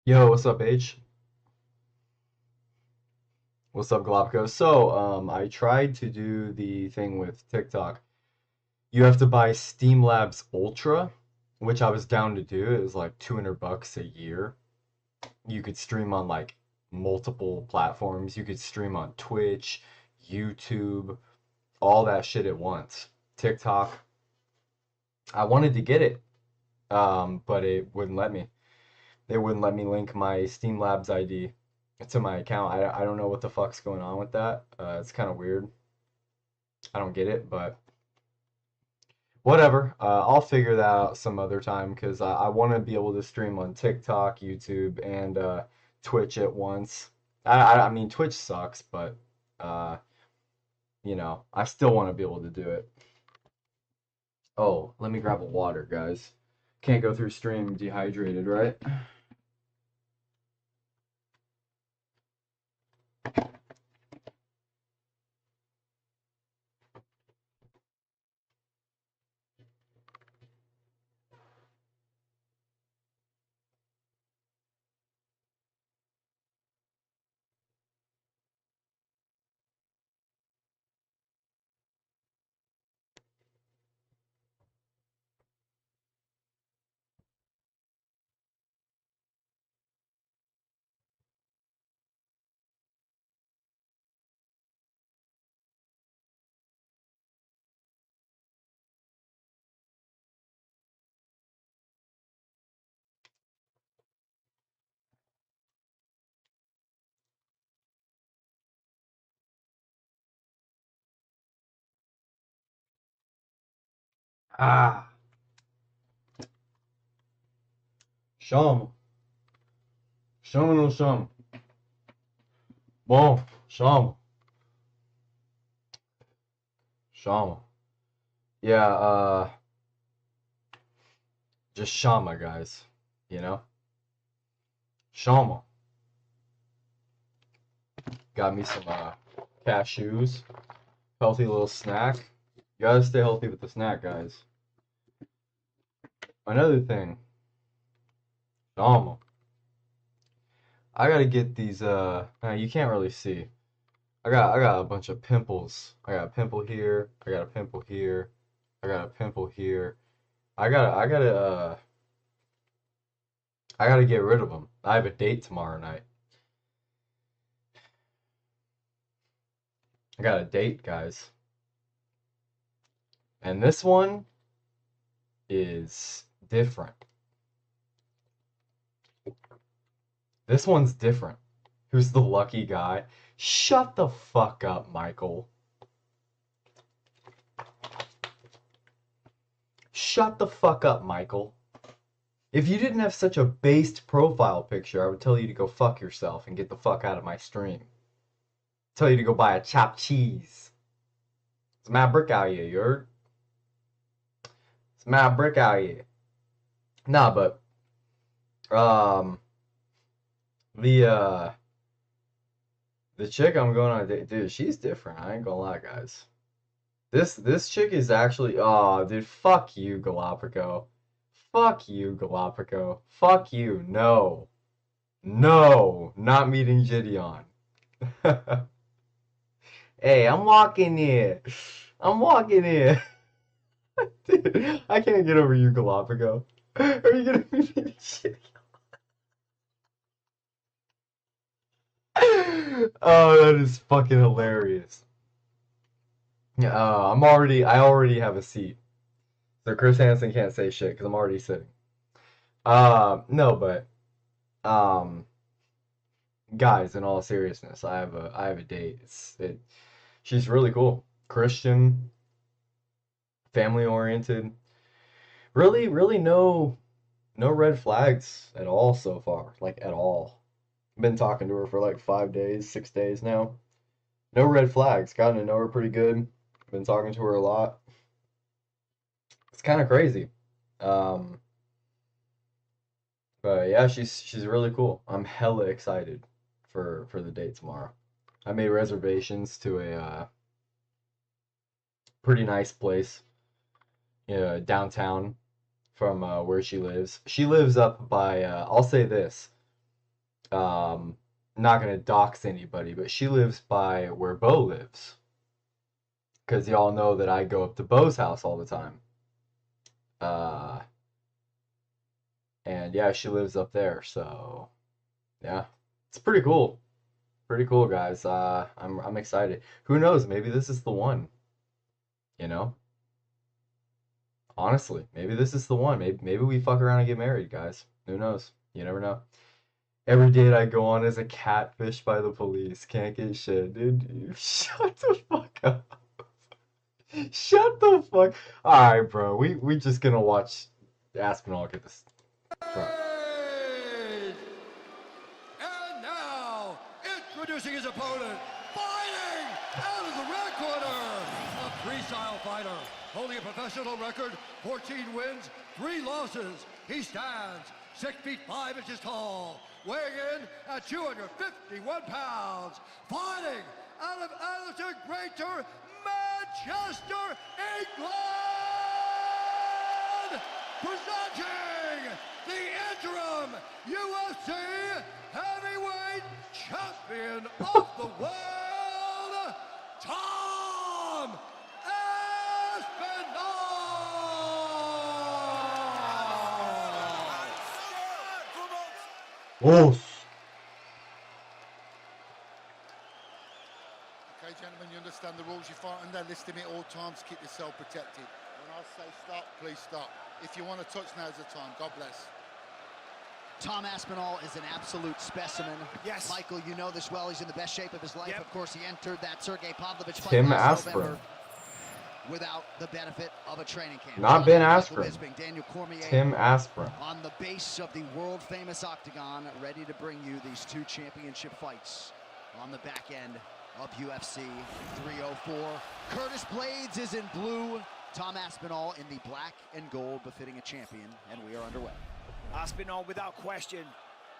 Yo, what's up, H? What's up, Galapagos? I tried to do the thing with TikTok. You have to buy Steam Labs Ultra, which I was down to do. It was like 200 bucks a year. You could stream on like multiple platforms. You could stream on Twitch, YouTube, all that shit at once. TikTok. I wanted to get it, but it wouldn't let me. They wouldn't let me link my Steam Labs ID to my account. I don't know what the fuck's going on with that. It's kind of weird. I don't get it, but whatever. I'll figure that out some other time because I want to be able to stream on TikTok, YouTube, and Twitch at once. I mean, Twitch sucks, but uh, I still want to be able to do it. Oh, let me grab a water, guys. Can't go through stream dehydrated, right? Ah, chama, chama ou não chama? Bom, chama, chama. Yeah, just Shama, guys. You know? Shama. Got me some cashews. Healthy little snack. You gotta stay healthy with the snack, guys. Another thing, Shama. I gotta get these you can't really see. I got a bunch of pimples. I got a pimple here, I got a pimple here, I got a pimple here. I gotta get rid of them. I have a date tomorrow night. I got a date, guys. And this one is different. This one's different. Who's the lucky guy? Shut the fuck up, Michael. Shut the fuck up, Michael. If you didn't have such a based profile picture, I would tell you to go fuck yourself and get the fuck out of my stream. Tell you to go buy a chopped cheese. It's mad brick out here, you heard? It's mad brick out here. Nah, but um the uh the chick I'm going on a date, dude, she's different. I ain't gonna lie, guys. This chick is actually, oh, dude, fuck you, Galapago. Fuck you, Galapago. Fuck you. No. No, not meeting Gideon. Hey, I'm walking here. I'm walking here. Dude, I can't get over you, Galapago. Are you gonna be meeting Gideon? Oh, that is fucking hilarious. Yeah, I already have a seat. So Chris Hansen can't say shit because I'm already sitting. No, but um, guys, in all seriousness, I have a date. She's really cool, Christian, family oriented. Really, really no red flags at all so far, like at all. Been talking to her for like 5 days, 6 days now. No red flags. Gotten to know her pretty good. Been talking to her a lot. It's kind of crazy. Um, but yeah, she's really cool. I'm hella excited for the date tomorrow. I made reservations to a pretty nice place, downtown from where she lives. She lives up by. I'll say this. Not gonna dox anybody, but she lives by where Bo lives. Because y'all know that I go up to Bo's house all the time. And yeah, she lives up there, so yeah. It's pretty cool. Pretty cool, guys. I'm excited. Who knows? Maybe this is the one. You know? Honestly, maybe this is the one. Maybe we fuck around and get married, guys. Who knows? You never know. Every date I go on is a catfish by the police. Can't get shit, dude. Shut the fuck up. Shut the fuck. All right, bro. We just gonna watch Aspinall get this. Bro. And now, introducing his opponent, fighting out of the red corner, a freestyle fighter, holding a professional record, 14 wins, 3 losses. He stands 6 feet 5 inches tall, weighing in at 251 pounds, fighting out of Alistair Greater, Manchester, England, presenting the interim UFC heavyweight champion of the world, Tom Aspinall! Oh. Okay, gentlemen, you understand the rules. You fight under, list him at all times, keep yourself protected. When I say stop, please stop. If you want to touch, now's the time. God bless. Tom Aspinall is an absolute specimen. Yes. Michael, you know this well. He's in the best shape of his life. Yep. Of course, he entered that Sergey Pavlovich fight Tim last Aspin. November without the benefit of a training camp. Not Ben Michael Askren. Bisping, Daniel Cormier Tim Aspin. on the base of the world-famous octagon, ready to bring you these 2 championship fights on the back end of UFC 304. Curtis Blades is in blue. Tom Aspinall in the black and gold, befitting a champion, and we are underway. Aspinall, without question,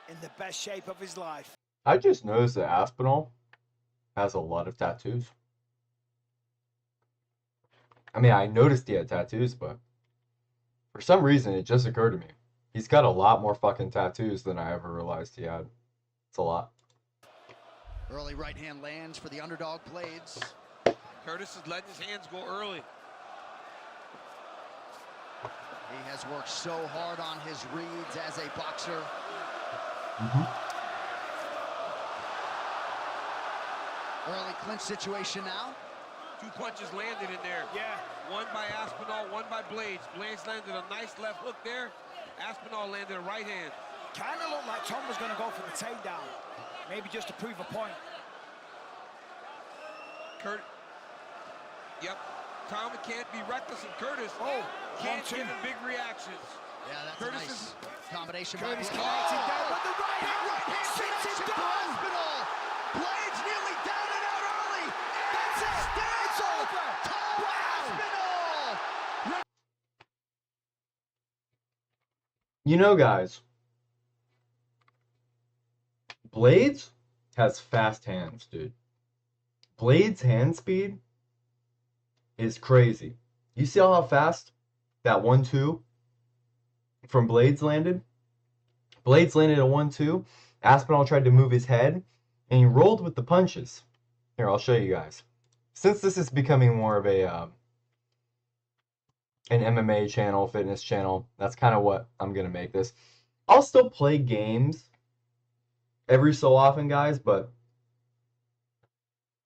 in the best shape of his life. I just noticed that Aspinall has a lot of tattoos. I mean, I noticed he had tattoos, but for some reason it just occurred to me. He's got a lot more fucking tattoos than I ever realized he had. It's a lot. Early right hand lands for the underdog Blades. Curtis is letting his hands go early. He has worked so hard on his reads as a boxer. Early clinch situation now. 2 punches landed in there. Yeah. One by Aspinall, one by Blades. Blades landed a nice left hook there. Aspinall landed a right hand. Kind of looked like Tom was going to go for the takedown. Maybe just to prove a point. Yep. Tom can't be reckless, and Curtis can't 1-2. give him big reactions. Yeah, that's Curtis a nice is- combination. Curtis by connected there with the right hand. Sits him down. Aspinall. Blades nearly down and out early. That's it. It's over. Tom Aspinall. You know, guys, Blades has fast hands, dude. Blades' hand speed is crazy. You see how fast that 1-2 from Blades landed? Blades landed a 1-2. Aspinall tried to move his head, and he rolled with the punches. Here, I'll show you guys. Since this is becoming more of a an MMA channel, fitness channel, that's kind of what I'm going to make this. I'll still play games every so often, guys, but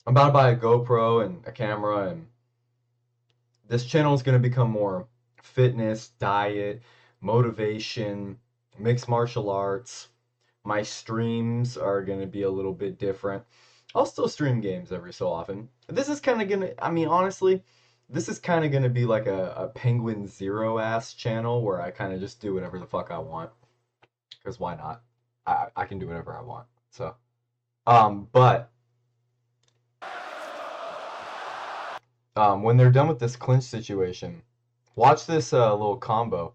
I'm about to buy a GoPro and a camera, and this channel is going to become more fitness, diet, motivation, mixed martial arts. My streams are going to be a little bit different. I'll still stream games every so often. This is kind of going to, I mean, honestly, this is kind of going to be like a Penguin Zero-ass channel where I kind of just do whatever the fuck I want. Because why not? I can do whatever I want. So, but when they're done with this clinch situation, watch this little combo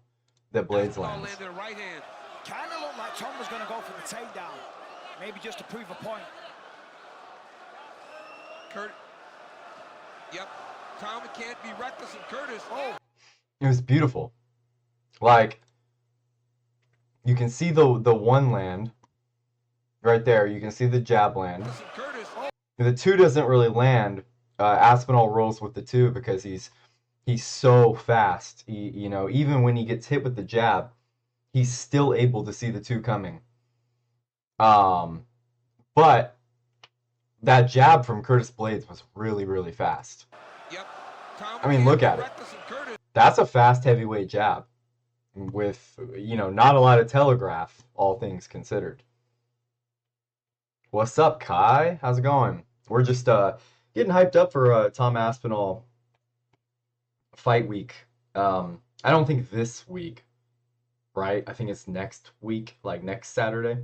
that Blades Aspinall lands. landed a right hand. Kind of looked like Tom was going to go for the takedown. Maybe just to prove a point. Yep. Tom can't be reckless, and Curtis. It was beautiful. Like, you can see the one land, Right there, you can see the jab land. Curtis. The 2 doesn't really land. Aspinall rolls with the 2 because he's so fast. You know, even when he gets hit with the jab, he's still able to see the 2 coming. But that jab from Curtis Blades was really, really fast. Yep. I mean, look at it. That's a fast heavyweight jab with, you know, not a lot of telegraph, all things considered. What's up, Kai? How's it going? We're just getting hyped up for Tom Aspinall fight week. I don't think this week, right? I think it's next week, like next Saturday.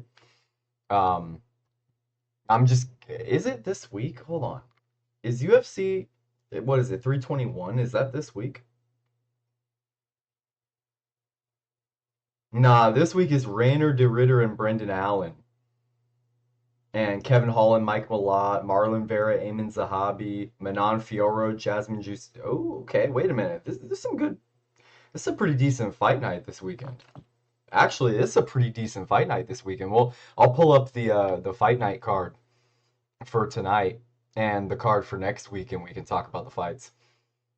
Is it this week? Hold on. Is UFC, what is it, 321? Is that this week? Nah, this week is Rainer de Ritter and Brendan Allen. And Kevin Holland, Mike Malott, Marlon Vera, Eamon Zahabi, Manon Fiorot, Jasmine Juice. Oh, okay. Wait a minute. This is some good. This is a pretty decent fight night this weekend. Actually, this is a pretty decent fight night this weekend. Well, I'll pull up the fight night card for tonight and the card for next week, and we can talk about the fights.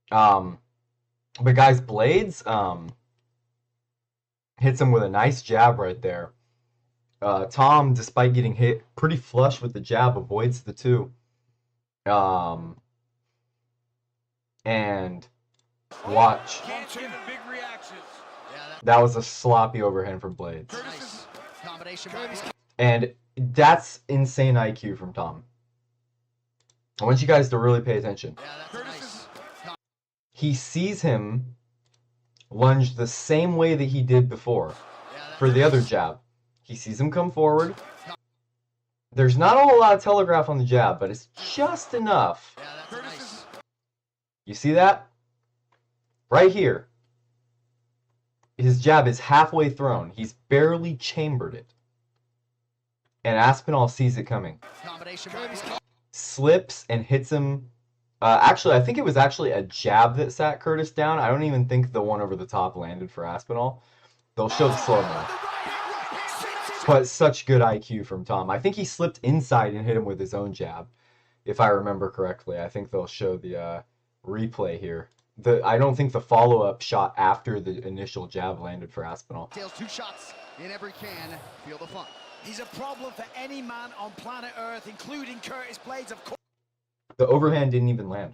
But guys, Blades hits him with a nice jab right there. Tom, despite getting hit pretty flush with the jab, avoids the 2. And watch. That was a sloppy overhand from Blades. Nice combination. And that's insane IQ from Tom. I want you guys to really pay attention. Yeah, that's nice. He sees him lunge the same way that he did before for the other jab. He sees him come forward. There's not a whole lot of telegraph on the jab, but it's just enough. Yeah, that's nice. You see that? Right here. His jab is halfway thrown. He's barely chambered it. And Aspinall sees it coming. Combination. Slips and hits him. Actually, I think it was actually a jab that sat Curtis down. I don't even think the one over the top landed for Aspinall. They'll show the slow-mo. But such good IQ from Tom. I think he slipped inside and hit him with his own jab, if I remember correctly. I think they'll show the replay here. I don't think the follow-up shot after the initial jab landed for Aspinall. Tails 2 shots in every can. Feel the fun. He's a problem for any man on planet Earth, including Curtis Blades, of course. The overhand didn't even land.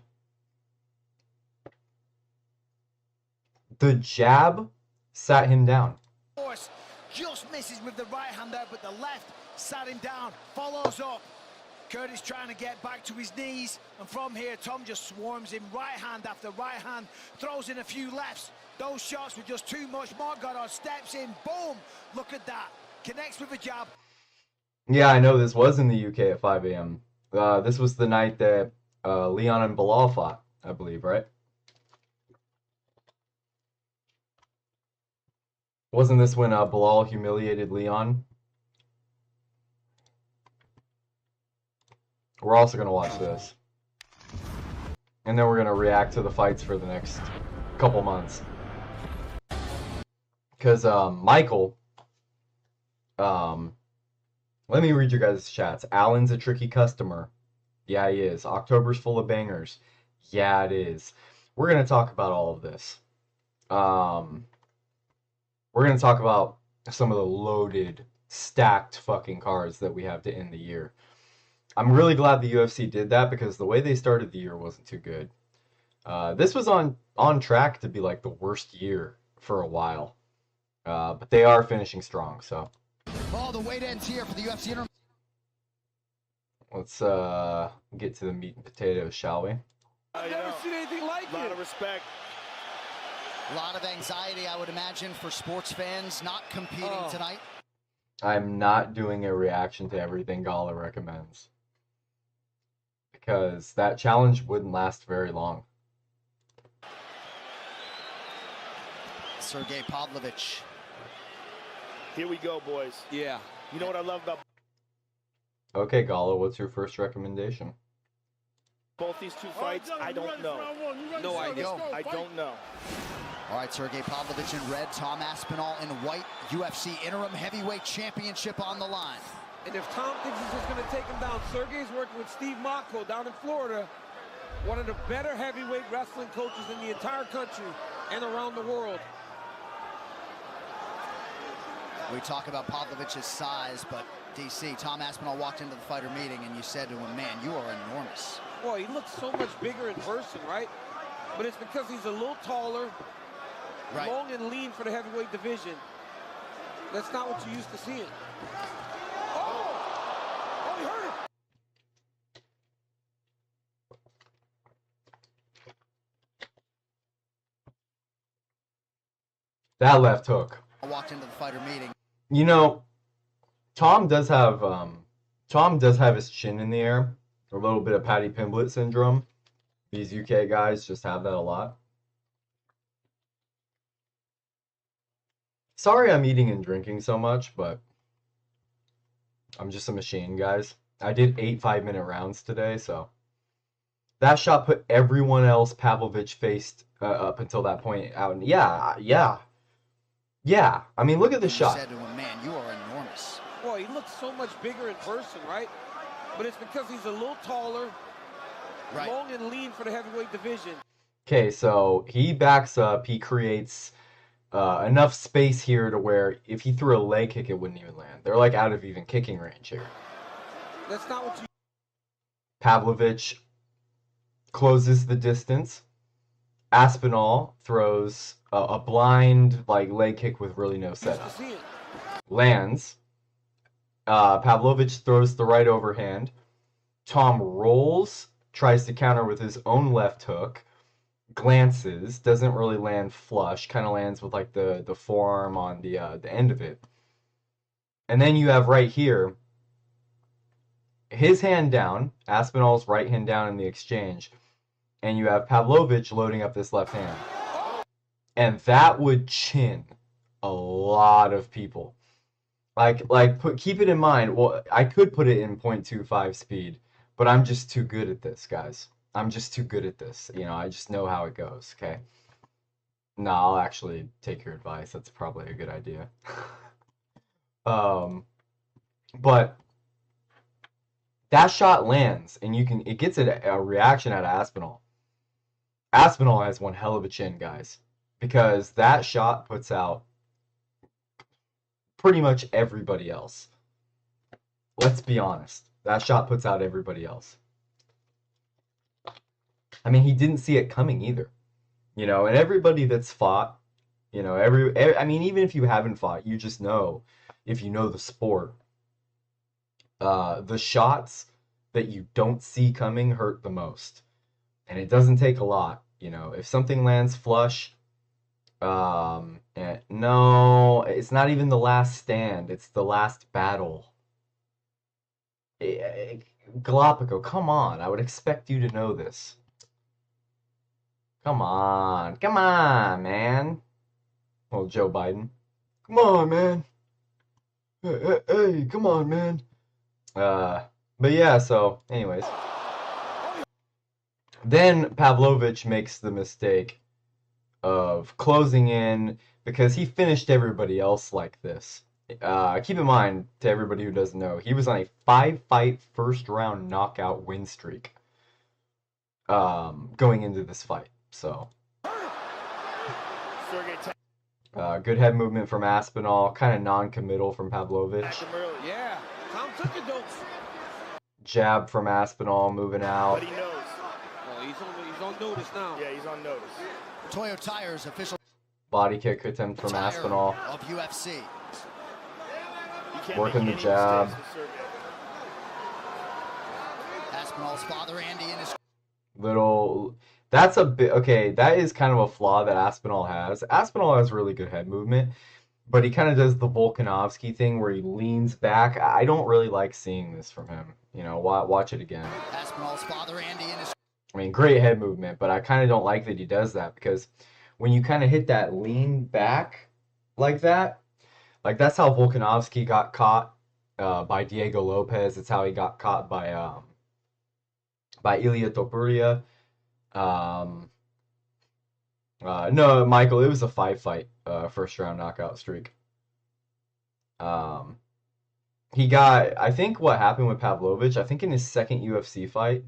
The jab sat him down. Of course, just misses with the right hand there, but the left sat him down, follows up. Curtis trying to get back to his knees, and from here, Tom just swarms him right hand after right hand, throws in a few lefts. Those shots were just too much. Mark Goddard steps in, boom, look at that. Connects with a jab. Yeah, I know this was in the UK at 5 a.m. This was the night that Leon and Bilal fought, I believe, right? Wasn't this when Bilal humiliated Leon? We're also going to watch this. And then we're going to react to the fights for the next couple months. Because Michael... let me read your guys' chats. Alan's a tricky customer. Yeah, he is. October's full of bangers. Yeah, it is. We're going to talk about all of this. We're going to talk about some of the loaded, stacked fucking cards that we have to end the year. I'm really glad the UFC did that because the way they started the year wasn't too good. This was on track to be like the worst year for a while. But they are finishing strong, so... Oh, the weight ends here for the UFC interim. Let's get to the meat and potatoes, shall we? I've never seen anything like it. A lot of respect. A lot of anxiety, I would imagine, for sports fans not competing tonight. I'm not doing a reaction to everything Gala recommends. Because that challenge wouldn't last very long. Sergey Pavlovich. Here we go, boys. Yeah. You know what I love about Okay, Gala, what's your first recommendation? both these two fights? I don't know. No idea. I don't know. All right, Sergey Pavlovich in red, Tom Aspinall in white. UFC interim heavyweight championship on the line. And if Tom thinks he's just going to take him down, Sergey's working with Steve Mako down in Florida, one of the better heavyweight wrestling coaches in the entire country and around the world. We talk about Pavlovich's size, but DC, Tom Aspinall walked into the fighter meeting and you said to him, man, you are enormous. Well, he looks so much bigger in person, right? But it's because he's a little taller, Right. long and lean for the heavyweight division. That's not what you used to seeing. Oh, he hurt him. That left hook. I walked into the fighter meeting. You know, Tom does have his chin in the air. A little bit of Paddy Pimblett syndrome. These UK guys just have that a lot. Sorry I'm eating and drinking so much, but I'm just a machine, guys. I did 8 5-minute rounds today, so that shot put everyone else Pavlovich faced up until that point out. And yeah. I mean, look at the shot. Said to him, man, you are enormous. Well, he looks so much bigger in person, right? But it's because he's a little taller, Right. long and lean for the heavyweight division. Okay, so he backs up. He creates enough space here to where if he threw a leg kick, it wouldn't even land. They're like out of even kicking range here. That's not what you... Pavlovich closes the distance. Aspinall throws a blind like leg kick with really no used to setup. see it. Lands. Pavlovich throws the right overhand. Tom rolls, tries to counter with his own left hook. Glances, doesn't really land flush, kind of lands with like the forearm on the end of it. And then you have right here his hand down, Aspinall's right hand down in the exchange, and you have Pavlovich loading up this left hand. And that would chin a lot of people. Keep it in mind. Well, I could put it in 0.25 speed, but I'm just too good at this, guys. I'm just too good at this. You know, I just know how it goes, okay? No, I'll actually take your advice. That's probably a good idea. But that shot lands, and it gets a reaction out of Aspinall. Aspinall has one hell of a chin, guys, because that shot puts out pretty much everybody else. Let's be honest. That shot puts out everybody else. I mean, he didn't see it coming either. You know, and everybody that's fought, you know, I mean, even if you haven't fought, you just know, if you know the sport, the shots that you don't see coming hurt the most. And it doesn't take a lot, you know. If something lands flush, no, it's not even the last stand, it's the last battle. Galapagos, come on, I would expect you to know this. Come on, man. Oh, Joe Biden. Come on, man. Hey, come on, man. But yeah, so, anyways. Then Pavlovich makes the mistake of closing in because he finished everybody else like this. Keep in mind, to everybody who doesn't know, he was on a 5-fight first-round knockout win streak going into this fight. So, good head movement from Aspinall, kind of non-committal from Pavlovich. Yeah, Tom took it, though. Jab from Aspinall, moving out. But he knows. Oh, he's on notice now. Yeah, he's on notice. Toyo Tires official Body kick attempt from tire Aspinall. of UFC. You can't Working make the any jab. mistakes with Sergey. Aspinall's father, Andy, in his That's a bit, okay, that is kind of a flaw that Aspinall has. Aspinall has really good head movement, but he kind of does the Volkanovski thing where he leans back. I don't really like seeing this from him. You know, watch it again. Aspinall's father, Andy, in his I mean, great head movement, but I kind of don't like that he does that, because when you kind of hit that lean back like that, like that's how Volkanovski got caught by Diego Lopez. It's how he got caught by Ilia Topuria. No, Michael, it was a 5-fight first round knockout streak. he got, I think what happened with Pavlovich, I think in his second UFC fight,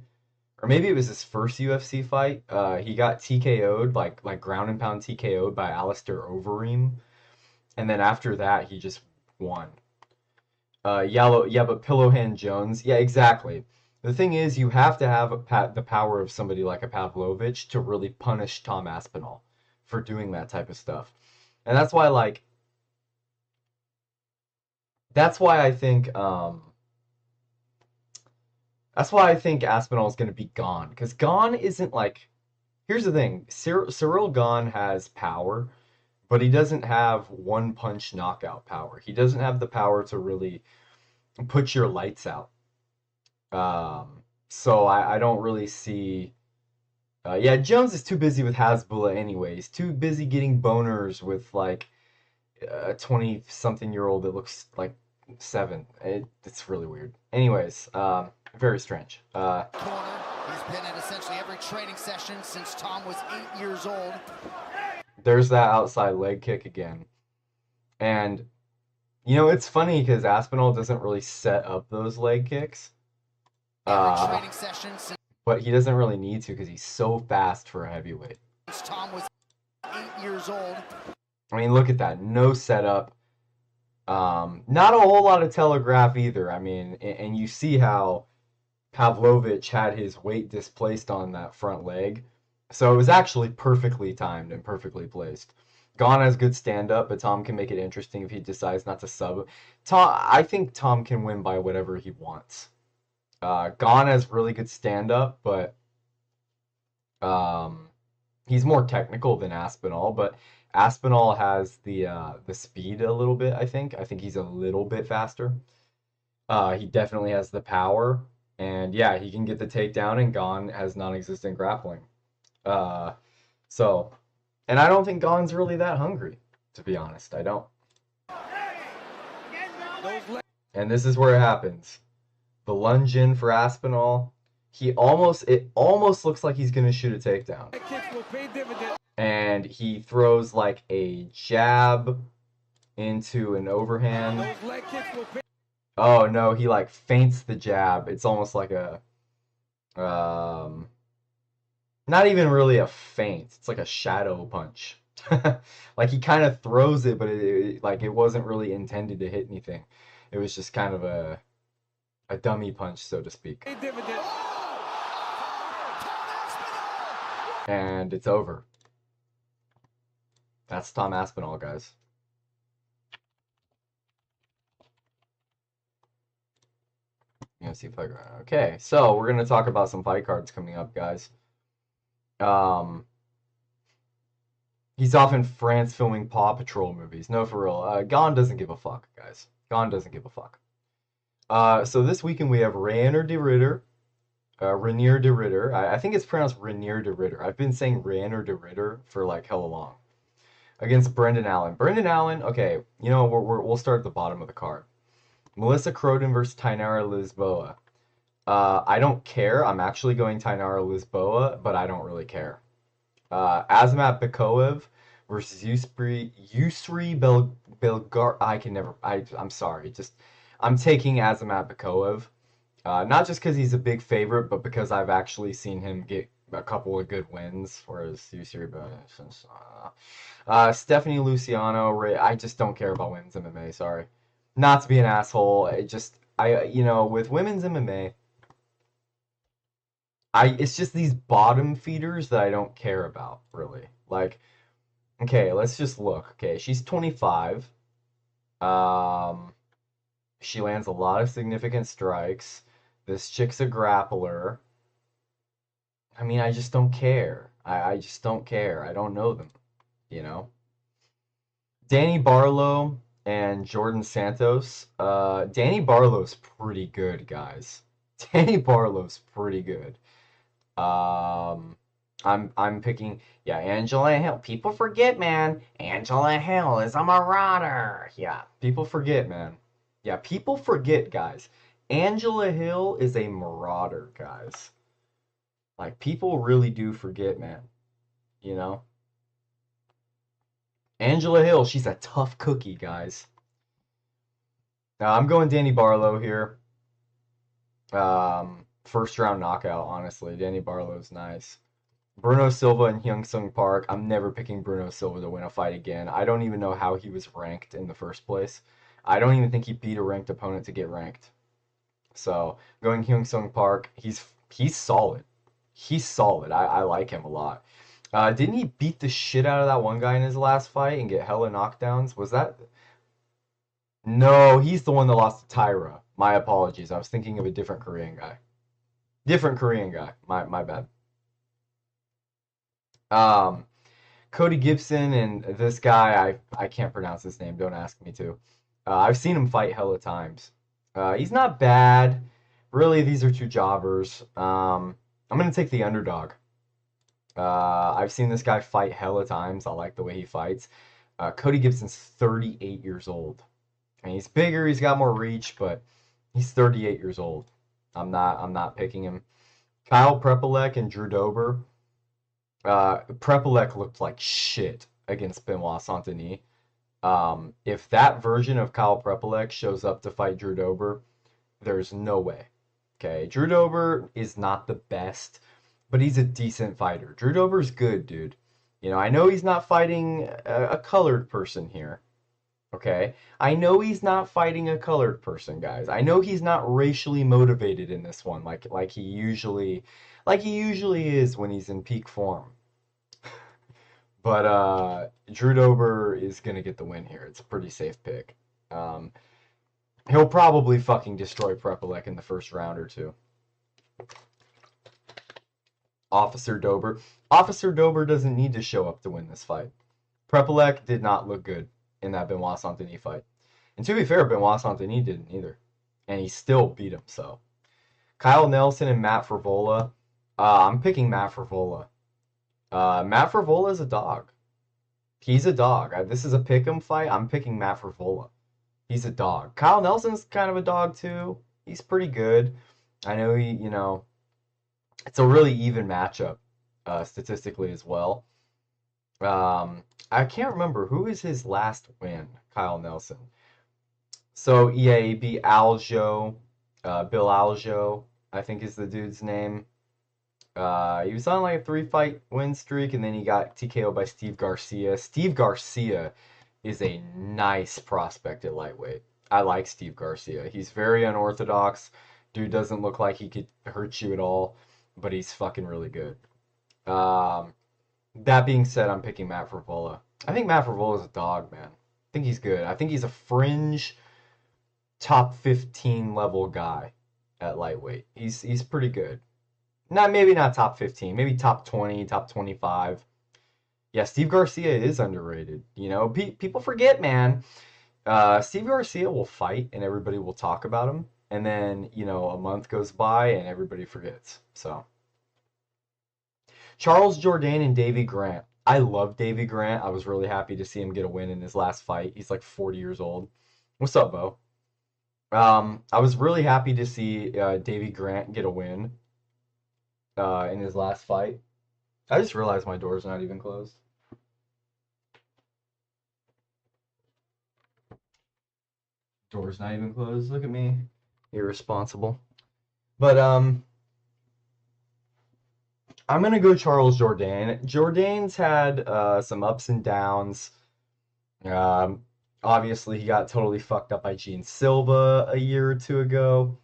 or maybe it was his first UFC fight, he got TKO'd, like ground and pound TKO'd by Alistair Overeem, and then after that he just won. Yeah, but Pillowhand Jones, yeah, exactly. The thing is, you have to have the power of somebody like a Pavlovich to really punish Tom Aspinall for doing that type of stuff, and that's why I think that's why I think Aspinall is going to be Gone, because Gone isn't like. Here's the thing: Cyril Gone has power, but he doesn't have one punch knockout power. He doesn't have the power to really put your lights out. So I don't really see. Yeah, Jones is too busy with Hasbulla anyways. Too busy getting boners with like a 20-something-year-old that looks like 7. It's really weird. Anyways, very strange. Corner. He's been at essentially every training session since Tom was 8 years old. There's that outside leg kick again. And, you know, it's funny because Aspinall doesn't really set up those leg kicks. Every training session since But he doesn't really need to because he's so fast for a heavyweight. Tom was 8 years old. I mean, look at that. No setup. Not a whole lot of telegraph either. I mean, and you see how Pavlovich had his weight displaced on that front leg. So it was actually perfectly timed and perfectly placed. Gone has good stand-up, but Tom can make it interesting if he decides not to sub. I think Tom can win by whatever he wants. Gone has really good stand-up, but he's more technical than Aspinall. But Aspinall has the speed a little bit, I think. I think he's a little bit faster. He definitely has the power. And yeah, he can get the takedown, and Gone has non-existent grappling. So, and I don't think Gone's really that hungry, to be honest. I don't. And this is where it happens. The lunge in for Aspinall. It almost looks like he's gonna shoot a takedown. And he throws like a jab into an overhand. Oh no, he like feints the jab. It's almost like a not even really a feint. It's like a shadow punch. Like he kind of throws it, but it wasn't really intended to hit anything. It was just kind of a dummy punch, so to speak. And it's over. That's Tom Aspinall, guys. UFC fight card. Okay, so we're gonna talk about some fight cards coming up, guys. He's off in France filming Paw Patrol movies. No, for real. Gon doesn't give a fuck, guys. Gon doesn't give a fuck. So this weekend we have Rainier de Ritter. Rainier de Ritter. I think it's pronounced Rainier de Ritter. I've been saying Rainier de Ritter for like hella long. Against Brendan Allen. Brendan Allen, okay, you know, we'll start at the bottom of the card. Melissa Croden versus Tainara Lisboa. I don't care. I'm actually going Tainara Lisboa, but I don't really care. Azamat Bikoev versus Yusri Belgar. I'm sorry. I'm taking Azamat Bikoev. Not just because he's a big favorite, but because I've actually seen him get a couple of good wins, whereas Yusri Stephanie Luciano, I just don't care about women's MMA, sorry. Not to be an asshole, with women's MMA, it's just these bottom feeders that I don't care about, really. Like, okay, let's just look. Okay, she's 25. She lands a lot of significant strikes. This chick's a grappler. I mean, I just don't care. I just don't care. I don't know them, you know? Danny Barlow and Jordan Santos. Danny Barlow's pretty good, guys. Danny Barlow's pretty good. I'm picking, yeah, Angela Hill. People forget, man. Angela Hill is a marauder. Yeah, people forget, man. Yeah, people forget, guys. Angela Hill is a marauder, guys. Like, people really do forget, man. You know? Angela Hill, she's a tough cookie, guys. I'm going Danny Barlow here. First round knockout, honestly. Danny Barlow's nice. Bruno Silva and Hyung Sung Park. I'm never picking Bruno Silva to win a fight again. I don't even know how he was ranked in the first place. I don't even think he beat a ranked opponent to get ranked. So going Hyung Sung Park, he's solid. He's solid. I like him a lot. Didn't he beat the shit out of that one guy in his last fight and get hella knockdowns? Was that? No, he's the one that lost to Tyra. My apologies. I was thinking of a different Korean guy. Different Korean guy. My bad. Um, Cody Gibson and this guy, I can't pronounce his name. Don't ask me to. I've seen him fight hella times. He's not bad. Really, these are two jobbers. I'm gonna take the underdog. I've seen this guy fight hella times. I like the way he fights. Cody Gibson's 38 years old. And he's bigger, he's got more reach, but he's 38 years old. I'm not picking him. Kyle Prepolek and Drew Dober. Prepolek looked like shit against Benoit Saint-Denis. If that version of Kyle Prepolek shows up to fight Drew Dober, there's no way. Okay, Drew Dober is not the best, but he's a decent fighter. Drew Dober's good, dude. You know, I know he's not fighting a colored person here. Okay, I know he's not fighting a colored person, guys. I know he's not racially motivated in this one, like he usually is when he's in peak form. But Drew Dober is gonna get the win here. It's a pretty safe pick. Um, he'll probably fucking destroy Prepolek in the first round or two. Officer Dober. Officer Dober doesn't need to show up to win this fight. Prepolek did not look good in that Benoit Saint-Denis fight. And to be fair, Benoit Saint-Denis didn't either. And he still beat him, so. Kyle Nelson and Matt Frevola. I'm picking Matt Frevola. Matt Frevola is a dog. He's a dog. This is a pick'em fight. I'm picking Matt Frevola. He's a dog. Kyle Nelson's kind of a dog too. He's pretty good. I know it's a really even matchup statistically as well. I can't remember who is his last win, Kyle Nelson. So yeah, he beat Aljo, Bill Aljo, I think is the dude's name. He was on like a 3-fight win streak, and then he got TKO by Steve Garcia. Steve Garcia is a nice prospect at lightweight. I like Steve Garcia. He's very unorthodox. Dude doesn't look like he could hurt you at all, but he's fucking really good. That being said, I'm picking Matt Frevola. I think Matt Frevola is a dog, man. I think he's good. I think he's a fringe top 15 level guy at lightweight. He's pretty good. Maybe not top 15, maybe top 20, top 25. Yeah, Steve Garcia is underrated. You know, people forget, man. Steve Garcia will fight and everybody will talk about him, and then, a month goes by and everybody forgets. So Charles Jourdain and Davy Grant. I love Davy Grant. I was really happy to see him get a win in his last fight. He's like 40 years old. What's up, Bo? I was really happy to see Davy Grant get a win in his last fight. I just realized my door's not even closed. Door's not even closed. Look at me. Irresponsible. But I'm gonna go Charles Jourdain. Jourdain's had some ups and downs. Obviously, he got totally fucked up by Gene Silva a year or two ago.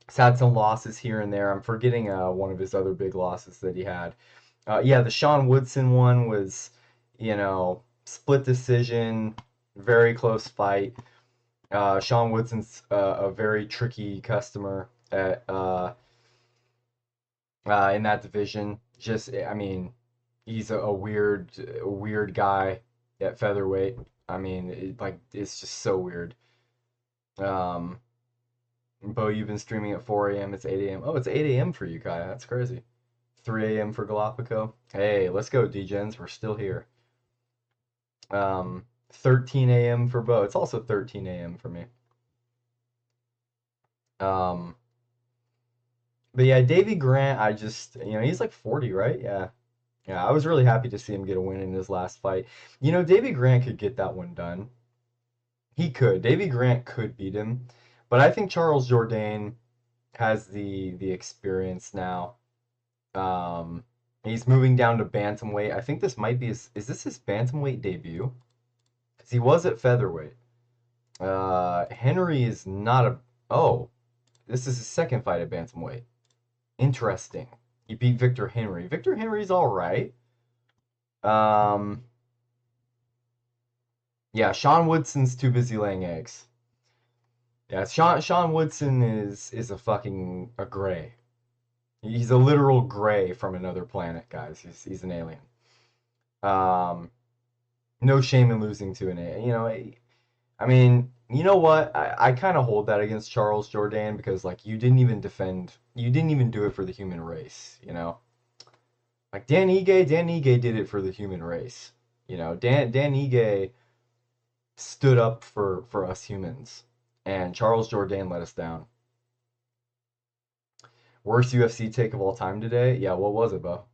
He's had some losses here and there. I'm forgetting one of his other big losses that he had. Yeah, the Sean Woodson one was, split decision, very close fight. Sean Woodson's a very tricky customer at in that division. He's a weird guy at featherweight. It's just so weird. Bo, you've been streaming at 4 a.m. It's 8 a.m. Oh, it's 8 a.m. for you, Kai. That's crazy. 3 a.m. for Galapagos. Hey, let's go, D-Gens. We're still here. 13 a.m. for Bo. It's also 13 a.m. for me. But yeah, Davy Grant, he's like 40, right? Yeah. Yeah, I was really happy to see him get a win in his last fight. Davy Grant could get that one done. He could. Davy Grant could beat him, but I think Charles Jourdain has the experience now. Um, he's moving down to bantamweight. I think this might be his. Is this his bantamweight debut? Because he was at featherweight. Henry is not a. Oh, this is his second fight at bantamweight. Interesting. He beat Victor Henry. Victor Henry's all right. Um, yeah, Sean Woodson's too busy laying eggs. Yeah, Sean Woodson is a fucking a gray. He's a literal gray from another planet, guys. He's an alien. Um, no shame in losing to an A. I mean, you know what? I kind of hold that against Charles Jourdain because like you didn't even do it for the human race, you know? Like Dan Ige did it for the human race. Dan Ige stood up for us humans, and Charles Jourdain let us down. Worst UFC take of all time today? Yeah, what was it, Bo?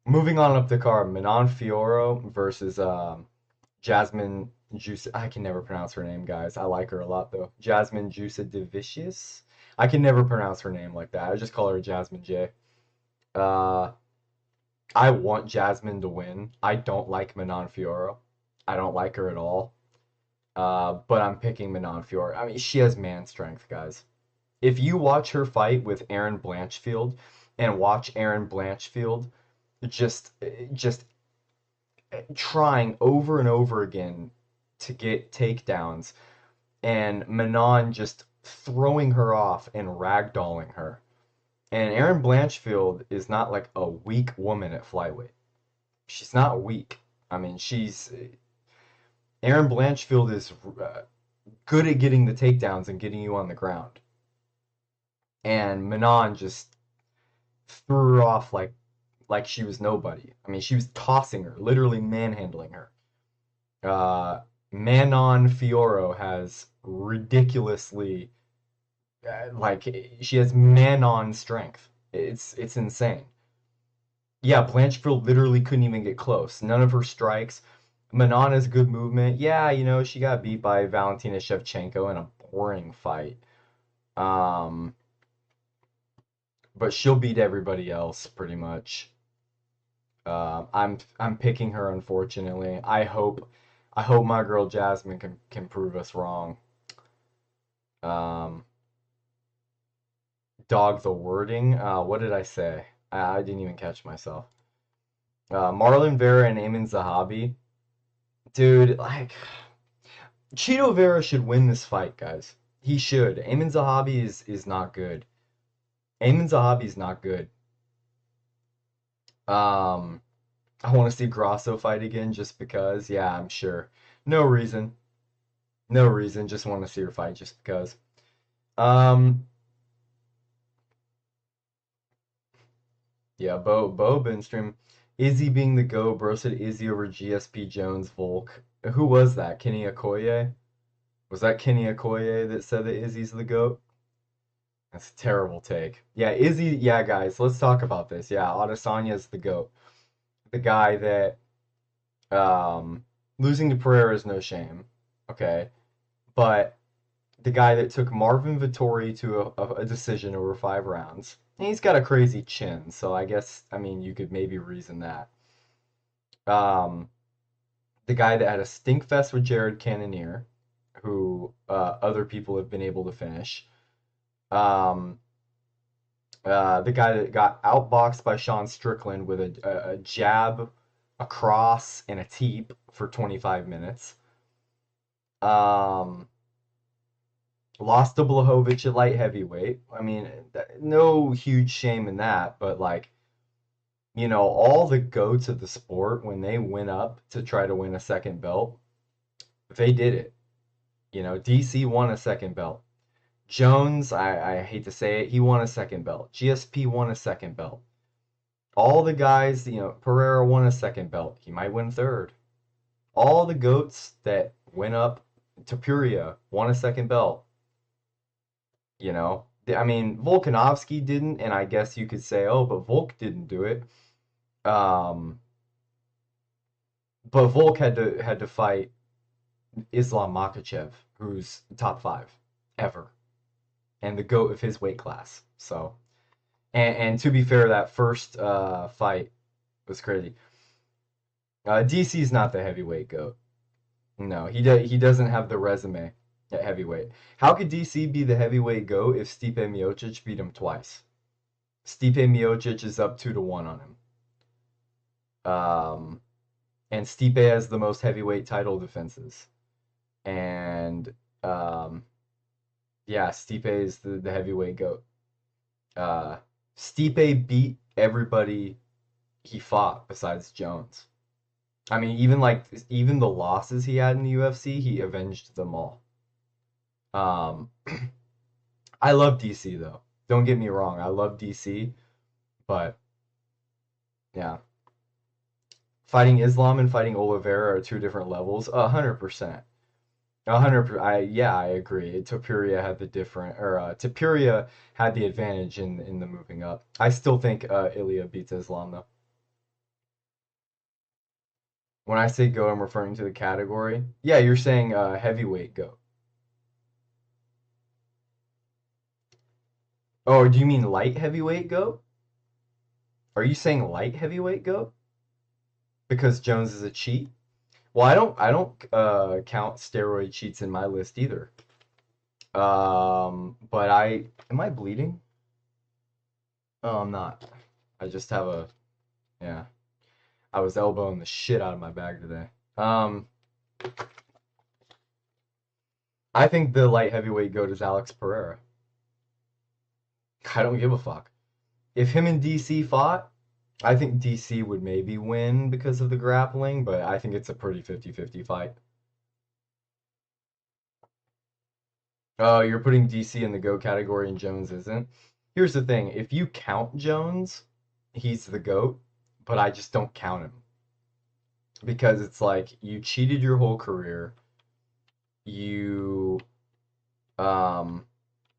Moving on up the card, Manon Fiorot versus Jasmine Juice. I can never pronounce her name, guys. I like her a lot though. Jasmine Juice Delicious. I can never pronounce her name like that. I just call her Jasmine J. Uh, I want Jasmine to win. I don't like Manon Fiorot. I don't like her at all. But I'm picking Manon Fiorot. I mean, she has man strength, guys. If you watch her fight with Aaron Blanchfield and watch Aaron Blanchfield just trying over and over again to get takedowns and Manon just throwing her off and ragdolling her. And Aaron Blanchfield is not like a weak woman at flyweight. She's not weak. I mean, Aaron Blanchfield is good at getting the takedowns and getting you on the ground. And Manon just threw her off like she was nobody. I mean, she was tossing her, literally manhandling her. Manon Fiorot has ridiculously, she has Manon strength. It's insane. Yeah, Blanchfield literally couldn't even get close. None of her strikes. Manon has good movement. Yeah, she got beat by Valentina Shevchenko in a boring fight. But she'll beat everybody else pretty much. I'm picking her, unfortunately. I hope my girl Jasmine can prove us wrong. Dog the wording. What did I say? I didn't even catch myself. Marlon Vera and Amin Zahabi. Dude, like Cheeto Vera should win this fight, guys. He should. Amin Zahabi is not good. Amin Zahabi is not good. I want to see Grasso fight again just because. Yeah, I'm sure. No reason. No reason. Just want to see her fight just because. Yeah, Bo Binstream. Izzy being the GOAT, bro said Izzy over GSP Jones Volk. Who was that? Kenny Okoye? Was that Kenny Okoye that said that Izzy's the GOAT? That's a terrible take. Yeah, Izzy, yeah, guys, let's talk about this. Yeah, Adesanya's the GOAT. The guy that losing to Pereira is no shame. Okay. But the guy that took Marvin Vettori to a decision over 5 rounds. And he's got a crazy chin, so I guess, I mean, you could maybe reason that. The guy that had a stink fest with Jared Cannonier, who other people have been able to finish. The guy that got outboxed by Sean Strickland with a jab, a cross, and a teep for 25 minutes. Lost to Blachowicz at light heavyweight. I mean, no huge shame in that, but like, all the GOATs of the sport, when they went up to try to win a second belt, they did it. DC won a second belt. Jones, I hate to say it, he won a second belt. GSP won a second belt. All the guys, Pereira won a second belt. He might win third. All the GOATs that went up to Puria won a second belt. I mean, Volkanovski didn't, and I guess you could say, oh, but Volk didn't do it. But Volk had to fight Islam Makhachev, who's top 5 ever, and the GOAT of his weight class. So, and to be fair, that first fight was crazy. DC's not the heavyweight GOAT. No, he doesn't have the resume at heavyweight. How could DC be the heavyweight GOAT if Stipe Miocic beat him twice? Stipe Miocic is up 2-1 on him. And Stipe has the most heavyweight title defenses. And yeah, Stipe is the heavyweight GOAT. Stipe beat everybody he fought besides Jones. I mean, even the losses he had in the UFC, he avenged them all. I love DC though. Don't get me wrong, I love DC, but yeah. Fighting Islam and fighting Oliveira are 2 different levels. 100%. 100%. Yeah, I agree. Topuria had the Topuria had the advantage in the moving up. I still think Ilya beats Islam though. When I say GOAT, I'm referring to the category. Yeah, you're saying heavyweight GOAT. Oh, do you mean light heavyweight GOAT? Are you saying light heavyweight GOAT? Because Jones is a cheat? Well, I don't count steroid cheats in my list either. But am I bleeding? Oh, I'm not. I just have yeah. I was elbowing the shit out of my bag today. I think the light heavyweight GOAT is Alex Pereira. I don't give a fuck. If him and DC fought, I think DC would maybe win because of the grappling, but I think it's a pretty 50-50 fight. Oh, you're putting DC in the GOAT category and Jones isn't? Here's the thing. If you count Jones, he's the GOAT, but I just don't count him. Because it's like, you cheated your whole career.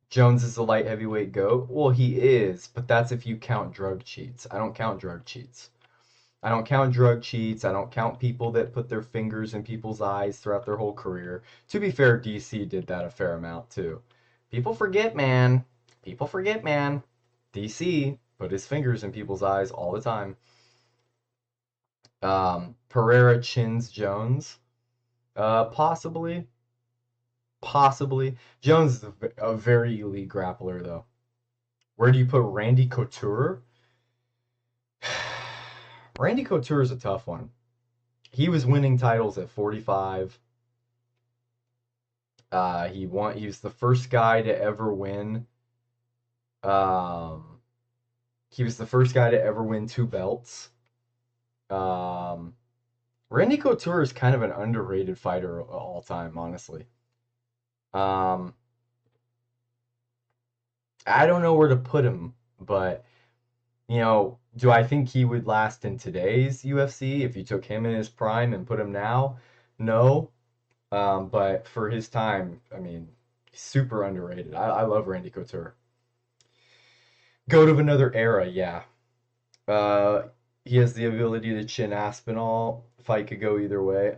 Jones is the light heavyweight GOAT. Well, he is, but that's if you count drug cheats. I don't count drug cheats. I don't count drug cheats. I don't count people that put their fingers in people's eyes throughout their whole career. To be fair, DC did that a fair amount too. People forget, man. People forget, man. DC put his fingers in people's eyes all the time. Pereira chins Jones. Possibly. Possibly. Jones is a very elite grappler, though. Where do you put Randy Couture? Randy Couture is a tough one. He was winning titles at 45. He was the first guy to ever win. He was the first guy to ever win 2 belts. Randy Couture is kind of an underrated fighter all time, honestly. I don't know where to put him, but do I think he would last in today's UFC if you took him in his prime and put him now? No. But for his time, I mean, super underrated. I love Randy Couture. GOAT of another era, yeah. He has the ability to chin Aspinall. Fight could go either way.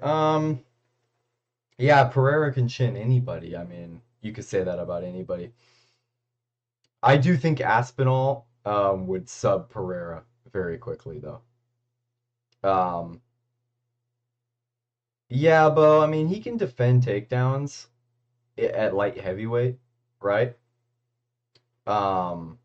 Yeah, Pereira can chin anybody. I mean, you could say that about anybody. I do think Aspinall would sub Pereira very quickly, though. Yeah, Bo, I mean, he can defend takedowns at light heavyweight, right? And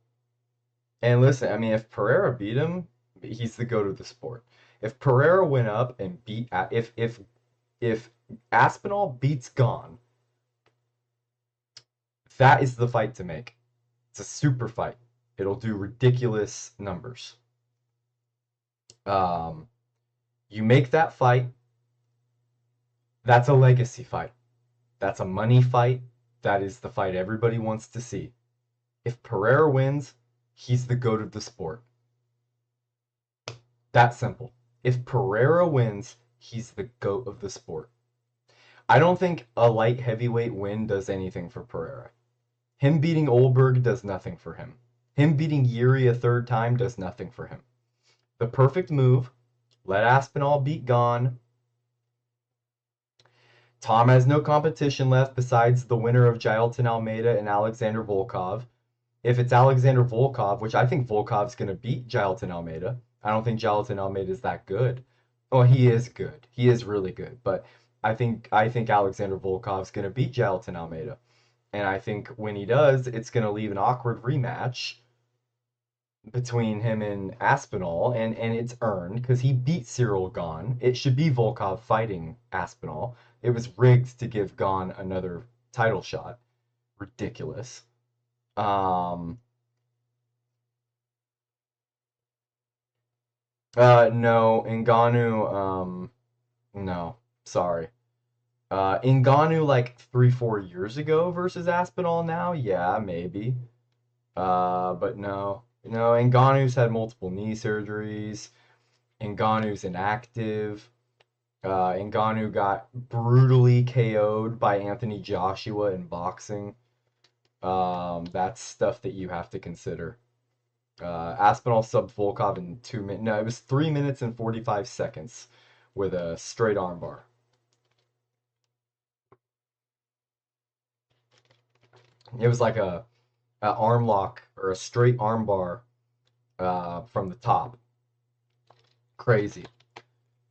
listen, I mean, if Pereira beat him, he's the GOAT of the sport. If Pereira went up and if Aspinall beats Gane, that is the fight to make. It's a super fight. It'll do ridiculous numbers. You make that fight, that's a legacy fight. That's a money fight. That is the fight everybody wants to see. If Pereira wins, he's the GOAT of the sport. That simple. If Pereira wins, he's the GOAT of the sport. I don't think a light heavyweight win does anything for Pereira. Him beating Olberg does nothing for him. Him beating Yuri a 3rd time does nothing for him. The perfect move, let Aspinall beat Gane. Tom has no competition left besides the winner of Jailton Almeida and Alexander Volkov. If it's Alexander Volkov, which I think Volkov's going to beat Jailton Almeida. I don't think Jailton Almeida is that good. Well, he is good. He is really good. But I think Alexander Volkov's going to beat Jailton Almeida. And I think when he does, it's going to leave an awkward rematch between him and Aspinall, and it's earned because he beat Cyril Gahn. It should be Volkov fighting Aspinall. It was rigged to give Gahn another title shot. Ridiculous. No, Ngannou, no, sorry. Ngannou like 3-4 years ago versus Aspinall now, yeah, maybe. But no, Ngannou's had multiple knee surgeries. Ngannou's inactive. Ngannou got brutally KO'd by Anthony Joshua in boxing. That's stuff that you have to consider. Aspinall subbed Volkov in 2 minutes. No, it was 3 minutes and 45 seconds with a straight armbar. It was like a arm lock or a straight armbar from the top. Crazy.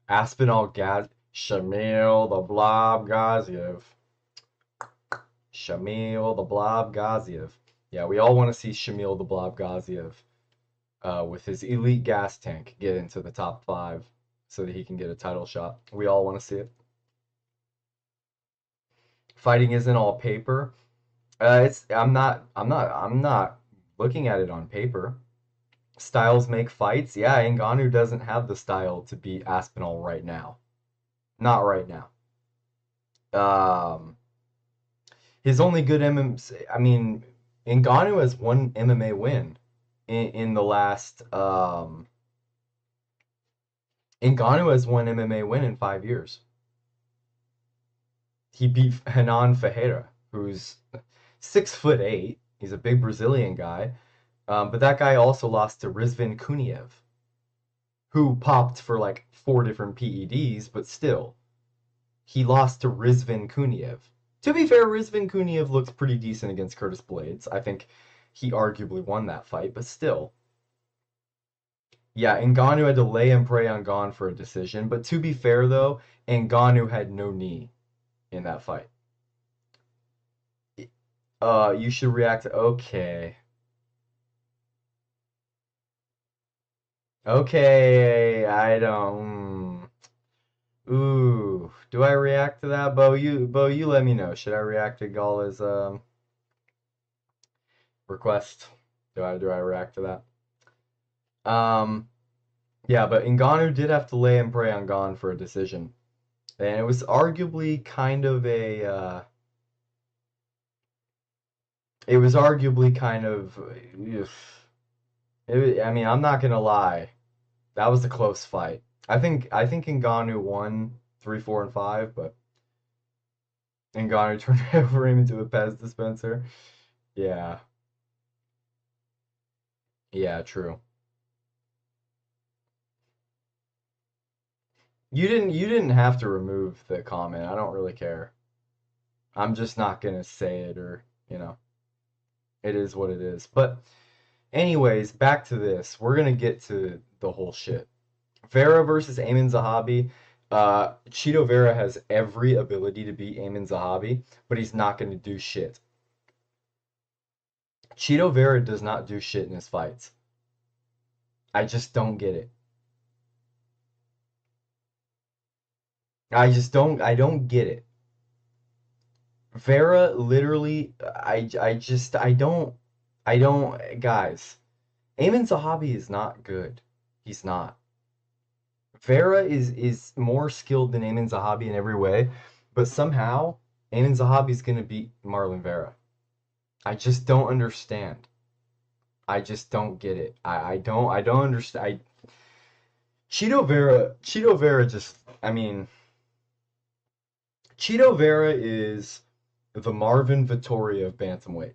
Aspinall Shamil the Blob Gaziev. Shamil the Blob Gaziev. Yeah, we all want to see Shamil the Blob Gaziev with his elite gas tank get into the top 5 so that he can get a title shot. We all want to see it. Fighting isn't all paper. I'm not looking at it on paper. Styles make fights. Yeah, Ngannou doesn't have the style to beat Aspinall right now. Not right now. His only good MMA, I mean, Ngannou has one MMA win in the last. Ngannou has one MMA win in 5 years. He beat Hanan Ferreira, who's 6'8". He's a big Brazilian guy. But that guy also lost to Rizvan Kuniev, who popped for like 4 different PEDs, but still, he lost to Rizvan Kuniev. To be fair, Rizvan Kuniev looks pretty decent against Curtis Blades. I think he arguably won that fight, but still. Yeah, Ngannou had to lay and pray on Gahn for a decision, but to be fair though, Ngannou had no knee in that fight. You should react to, okay. Okay, I don't. Ooh, do I react to that, Bo? You let me know. Should I react to Gala's request? Do I react to that? Yeah, but Ngannou did have to lay and pray on Gahn for a decision, and it was arguably kind of a. It was arguably kind of. I mean, I'm not gonna lie. That was a close fight. I think Ngannou won 3, 4, and 5, but Ngannou turned over him into a Pez dispenser. Yeah. Yeah, true. You didn't have to remove the comment. I don't really care. I'm just not gonna say it, or, it is what it is. But anyways, back to this. We're gonna get to the whole shit. Vera versus Amin Zahabi. Cheeto Vera has every ability to beat Amin Zahabi, but he's not going to do shit. Cheeto Vera does not do shit in his fights. I just don't get it. I don't get it. Vera literally, guys, Amin Zahabi is not good. He's not. Vera is more skilled than Amin Zahabi in every way, but somehow Amin Zahabi is going to beat Marlon Vera. I just don't understand. I just don't get it. I don't understand. Cheeto Vera just, I mean, Cheeto Vera is the Marvin Vittoria of bantamweight.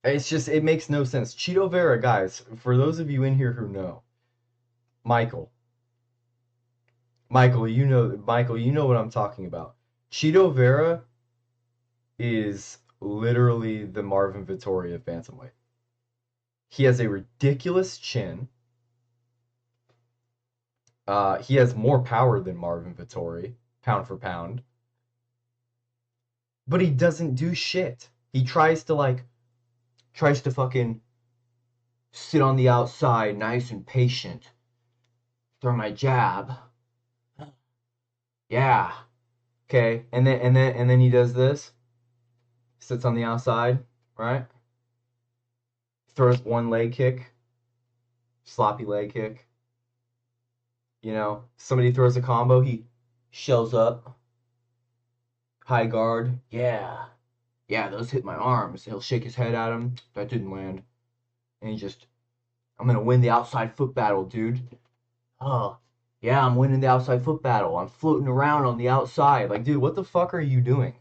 It makes no sense. Cheeto Vera, guys, for those of you in here who know, Michael, Michael, you know what I'm talking about. Cheeto Vera is literally the Marvin Vettori of bantamweight. He has a ridiculous chin. He has more power than Marvin Vettori, pound for pound. But he doesn't do shit. He tries to fucking sit on the outside, nice and patient. Throw my jab. Yeah. Okay. And then he does this. Sits on the outside, right? Throws one leg kick. Sloppy leg kick. You know, somebody throws a combo, he shells up. High guard. Yeah. Yeah, those hit my arms. He'll shake his head at him. That didn't land. And he just, I'm gonna win the outside foot battle, dude. Oh, yeah, I'm winning the outside foot battle. I'm floating around on the outside. Like, dude, what the fuck are you doing?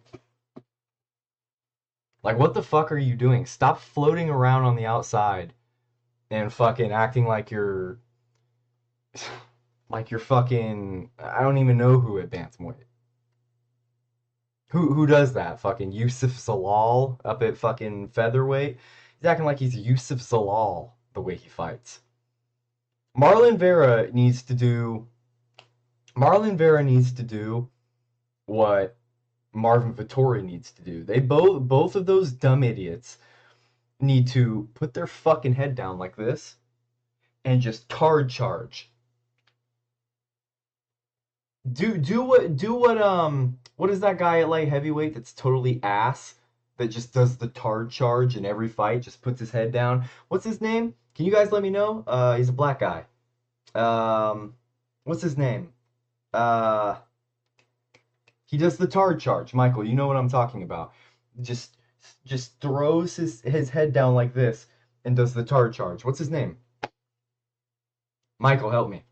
Like, what the fuck are you doing? Stop floating around on the outside and fucking acting like you're fucking, I don't even know who at bantamweight. Who does that? Fucking Yusuf Zalal up at fucking featherweight. He's acting like he's Yusuf Zalal the way he fights. Marlon Vera needs to do what Marvin Vettori needs to do. They both of those dumb idiots need to put their fucking head down like this and just card charge. Do what is that guy at light heavyweight that's totally ass that just does the tard charge in every fight, just puts his head down? What's his name? Can you guys let me know? He's a black guy. What's his name? He does the tard charge. Michael, you know what I'm talking about. Just throws his head down like this and does the tard charge. What's his name? Michael, help me.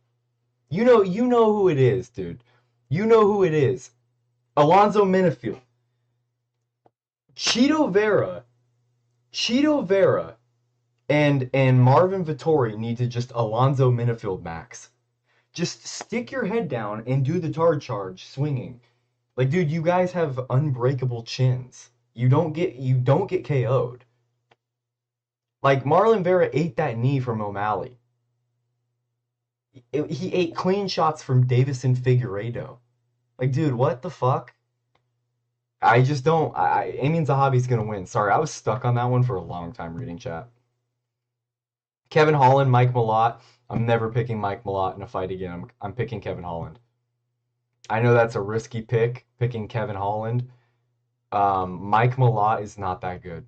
You know who it is, dude. You know who it is. Alonzo Minifield. Cheeto Vera and Marvin Vettori need to just Alonzo Minifield max. Just stick your head down and do the tard charge swinging. Like, dude, you guys have unbreakable chins. You don't get KO'd. Like, Marlon Vera ate that knee from O'Malley. He ate clean shots from Davison Figueiredo. Like, dude, what the fuck? I just don't. Amin Zahabi's gonna win. Sorry, I was stuck on that one for a long time reading chat. Kevin Holland, Mike Malott. I'm never picking Mike Malott in a fight again. I'm picking Kevin Holland. I know that's a risky pick, picking Kevin Holland. Mike Malott is not that good.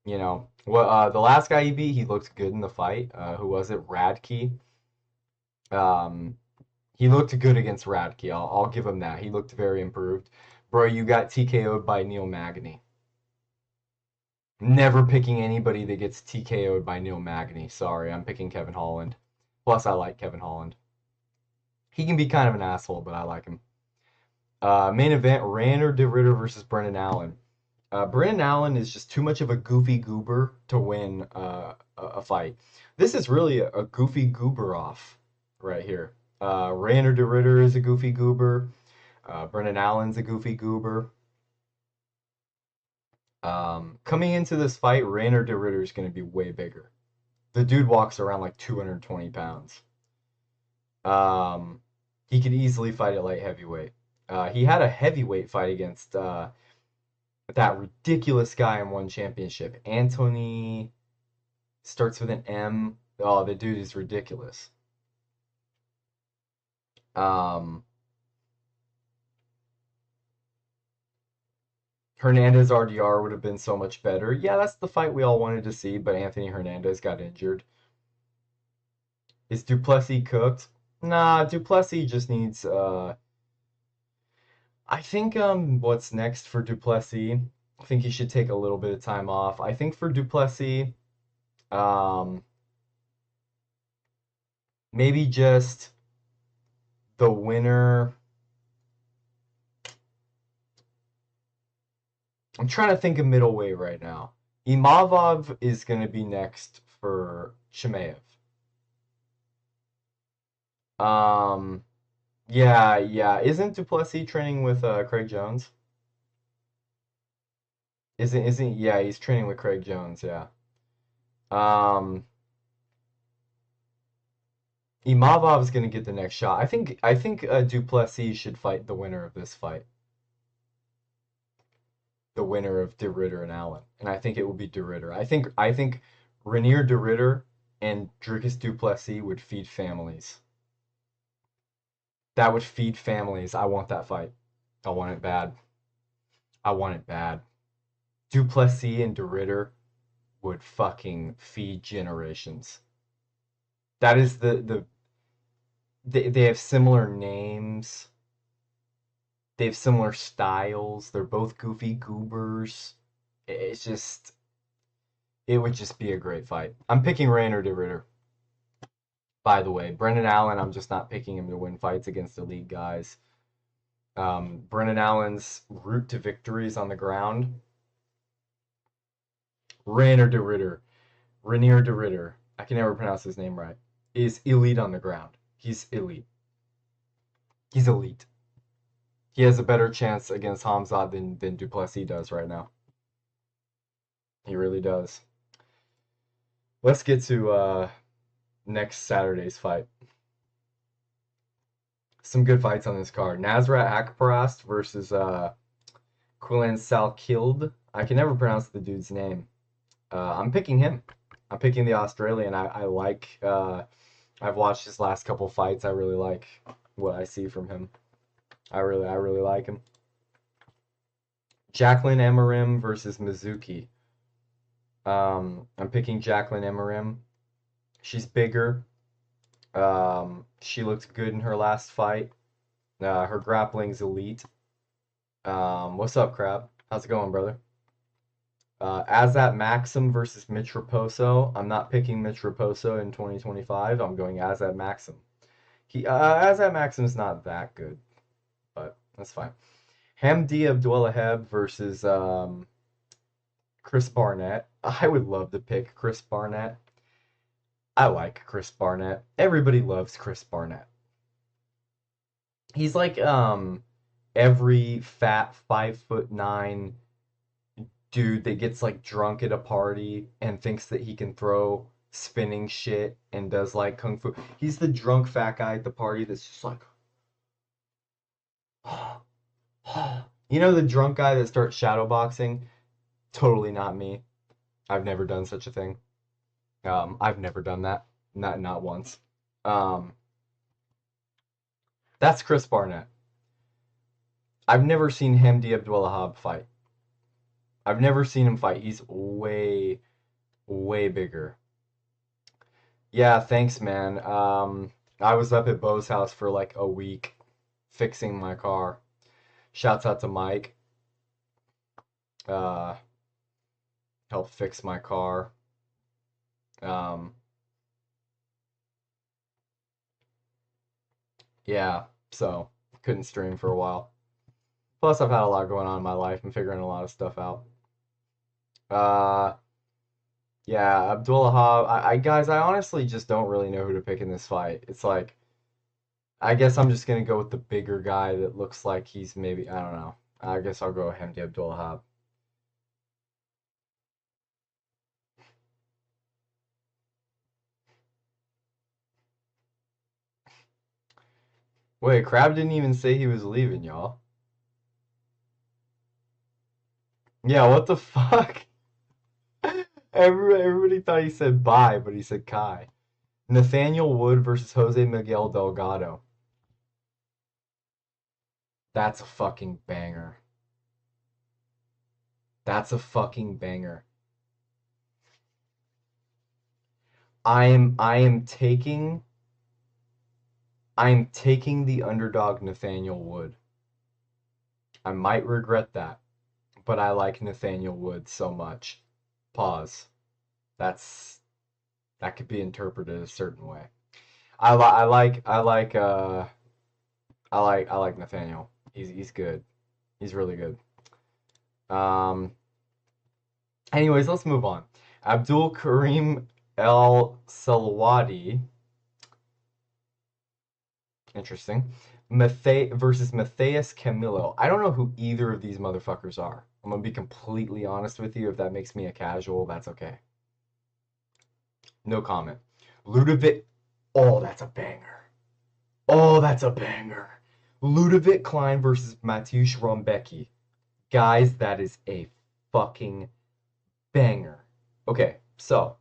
You know, the last guy he beat, he looked good in the fight. Who was it? Radke. He looked good against Radke. I'll give him that. He looked very improved. Bro, you got TKO'd by Neil Magny. Never picking anybody that gets TKO'd by Neil Magny. Sorry, I'm picking Kevin Holland. Plus, I like Kevin Holland. He can be kind of an asshole, but I like him. Main event, Ranner de Ritter versus Brendan Allen. Brendan Allen is just too much of a goofy goober to win a fight. This is really a goofy goober off right here. Ranner de Ritter is a goofy goober. Brendan Allen's a goofy goober. Coming into this fight, Ranner de Ritter is going to be way bigger. The dude walks around like 220 pounds. He could easily fight at light heavyweight. He had a heavyweight fight against that ridiculous guy in one championship. Anthony starts with an M. Oh, the dude is ridiculous. Hernandez RDR would have been so much better. Yeah, that's the fight we all wanted to see, but Anthony Hernandez got injured. Is Duplessis cooked? Nah, Duplessis just needs I think what's next for Duplessis? I think he should take a little bit of time off. I think for Duplessis, maybe just the winner. I'm trying to think of middleweight right now. Imavov is going to be next for Chimaev. Yeah, yeah. Isn't Duplessis training with Craig Jones? Isn't yeah, he's training with Craig Jones, yeah. Um Imavov's gonna get the next shot. I think Duplessis should fight the winner of this fight. The winner of De Ridder and Allen. And I think it will be De Ridder. I think Renier De Ridder and Dricus Duplessis would feed families. That would feed families. I want that fight. I want it bad. I want it bad. Duplessis and De Ridder would fucking feed generations. That is they have similar names. They have similar styles. They're both goofy goobers. It's just it would just be a great fight. I'm picking Rainer De Ridder. By the way, Brendan Allen, I'm just not picking him to win fights against elite guys. Brendan Allen's route to victories on the ground. Rainer De Ridder, Renier De Ridder, I can never pronounce his name right, is elite on the ground. He's elite. He's elite. He has a better chance against Hamzat than Duplessis does right now. He really does. Let's get to next Saturday's fight. Some good fights on this card. Nasrat Akparast versus Quillan Salkild. I can never pronounce the dude's name. I'm picking him. I'm picking the Australian. I like. I've watched his last couple fights. I really like what I see from him. I really like him. Jacqueline Emarim versus Mizuki. I'm picking Jacqueline Emarim. She's bigger. She looked good in her last fight. Her grappling's elite. What's up, Crab? How's it going, brother? Azat Maxim versus Mitch Raposo. I'm not picking Mitch Raposo in 2025. I'm going Azat Maxim. Azat Maxim's not that good, but that's fine. Hamdi Abdullaheb versus Chris Barnett. I would love to pick Chris Barnett. I like Chris Barnett. Everybody loves Chris Barnett. He's like every fat 5'9" dude that gets like drunk at a party and thinks that he can throw spinning shit and does like kung fu. He's the drunk fat guy at the party that's just like you know, the drunk guy that starts shadowboxing? Totally not me. I've never done such a thing. I've never done that. Not once. Um, that's Chris Barnett. I've never seen Hamdi Abdullahab fight. I've never seen him fight. He's way, way bigger. Yeah, thanks, man. I was up at Bo's house for like a week fixing my car. Shouts out to Mike. Uh, Helped fix my car. Yeah, so couldn't stream for a while. Plus, I've had a lot going on in my life and figuring a lot of stuff out. Uh, yeah, Abdullahab. Guys, I honestly just don't really know who to pick in this fight. It's like, I guess I'm just gonna go with the bigger guy that looks like he's maybe, I don't know. I guess I'll go with Hamdi Abdullahab. Wait, Crab didn't even say he was leaving, y'all. Yeah, what the fuck? Everybody thought he said bye, but he said Kai. Nathaniel Wood versus Jose Miguel Delgado. That's a fucking banger. That's a fucking banger. I am taking the underdog Nathaniel Wood. I might regret that, but I like Nathaniel Wood so much. Pause. That could be interpreted a certain way. I like Nathaniel. He's good. He's really good. Anyways, let's move on. Abdul Karim El Salwadi. Interesting. versus Matthias Camillo. I don't know who either of these motherfuckers are. I'm gonna be completely honest with you. If that makes me a casual, that's okay. No comment. Ludovic. Oh, that's a banger. Oh, that's a banger. Ludovic Klein versus Mateusz Rombecki. Guys, that is a fucking banger. Okay, so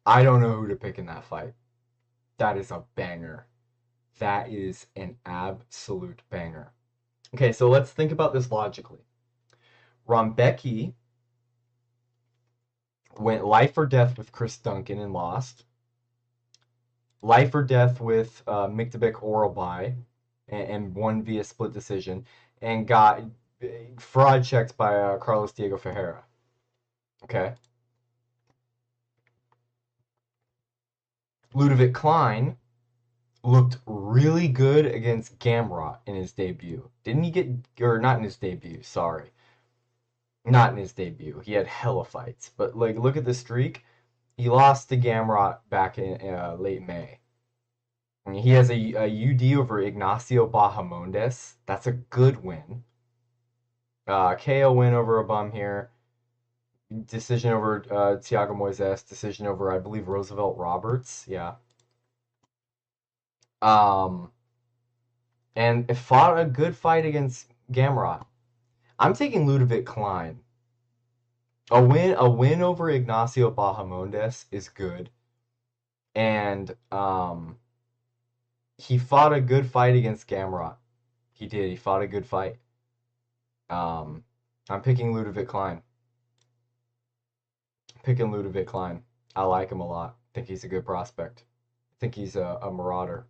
I don't know who to pick in that fight. That is a banger. That is an absolute banger. Okay, so let's think about this logically. Rombecki went life or death with Chris Duncan and lost. Life or death with Miktabek Oralbai and won via split decision, and got fraud checked by Carlos Diego Ferreira. Okay. Ludovic Klein looked really good against Gamrot in his debut. Didn't he get, or not in his debut, sorry. Not in his debut. He had hella fights. But, like, look at the streak. He lost to Gamrot back in late May. I mean, he has a UD over Ignacio Bahamondes. That's a good win. KO win over a bum here. Decision over Thiago Moises. Decision over, I believe, Roosevelt Roberts. Yeah. And it fought a good fight against Gamrot. I'm taking Ludovic Klein. A win over Ignacio Bahamondes is good. And he fought a good fight against Gamrot. He did. He fought a good fight. I'm picking Ludovic Klein. Picking Ludovic Klein. I like him a lot. Think he's a good prospect. Think he's a marauder.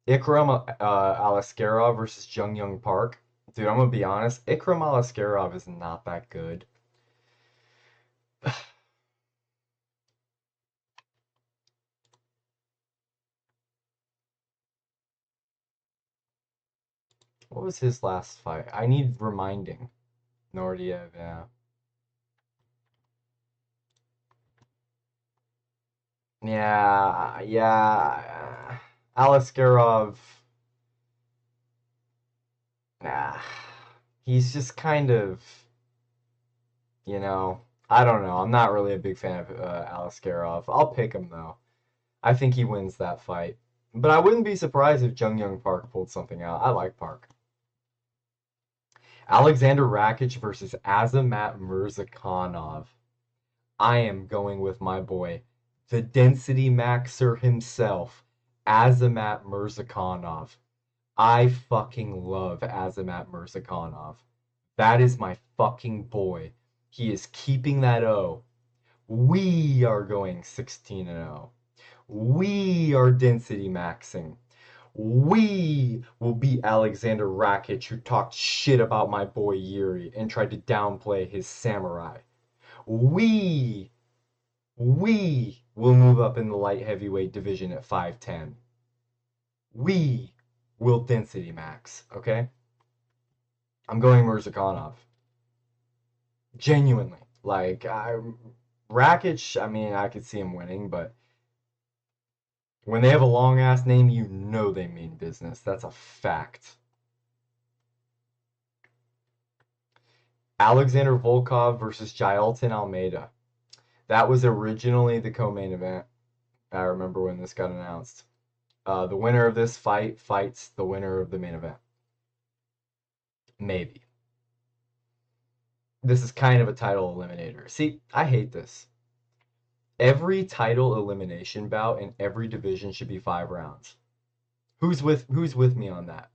Ikram Alaskarov versus Jung Young Park. Dude, I'm gonna be honest. Ikram Alaskarov is not that good. What was his last fight? I need reminding. Nordiev, yeah. Yeah. Alaskarov. Nah. He's just kind of, I don't know. I'm not really a big fan of Alaskarov. I'll pick him, though. I think he wins that fight. But I wouldn't be surprised if Jung Young Park pulled something out. I like Park. Alexander Rakic versus Azamat Murzakanov. I am going with my boy, the density maxer himself, Azamat Murzakanov. I fucking love Azamat Murzakanov. That is my fucking boy. He is keeping that O. We are going 16-0. We are density maxing. We will beat Alexander Rakic, who talked shit about my boy Yuri and tried to downplay his samurai. We will move up in the light heavyweight division at 5'10". We will density max, okay? I'm going Murzakanov. Genuinely. Like, Rakic, I mean, I could see him winning, but when they have a long-ass name, you know they mean business. That's a fact. Alexander Volkov versus Jailton Almeida. That was originally the co-main event. I remember when this got announced. The winner of this fight fights the winner of the main event. Maybe. This is kind of a title eliminator. See, I hate this. Every title elimination bout in every division should be 5 rounds. Who's with me on that?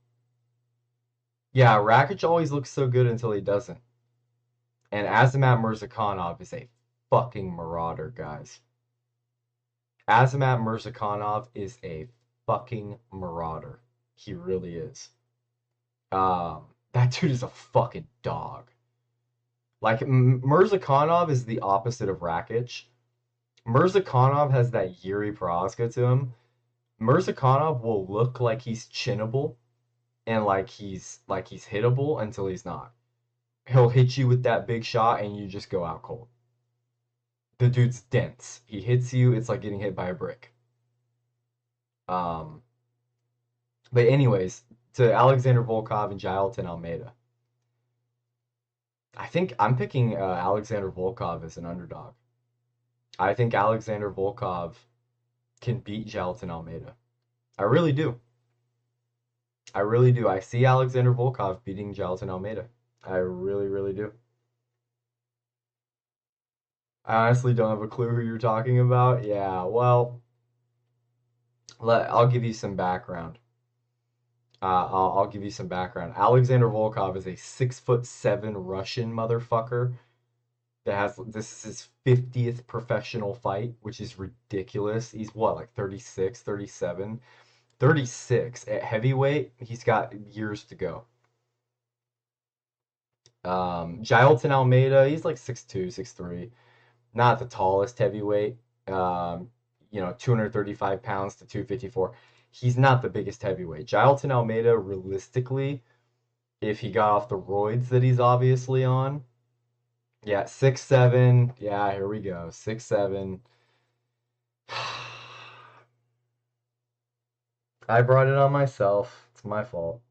Yeah, Rakic always looks so good until he doesn't. And Azamat Murzakanov is a fucking marauder, guys. Azamat Murzakanov is a fucking marauder. He really is. That dude is a fucking dog. Like, Murzakanov is the opposite of Rakic. Murzakanov has that Yuri Prohaska to him. Murzakanov will look like he's chinnable and like he's hittable until he's not. He'll hit you with that big shot and you just go out cold. The dude's dense. He hits you, it's like getting hit by a brick. Um, but anyways, to Alexander Volkov and Jailton Almeida. I think I'm picking Alexander Volkov as an underdog. I think Alexander Volkov can beat Jailton Almeida. I really do. I really do. I see Alexander Volkov beating Jailton Almeida. I really, really do. I honestly don't have a clue who you're talking about. Yeah, well, I'll give you some background. I'll give you some background. Alexander Volkov is a 6'7" Russian motherfucker that has this is his 50th professional fight, which is ridiculous. He's what, like 36, 37? 36 at heavyweight. He's got years to go. Jailton Almeida, he's like 6'2", 6'3". Not the tallest heavyweight. 235 pounds to 254. He's not the biggest heavyweight. Jailton Almeida, realistically, if he got off the roids that he's obviously on, yeah, 6'7". Yeah, here we go. 6'7". I brought it on myself. It's my fault.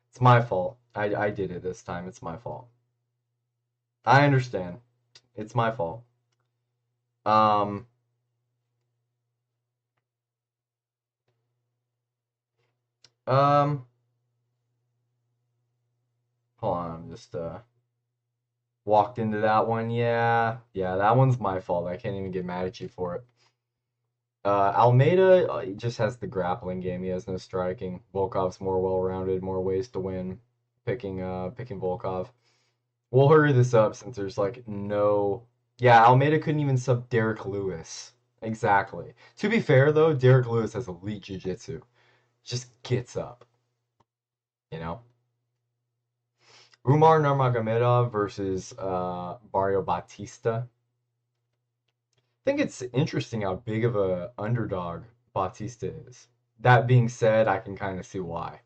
It's my fault. I did it this time. It's my fault. I understand. It's my fault. Um, um, Hold on, just walked into that one. Yeah, that one's my fault. I can't even get mad at you for it. Almeida he just has the grappling game. He has no striking. Volkov's more well-rounded, more ways to win. Picking Volkov. We'll hurry this up since there's like no. Yeah, Almeida couldn't even sub Derek Lewis. Exactly. To be fair though, Derek Lewis has elite jiu-jitsu. Just gets up. You know? Umar Nurmagomedov versus Mario Bautista. I think it's interesting how big of a underdog Bautista is. That being said, I can kind of see why.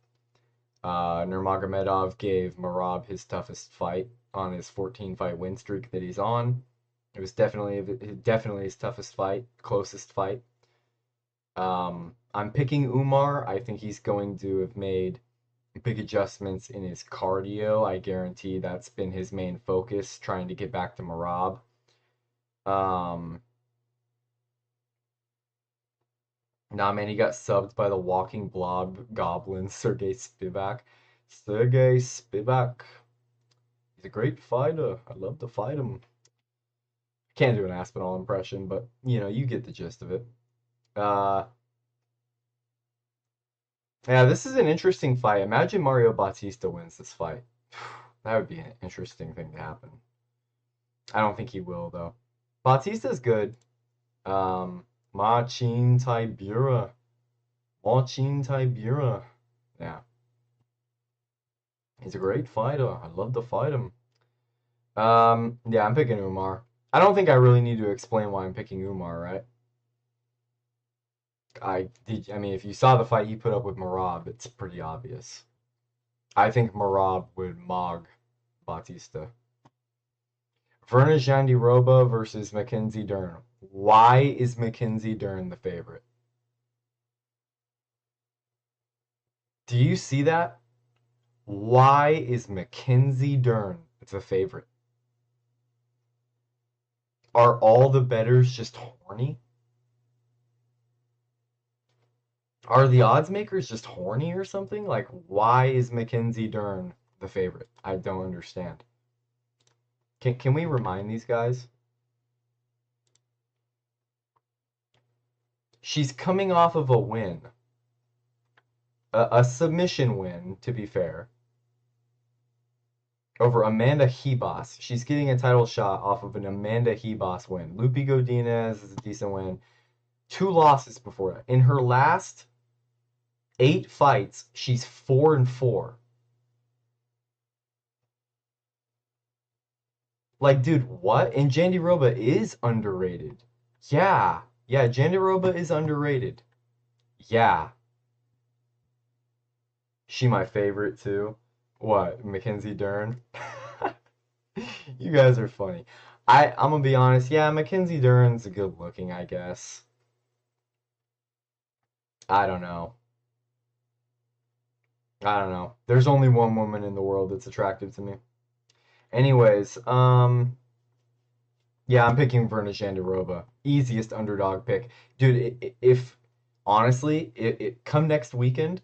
Nurmagomedov gave Merab his toughest fight on his 14-fight win streak that he's on. It was definitely his toughest fight, closest fight. I'm picking Umar. I think he's going to have made big adjustments in his cardio. I guarantee that's been his main focus, trying to get back to Merab. Nah, man, he got subbed by the walking blob goblin, Sergey Spivak. Sergey Spivak. He's a great fighter. I love to fight him. Can't do an Aspinall impression, but, you get the gist of it. Yeah, this is an interesting fight. Imagine Mario Bautista wins this fight. That would be an interesting thing to happen. I don't think he will, though. Bautista's good. Machin Tybura. Machin Tybura. Yeah. He's a great fighter. I'd love to fight him. Yeah, I'm picking Umar. I don't think I really need to explain why I'm picking Umar, right? I mean, if you saw the fight he put up with Merab, it's pretty obvious. I think Merab would mog Bautista. Verna Jandiroba versus Mackenzie Dern. Why is Mackenzie Dern the favorite? Do you see that? Why is Mackenzie Dern the favorite? Are all the bettors just horny? Are the odds makers just horny or something? Like, why is Mackenzie Dern the favorite? I don't understand. Can we remind these guys? She's coming off of a win. A submission win, to be fair. Over Amanda Hebos. She's getting a title shot off of an Amanda Hebos win. Lupi Godinez is a decent win. 2 losses before that. In her last 8 fights, she's 4-4. Like, dude, what? And Jandiroba is underrated. Yeah, Jandiroba is underrated. Yeah. She my favorite too. What, Mackenzie Dern? You guys are funny. I'm gonna be honest, yeah, Mackenzie Dern's good looking, I guess. I don't know. I don't know. There's only one woman in the world that's attractive to me. Anyways, yeah, I'm picking Verna Jandiroba. Easiest underdog pick. Dude, if honestly, it come next weekend,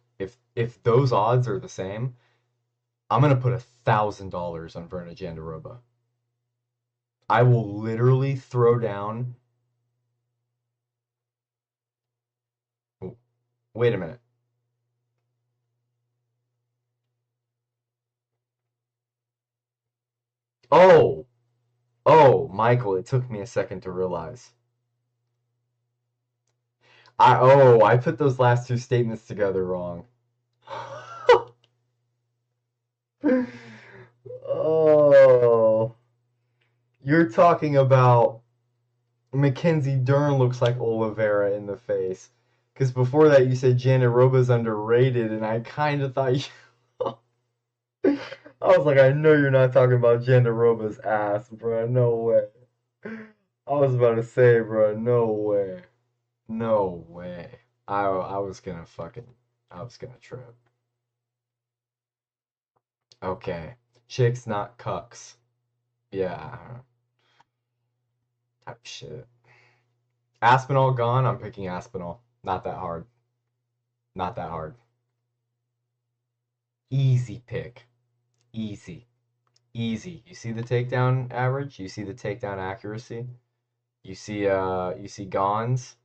if those odds are the same, I'm gonna put $1,000 on Verna Jandiroba. I will literally throw down. Wait a minute. Oh, Michael, it took me a second to realize. I put those last two statements together wrong. Oh, you're talking about Mackenzie Dern looks like Oliveira in the face. Because before that, you said Janet Roba's underrated, and I kind of thought you. I was like, I know you're not talking about Janet Roba's ass, bro. No way. I was about to say, bro, no way. No way. I was gonna fucking. I was gonna trip. Okay. Chicks, not cucks. Yeah. Type shit. Aspinall gone. I'm picking Aspinall. Not that hard. Not that hard. Easy pick. Easy. Easy. You see the takedown average? You see the takedown accuracy? You see Gons?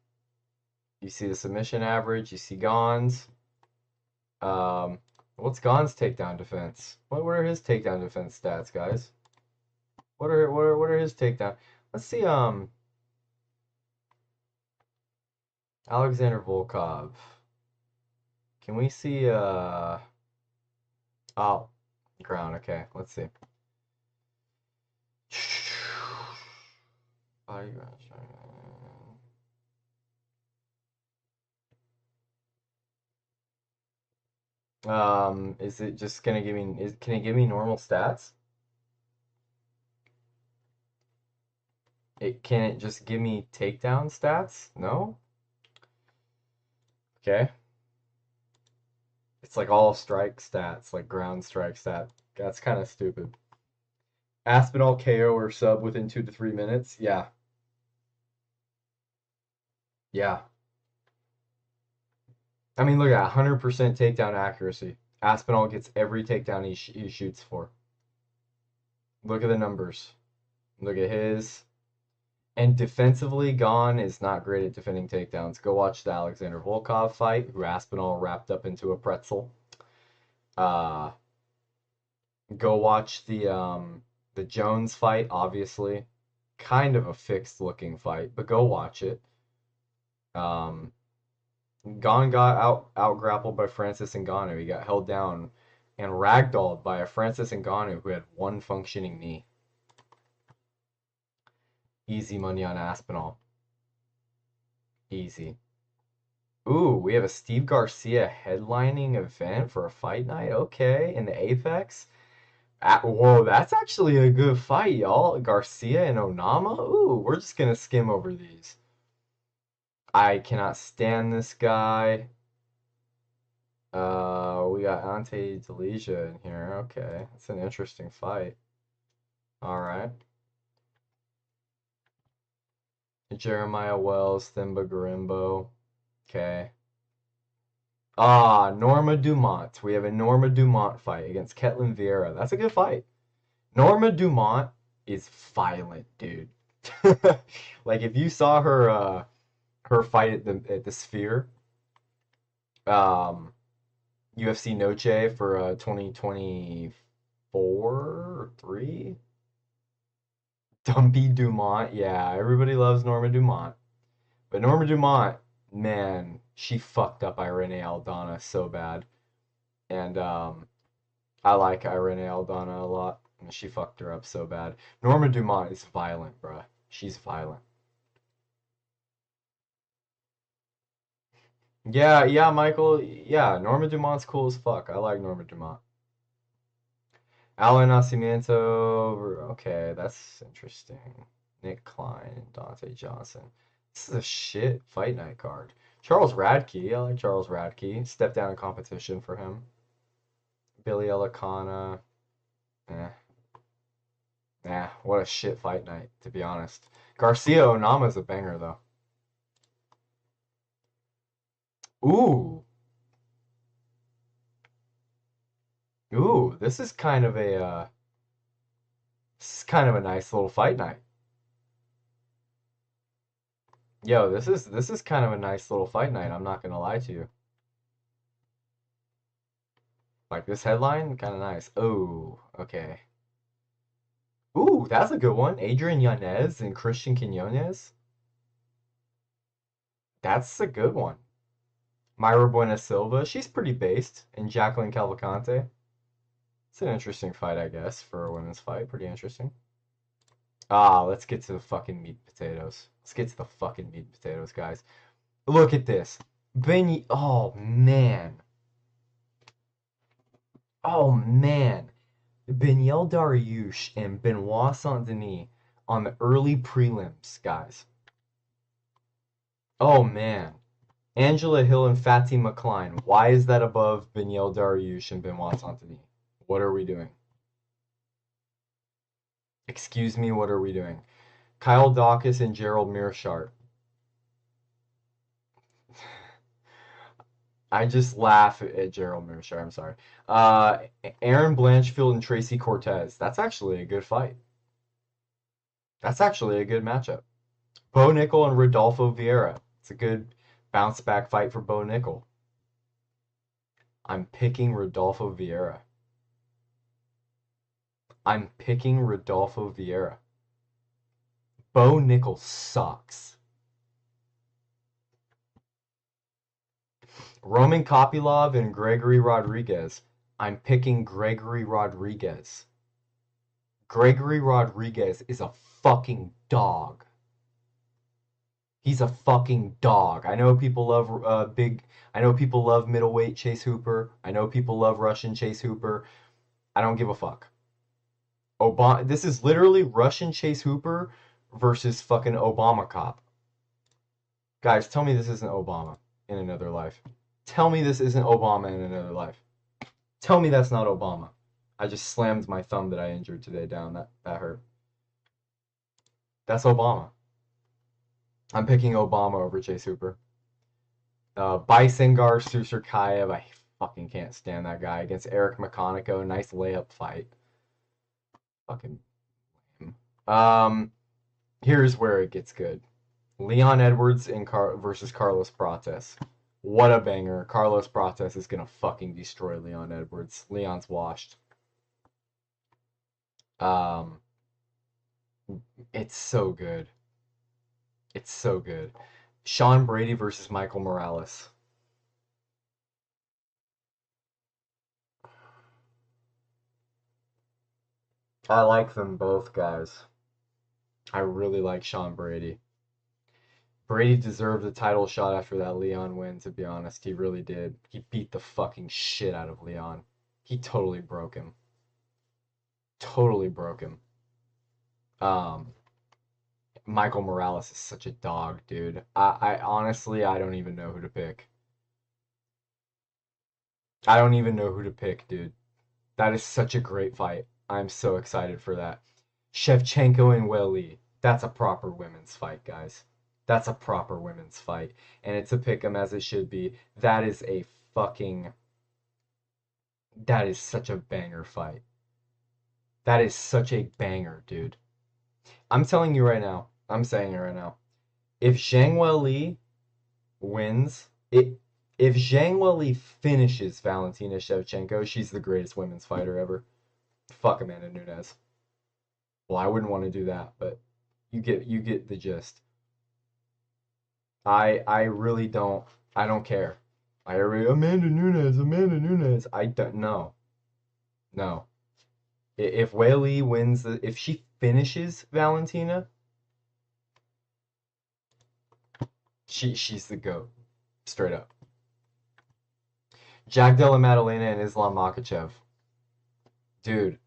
You see the submission average? You see Gons? Um what's Gons takedown defense? What are his takedown defense stats, guys? What are his takedown? Let's see Alexander Volkov. Can we see oh, ground, okay, let's see. Is it just gonna give me can it give me normal stats? Can it just give me takedown stats? No? Okay. It's like all strike stats, like ground strike stat. That's kind of stupid. Aspinall KO or sub within 2 to 3 minutes? Yeah. Yeah. I mean, look at 100% takedown accuracy. Aspinall gets every takedown he shoots for. Look at the numbers. Look at his. And defensively, Gon is not great at defending takedowns. Go watch the Alexander Volkov fight, who Aspinall wrapped up into a pretzel. Uh, Go watch the Jones fight, obviously. Kind of a fixed looking fight, but go watch it. Um, Gon got out grappled by Francis Ngannou. He got held down and ragdolled by a Francis Ngannou who had one functioning knee. Easy money on Aspinall. Easy. Ooh, we have a Steve Garcia headlining event for a fight night. Okay, in the Apex. Whoa, that's actually a good fight, y'all. Garcia and Onama. Ooh, we're just gonna skim over these. I cannot stand this guy. We got Ante Delija in here. Okay, that's an interesting fight. All right. Jeremiah Wells, Thimba Garimbo. Okay. Ah, Norma Dumont. We have a Norma Dumont fight against Ketlin Vieira. That's a good fight. Norma Dumont is violent, dude. Like if you saw her fight at the Sphere, UFC Noche for 2024 or 3. Dumpy Dumont, yeah, everybody loves Norma Dumont. But Norma Dumont, man, she fucked up Irene Aldana so bad. And I like Irene Aldana a lot. And she fucked her up so bad. Norma Dumont is violent, bruh. She's violent. Yeah, yeah, Michael. Yeah, Norma Dumont's cool as fuck. I like Norma Dumont. Alan Nascimento. Okay, that's interesting. Nick Klein, Dante Johnson. This is a shit fight night card. Charles Radke. I like Charles Radke. Step down in competition for him. Billy Elicana. Eh. Nah, what a shit fight night, to be honest. Garcia Onama's a banger, though. Ooh. Ooh, this is kind of a nice little fight night. Yo, this is kind of a nice little fight night, I'm not gonna lie to you. Like this headline, kind of nice. Oh, okay. Ooh, that's a good one. Adrian Yanez and Christian Quinones. That's a good one. Myra Buena Silva, she's pretty based. And Jacqueline Cavalcante. It's an interesting fight, I guess, for a women's fight. Pretty interesting. Ah, let's get to the fucking meat and potatoes. Let's get to the fucking meat and potatoes, guys. Look at this. Oh, man. Oh, man. Benyel Dariush and Benoit Saint-Denis on the early prelims, guys. Oh, man. Angela Hill and Fatima Klein. Why is that above Benyel Dariush and Benoit Saint-Denis? What are we doing? Excuse me, what are we doing? Kyle Dawkins and Gerald Mearshart. I just laugh at Gerald Mearshart, I'm sorry. Aaron Blanchfield and Tracy Cortez. That's actually a good fight. That's actually a good matchup. Bo Nickel and Rodolfo Vieira. It's a good bounce back fight for Bo Nickel. I'm picking Rodolfo Vieira. I'm picking Rodolfo Vieira. Bo Nickel sucks. Roman Kopylov and Gregory Rodriguez. I'm picking Gregory Rodriguez. Gregory Rodriguez is a fucking dog. He's a fucking dog. I know people love I know people love middleweight Chase Hooper. I know people love Russian Chase Hooper. I don't give a fuck. This is literally Russian Chase Hooper versus fucking Obama cop. Guys, tell me this isn't Obama in another life. Tell me this isn't Obama in another life. Tell me that's not Obama. I just slammed my thumb that I injured today down. That hurt. That's Obama. I'm picking Obama over Chase Hooper. Bisengar Susurkayev. I fucking can't stand that guy. Against Eric McConico. Nice layup fight. Fucking lame. Here's where it gets good. Leon Edwards versus Carlos Prates. What a banger. Carlos Prates is gonna fucking destroy Leon Edwards. Leon's washed. It's so good. It's so good. Sean Brady versus Michael Morales. I like them both, guys. I really like Sean Brady. Brady deserved a title shot after that Leon win, to be honest. He really did. He beat the fucking shit out of Leon. He totally broke him. Totally broke him. Michael Morales is such a dog, dude. I honestly, I don't even know who to pick. I don't even know who to pick, dude. That is such a great fight. I'm so excited for that. Shevchenko and Weili. That's a proper women's fight, guys. That's a proper women's fight. And it's a pick 'em as it should be. That is a fucking... That is such a banger fight. That is such a banger, dude. I'm telling you right now. I'm saying it right now. If Zhang Weili wins... If Zhang Weili finishes Valentina Shevchenko, she's the greatest women's fighter ever. Fuck Amanda Nunes. Well, I wouldn't want to do that, but you get the gist. I really don't care. Amanda Nunes. I don't know. No. If Weili wins if she finishes Valentina, she's the GOAT. Straight up. Jack Della Maddalena and Islam Makhachev. Dude,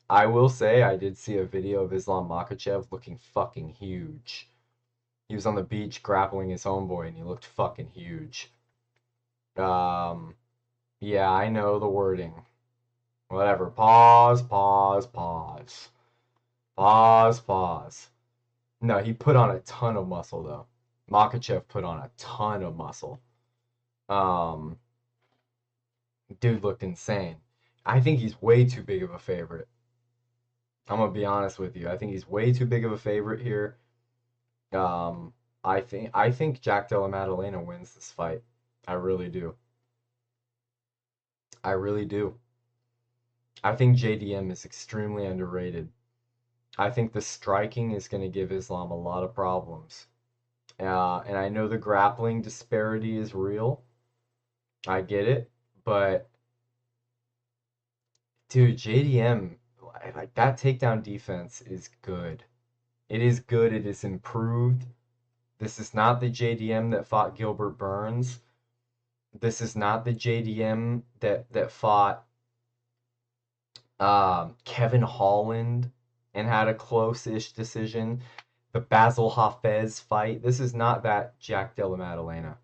I will say I did see a video of Islam Makhachev looking fucking huge. He was on the beach grappling his homeboy, and he looked fucking huge. Yeah, I know the wording. Whatever. Pause, pause, pause. Pause, pause. No, he put on a ton of muscle, though. Makhachev put on a ton of muscle. Dude looked insane. I think he's way too big of a favorite. I'm gonna be honest with you. I think he's way too big of a favorite here. I think Jack Della Maddalena wins this fight. I really do. I really do. I think JDM is extremely underrated. I think the striking is going to give Islam a lot of problems. And I know the grappling disparity is real. I get it. But, dude, JDM, like that takedown defense is good. It is good. It is improved. This is not the JDM that fought Gilbert Burns. This is not the JDM that fought Kevin Holland and had a close-ish decision. The Basil Hafez fight. This is not that Jack Della Maddalena.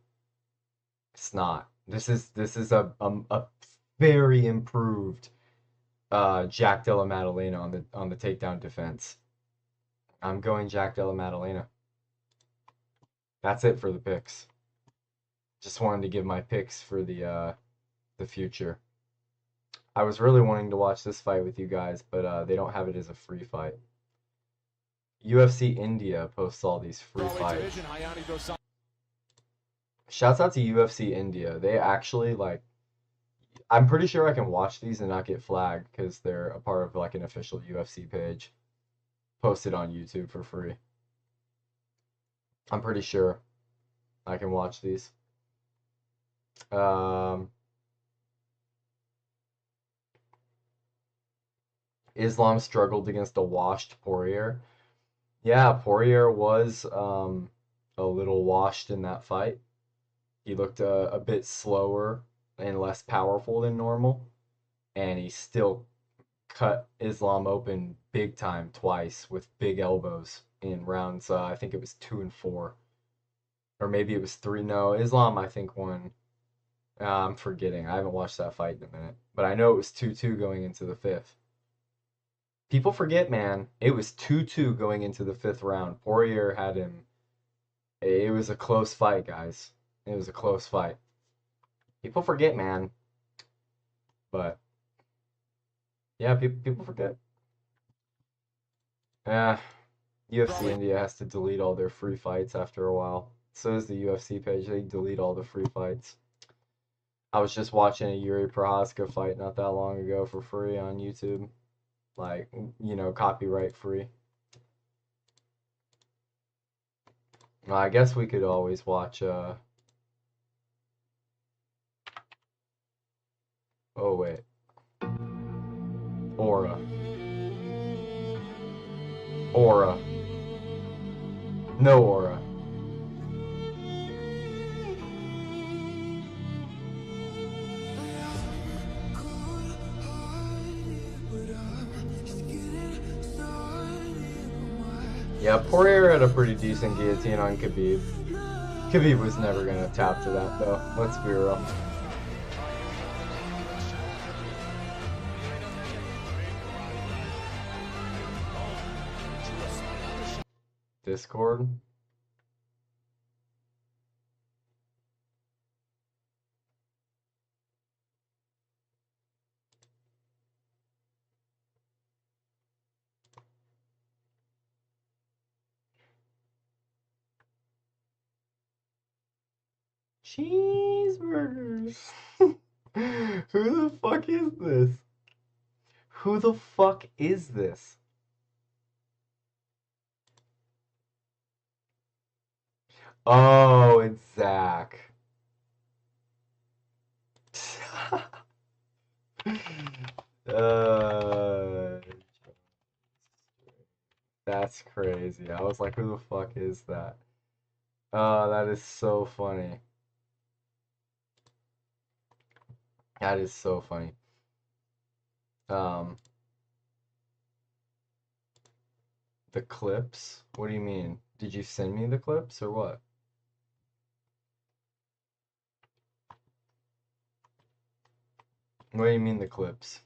It's not. This is a very improved Jack Della Maddalena on the takedown defense. I'm going Jack Della Maddalena. That's it for the picks. Just wanted to give my picks for the future. I was really wanting to watch this fight with you guys, but they don't have it as a free fight. UFC India posts all these free fights. Shouts out to UFC India. They actually, like, I'm pretty sure I can watch these and not get flagged because they're a part of like an official UFC page posted on YouTube for free. I'm pretty sure I can watch these. Islam struggled against a washed Poirier. Yeah, Poirier was a little washed in that fight. He looked a bit slower and less powerful than normal, and he still cut Islam open big time twice with big elbows in rounds. I think it was 2 and 4, or maybe it was 3. No, Islam I think won. I'm forgetting. I haven't watched that fight in a minute, but I know it was 2-2 going into the 5th. People forget, man. It was 2-2 going into the 5th round. Poirier had him. It was a close fight, guys. It was a close fight. People forget, man. But yeah, people forget. UFC India has to delete all their free fights after a while. So does the UFC page. They delete all the free fights. I was just watching a Yuri Prohaska fight not that long ago for free on YouTube. Like, you know, copyright free. Well, I guess we could always watch, oh, wait. Aura. Aura. No Aura. Yeah, Poirier had a pretty decent guillotine on Khabib. Khabib was never gonna tap to that, though. Let's be real. Discord? Cheeseburgers. Who the fuck is this? Who the fuck is this? Oh, it's Zach. uh, that's crazy. I was like, who the fuck is that? That is so funny. That is so funny. The clips? What do you mean? Did you send me the clips or what? What do you mean the clips?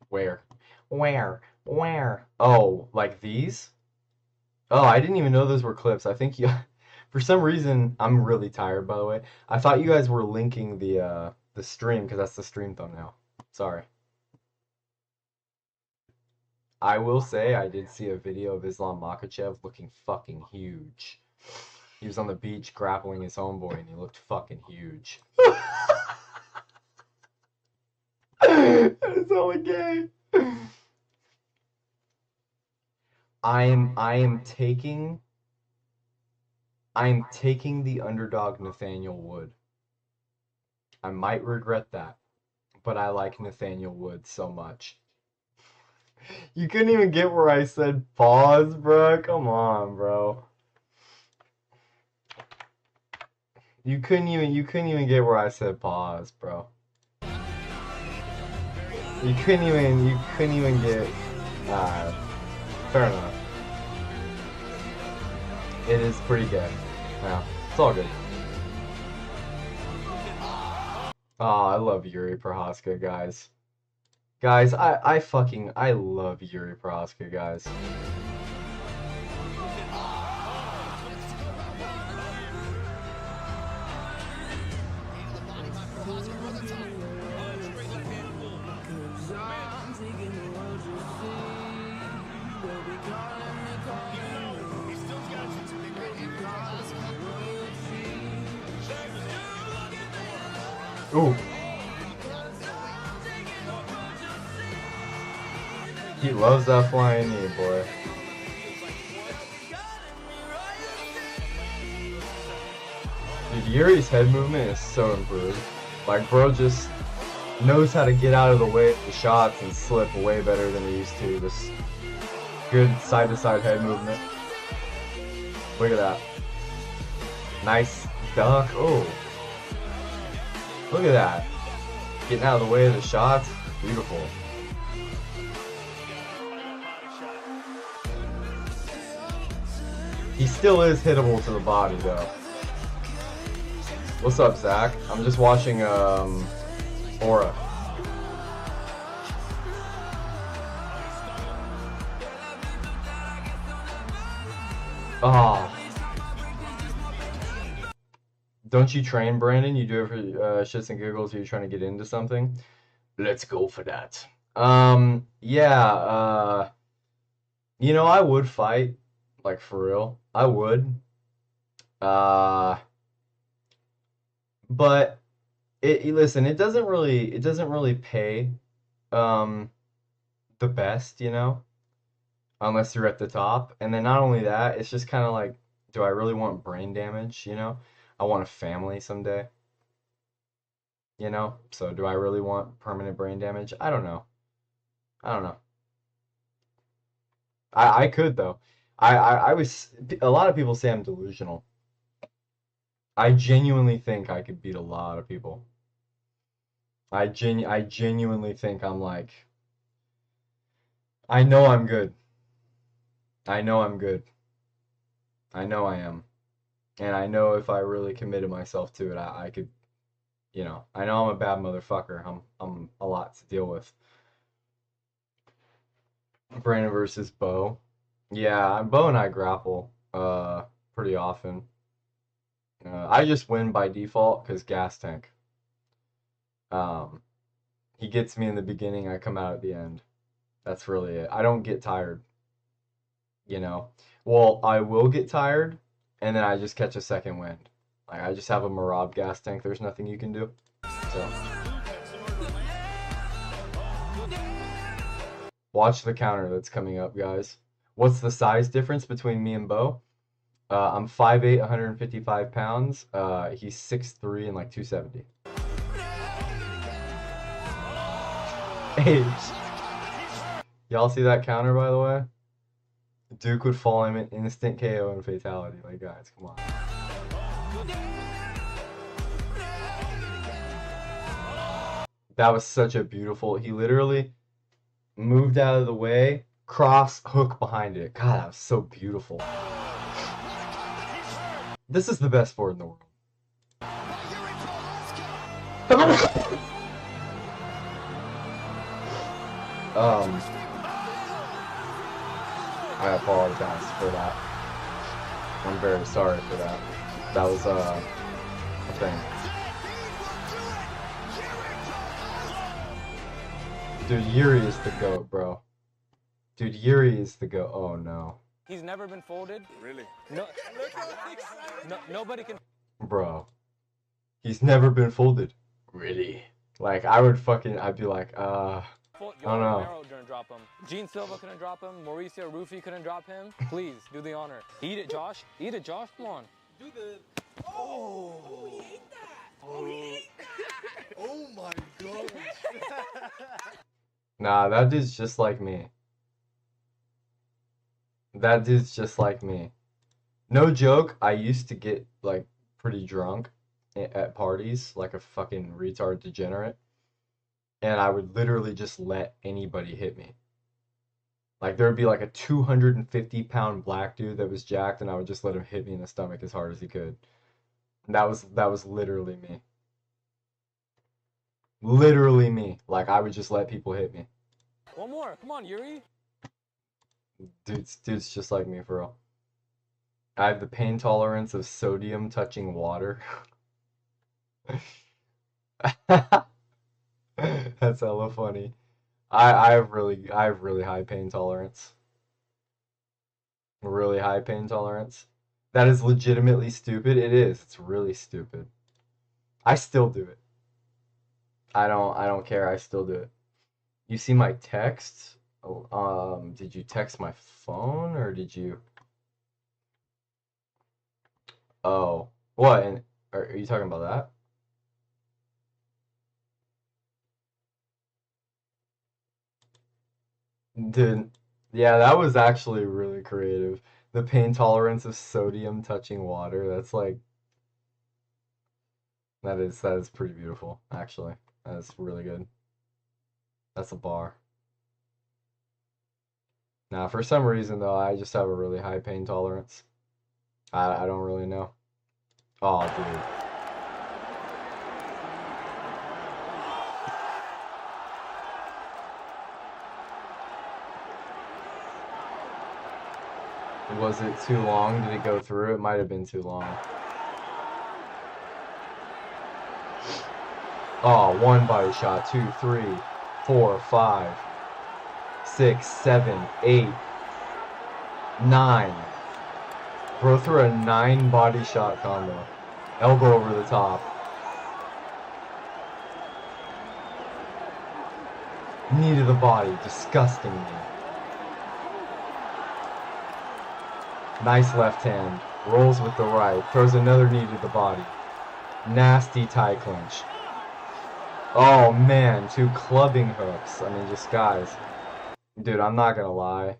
Where? Where? Oh, like these? Oh, I didn't even know those were clips. I think you, for some reason, I'm really tired, by the way. I thought you guys were linking the stream because that's the stream thumbnail. Sorry. I will say I did see a video of Islam Makhachev looking fucking huge. He was on the beach grappling his homeboy and he looked fucking huge. It's only gay. I am taking the underdog Nathaniel Wood. I might regret that, but I like Nathaniel Wood so much. You couldn't even get where I said pause, bro. Come on, bro. You couldn't even get where I said pause, bro. You couldn't even get fair enough. It is pretty good. Yeah, it's all good. Oh, I love Yuri Prohaska, guys. Guys, I love Yuri Prohaska, guys. Ooh. He loves that flying knee, boy. Dude, Yuri's head movement is so improved. Like, bro just knows how to get out of the way of the shots and slip way better than he used to. This good side-to-side head movement. Look at that. Nice duck. Oh. Look at that. Getting out of the way of the shots. Beautiful. He still is hittable to the body, though. What's up, Zach? I'm just watching, Aura. Oh. Don't you train, Brandon? You do it for shits and giggles. You're trying to get into something. Let's go for that. Yeah. You know, I would fight, like for real. I would. But listen, it doesn't really pay, the best, you know, unless you're at the top. And then not only that, it's just kind of like, do I really want brain damage? You know, I want a family someday. You know, so do I really want permanent brain damage? I don't know. I don't know. I could though. I was, a lot of people say I'm delusional. I genuinely think I could beat a lot of people. I genuinely think I'm like, I know I'm good. I know I'm good. I know I am. And I know if I really committed myself to it, I could, you know, I know I'm a bad motherfucker. I'm a lot to deal with. Brandon versus Bo. Yeah, Bo and I grapple pretty often. I just win by default because gas tank. He gets me in the beginning, I come out at the end. That's really it. I don't get tired. You know? Well, I will get tired, and then I just catch a second wind. Like, I just have a Marab gas tank. There's nothing you can do. So. Watch the counter that's coming up, guys. What's the size difference between me and Bo? I'm 5'8", 155 pounds. He's 6'3" and like 270. Hey, y'all see that counter, by the way? Duke would fall him an instant KO and fatality. Like, guys, come on. That was such a beautiful... He literally moved out of the way, cross hook behind it. God, that was so beautiful. This is the best sport in the world. I apologize for that. I'm very sorry for that. That was a thing. Dude, Yuri is the GOAT, bro. Dude, Yuri is the GOAT. Oh no. He's never been folded. Really? No, nobody can. Bro. He's never been folded. Really? Like, I'd be like, I don't know. Romero didn't drop him. Gene Silva couldn't drop him. Mauricio Ruffi couldn't drop him. Please, do the honor. Eat it, Josh. Eat it, Josh. Come on. Do the. Oh, he ate that. Oh, he ate that. Oh my God. Nah, that dude's just like me. That dude's just like me. No joke, I used to get, like, pretty drunk at parties, like a fucking retard degenerate. And I would literally just let anybody hit me. Like, there would be like a 250-pound black dude that was jacked, and I would just let him hit me in the stomach as hard as he could. And that was literally me. Literally me. Like, I would just let people hit me. One more. Come on, Yuri. Dude's just like me, for real. I have the pain tolerance of sodium touching water. That's hella funny. I have really high pain tolerance. Really high pain tolerance. That is legitimately stupid. It is. It's really stupid. I still do it. I don't care. I still do it. You see my text? Did you text my phone or did you? Oh, what? And are you talking about that? Dude, yeah, that was actually really creative. The pain tolerance of sodium touching water. That's like that is pretty beautiful, actually. That's really good. That's a bar. Now, for some reason though, I just have a really high pain tolerance. I don't really know. Oh, dude. Was it too long? Did it go through? It might have been too long. Oh, one body shot, 2, 3, 4, 5, 6, 7, 8, 9. Bro threw a 9 body shot combo. Elbow over the top. Knee to the body, disgusting me. Nice left hand, rolls with the right, throws another knee to the body. Nasty tie clinch. Oh man, 2 clubbing hooks. I mean, just guys. Dude, I'm not gonna lie.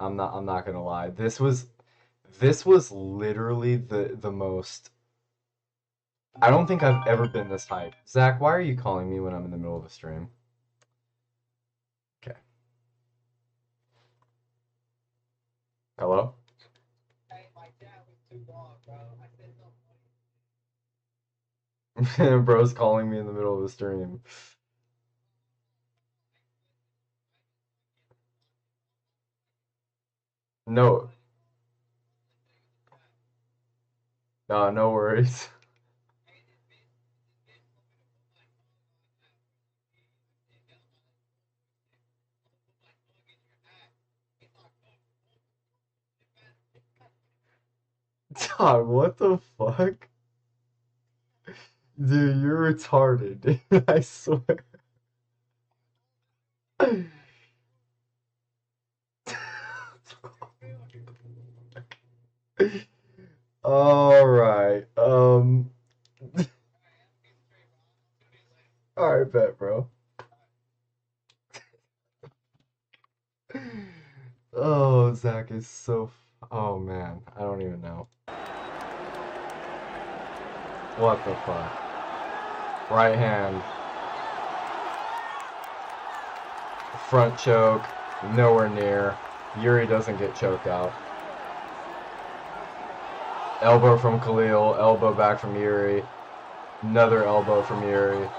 I'm not gonna lie. This was literally the most. I don't think I've ever been this hyped. Zach, why are you calling me when I'm in the middle of a stream? Okay. Hello? Bro's calling me in the middle of the stream. No. No worries. Dog, what the fuck? Dude, you're retarded, dude. I swear. Alright, alright, bet, bro. Oh, Zach is so. Oh man, I don't even know. What the fuck? Right hand. Front choke. Nowhere near. Yuri doesn't get choked out. Elbow from Khalil. Elbow back from Yuri. Another elbow from Yuri.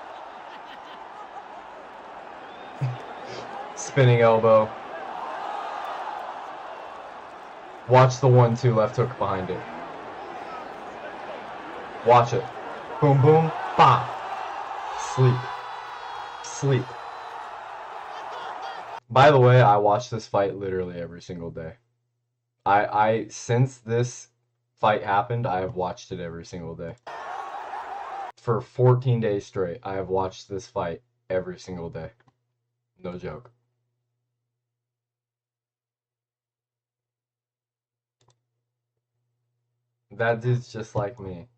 Spinning elbow. Watch the 1-2 left hook behind it. Watch it. Boom, boom, bop. Sleep. Sleep. By the way, I watch this fight literally every single day. Since this fight happened, I have watched it every single day. For 14 days straight, I have watched this fight every single day. No joke. That dude's just like me.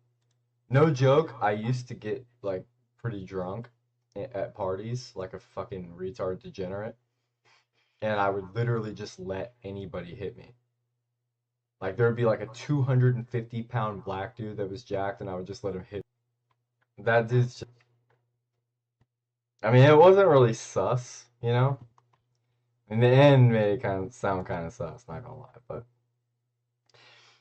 No joke, I used to get like pretty drunk at parties, like a fucking retard degenerate. And I would literally just let anybody hit me. Like there would be like a 250-pound black dude that was jacked and I would just let him hit me. That dude's just... I mean, it wasn't really sus, you know? In the end, it made it sound kind of sus, not gonna lie, but...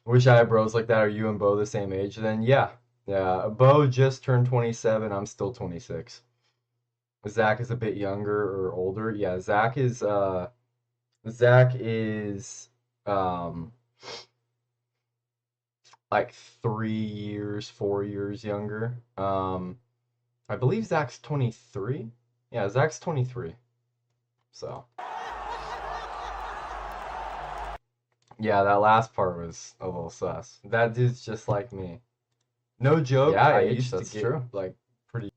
Wish I had bros like that. Are you and Bo the same age then? Yeah. Yeah. Bo just turned 27. I'm still 26. Zach is a bit younger or older. Yeah, Zach is like 3 years, 4 years younger. I believe Zach's 23. Yeah, Zach's 23. So yeah, that last part was a little sus. That dude's just like me. No joke. Yeah, I used to get like pretty.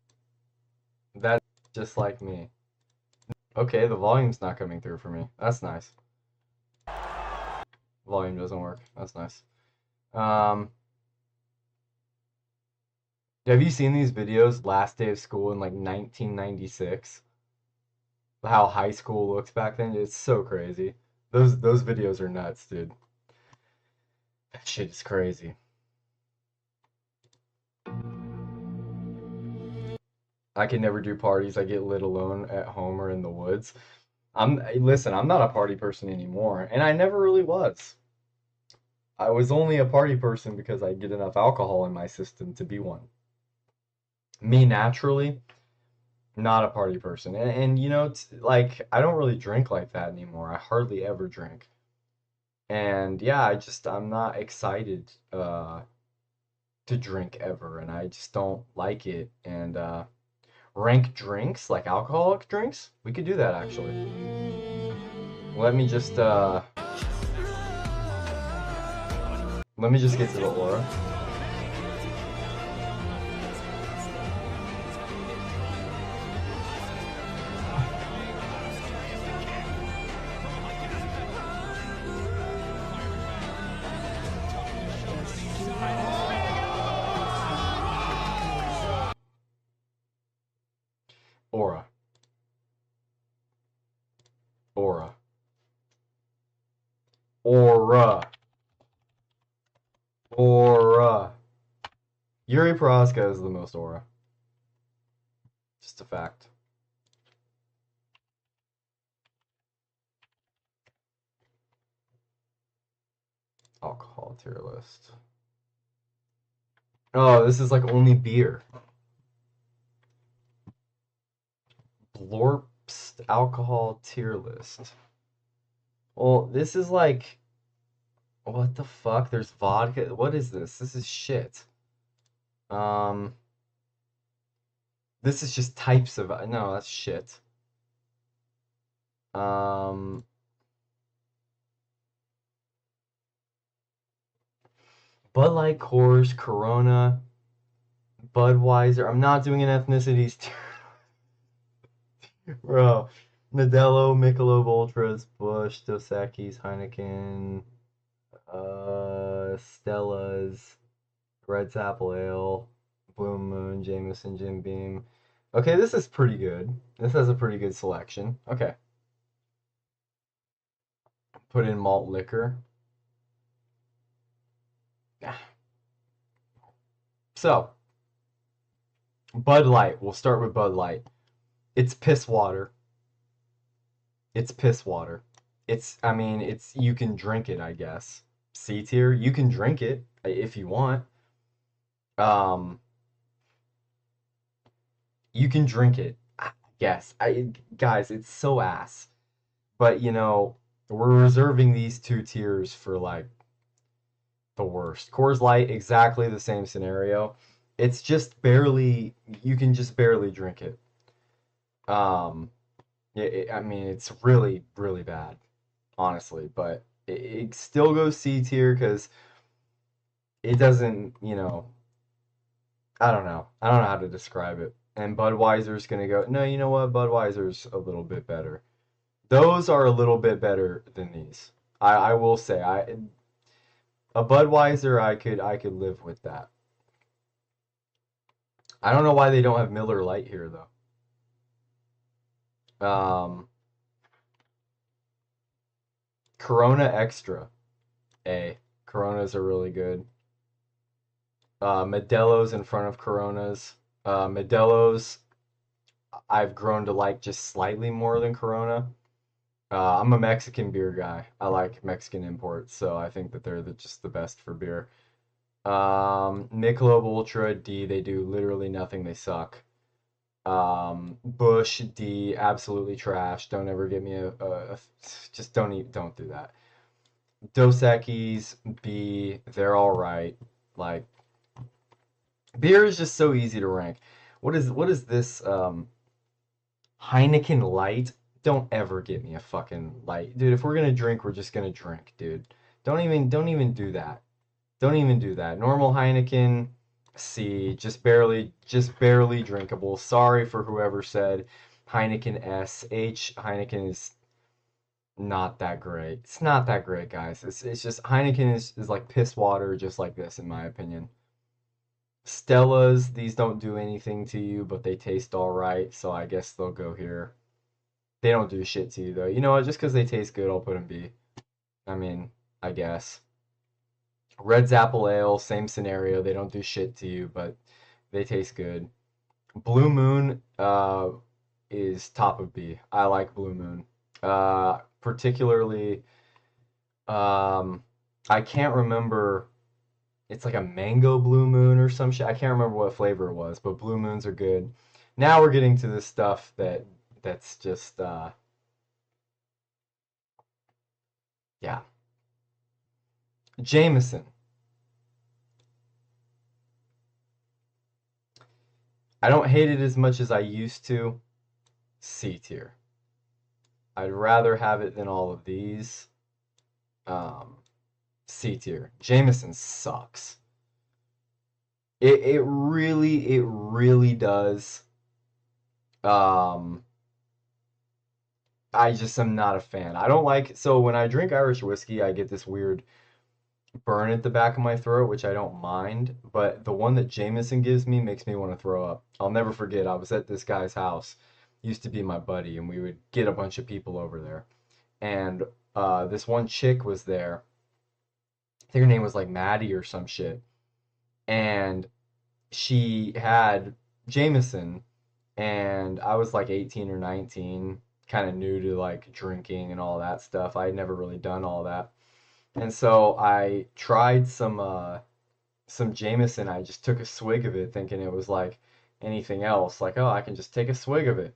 That's just like me. Okay, the volume's not coming through for me. That's nice. Volume doesn't work. That's nice. Have you seen these videos? Last day of school in like 1996. How high school looks back then. It's so crazy. Those videos are nuts, dude. That shit is crazy. I can never do parties. I get lit alone at home or in the woods. Listen, I'm not a party person anymore, and I never really was. I was only a party person because I get enough alcohol in my system to be one. Me naturally, not a party person. And you know, like I don't really drink like that anymore. I hardly ever drink. And yeah, I'm not excited to drink ever, and I just don't like it. And rank drinks, like alcoholic drinks, we could do that actually. Let me just get to the aura. Aura. Aura. Aura. Aura. Yuri Prohaska is the most aura. Just a fact. Alcohol tier list. Oh, this is like only beer. Blorpst alcohol tier list. Well, this is like, what the fuck? There's vodka. What is this? This is shit. This is just types of, no, that's shit. Bud Light, Coors, Corona, Budweiser. I'm not doing an ethnicities tier. Bro, Modelo, Michelob Ultras, Busch, Dos Equis, Heineken, Stella's, Red's Apple Ale, Blue Moon, Jameson, Jim Beam. Okay, this is pretty good. This has a pretty good selection. Okay. Put in malt liquor. So, Bud Light. We'll start with Bud Light. It's piss water. It's piss water. I mean, you can drink it, I guess. C tier, you can drink it if you want. Um, you can drink it. I guess. Guys, it's so ass. But we're reserving these two tiers for like the worst. Coors Light, exactly the same scenario. It's just barely, you can just barely drink it. Um, I mean, it's really, really bad, honestly. But it still goes C tier because it doesn't, I don't know. I don't know how to describe it. And Budweiser's gonna go, no, you know what? Budweiser's a little bit better. Those are a little bit better than these. I will say, a Budweiser, I could live with that. I don't know why they don't have Miller Lite here though. Corona Extra, A. Coronas are really good. Modelo's in front of Coronas. Modelo's I've grown to like just slightly more than Corona. I'm a Mexican beer guy. I like Mexican imports, so I think that they're just the best for beer. Michelob Ultra D, they do literally nothing. They suck. Bush D, absolutely trash. Don't ever get me just don't do that. Dos Equis B, they're all right. Like beer is just so easy to rank. What is this Heineken Light? Don't ever get me a fucking light. Dude, if we're gonna drink, we're just gonna drink, dude. Don't even do that. Don't even do that. Normal Heineken, C, just barely drinkable. Sorry for whoever said Heineken S. Heineken is not that great. It's not that great, guys. It's just Heineken is like piss water, just like this, in my opinion. Stella's, these don't do anything to you, but they taste all right, so I guess they'll go here. They don't do shit to you though. You know what? Just because they taste good, I'll put them B. I mean, I guess. Red's Apple Ale, same scenario. They don't do shit to you, but they taste good. Blue Moon is top of B. I like Blue Moon. Particularly, I can't remember. It's like a mango Blue Moon or some shit. I can't remember what flavor it was, but Blue Moons are good. Now we're getting to this stuff that's just yeah. Jameson. I don't hate it as much as I used to. C tier. I'd rather have it than all of these. Um, C tier. Jameson sucks. It really does. Um, I just am not a fan. I don't like, so when I drink Irish whiskey, I get this weird burn at the back of my throat, which I don't mind, but the one that Jameson gives me makes me want to throw up. I'll never forget, I was at this guy's house, used to be my buddy, and we would get a bunch of people over there. And this one chick was there. I think her name was like Maddie or some shit. And she had Jameson, and I was like 18 or 19, kind of new to like drinking and all that stuff. I had never really done all that. And so I tried some Jameson. I just took a swig of it thinking it was like anything else, like, oh, I can just take a swig of it.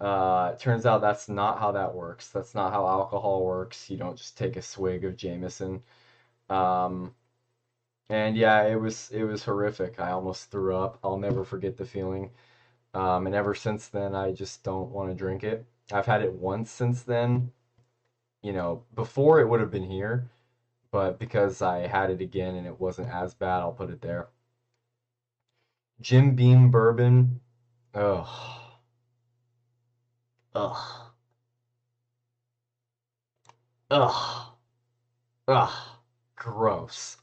It turns out that's not how that works. That's not how alcohol works. You don't just take a swig of Jameson. Um, and yeah, it was horrific. I almost threw up. I'll never forget the feeling. And ever since then, I just don't want to drink it. I've had it once since then. Before it would have been here, but because I had it again and it wasn't as bad, I'll put it there. Jim Beam bourbon. Ugh. Ugh. Ugh. Ugh. Gross.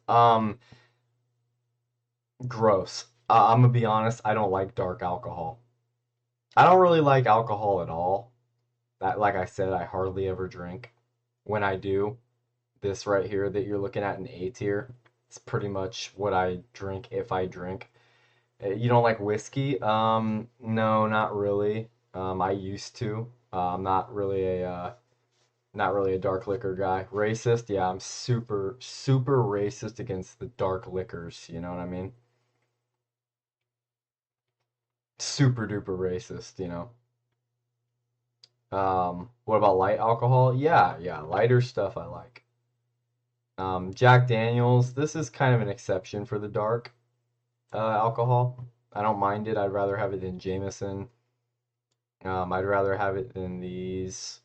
Gross. I'm gonna be honest, I don't like dark alcohol. I don't really like alcohol at all. Like I said, I hardly ever drink. When I do, this right here that you're looking at in A tier, it's pretty much what I drink if I drink. You don't like whiskey? No, not really. I used to. I'm not really a Not really a dark liquor guy. Racist? Yeah, I'm super, super racist against the dark liquors. You know what I mean? Super duper racist, you know? What about light alcohol? Yeah, yeah, lighter stuff I like. Jack Daniels, this is kind of an exception for the dark alcohol. I don't mind it. I'd rather have it than Jameson. I'd rather have it than these,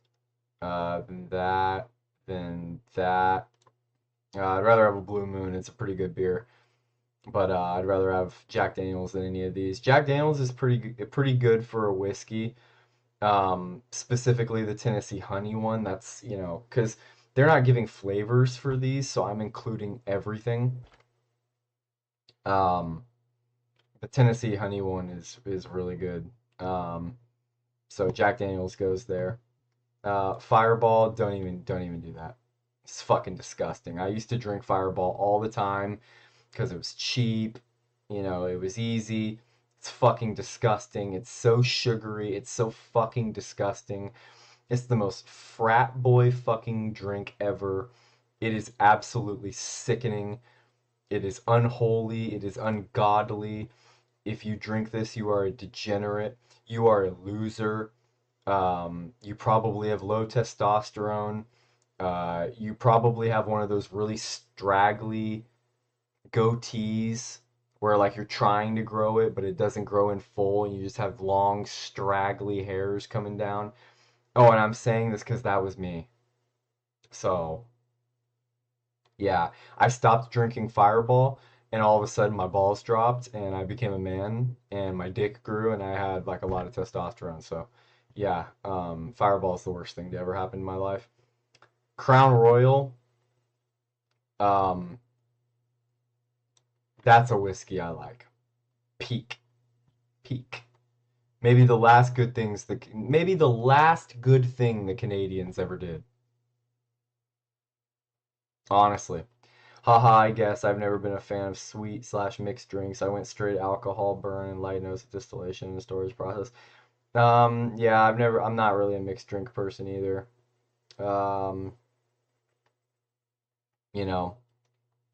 than that, than that. I'd rather have a Blue Moon. It's a pretty good beer, but I'd rather have Jack Daniels than any of these. Jack Daniels is pretty good for a whiskey. Specifically the Tennessee Honey one. That's, you know, because they're not giving flavors for these, so I'm including everything. Um, the Tennessee Honey one is really good. So Jack Daniels goes there. Fireball, don't even do that. It's fucking disgusting. I used to drink Fireball all the time because it was cheap, you know, it was easy. It's fucking disgusting. It's so sugary. It's so fucking disgusting. It's the most frat boy fucking drink ever. It is absolutely sickening. It is unholy. It is ungodly. If you drink this, you are a degenerate. You are a loser. You probably have low testosterone. You probably have one of those really straggly goatees where like you're trying to grow it, but it doesn't grow in full, and you just have long, straggly hairs coming down. Oh, and I'm saying this because that was me. So, yeah, I stopped drinking Fireball, and all of a sudden my balls dropped, and I became a man, and my dick grew, and I had like a lot of testosterone. So, yeah, Fireball is the worst thing to ever happen in my life. Crown Royal, um, that's a whiskey I like. Peak, peak. Maybe the last good thing the Canadians ever did. Honestly. Haha, I guess I've never been a fan of sweet slash mixed drinks. I went straight alcohol, burn, and light notes of distillation and storage process. Yeah, I'm not really a mixed drink person either. Um, you know,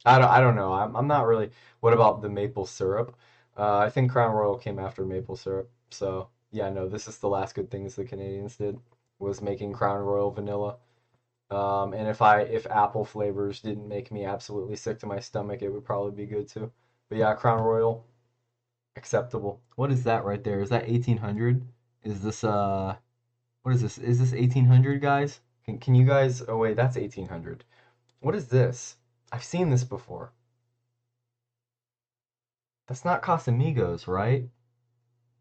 I don't know. I'm not really. What about the maple syrup? I think Crown Royal came after maple syrup. So yeah, no, this is the last good things the Canadians did was making Crown Royal vanilla. And if apple flavors didn't make me absolutely sick to my stomach, it would probably be good too. But yeah, Crown Royal, acceptable. What is that right there? Is that 1800? Is this what is this? Is this 1800, guys? Can you guys? Oh wait, that's 1800. What is this? I've seen this before. That's not Casamigos, right?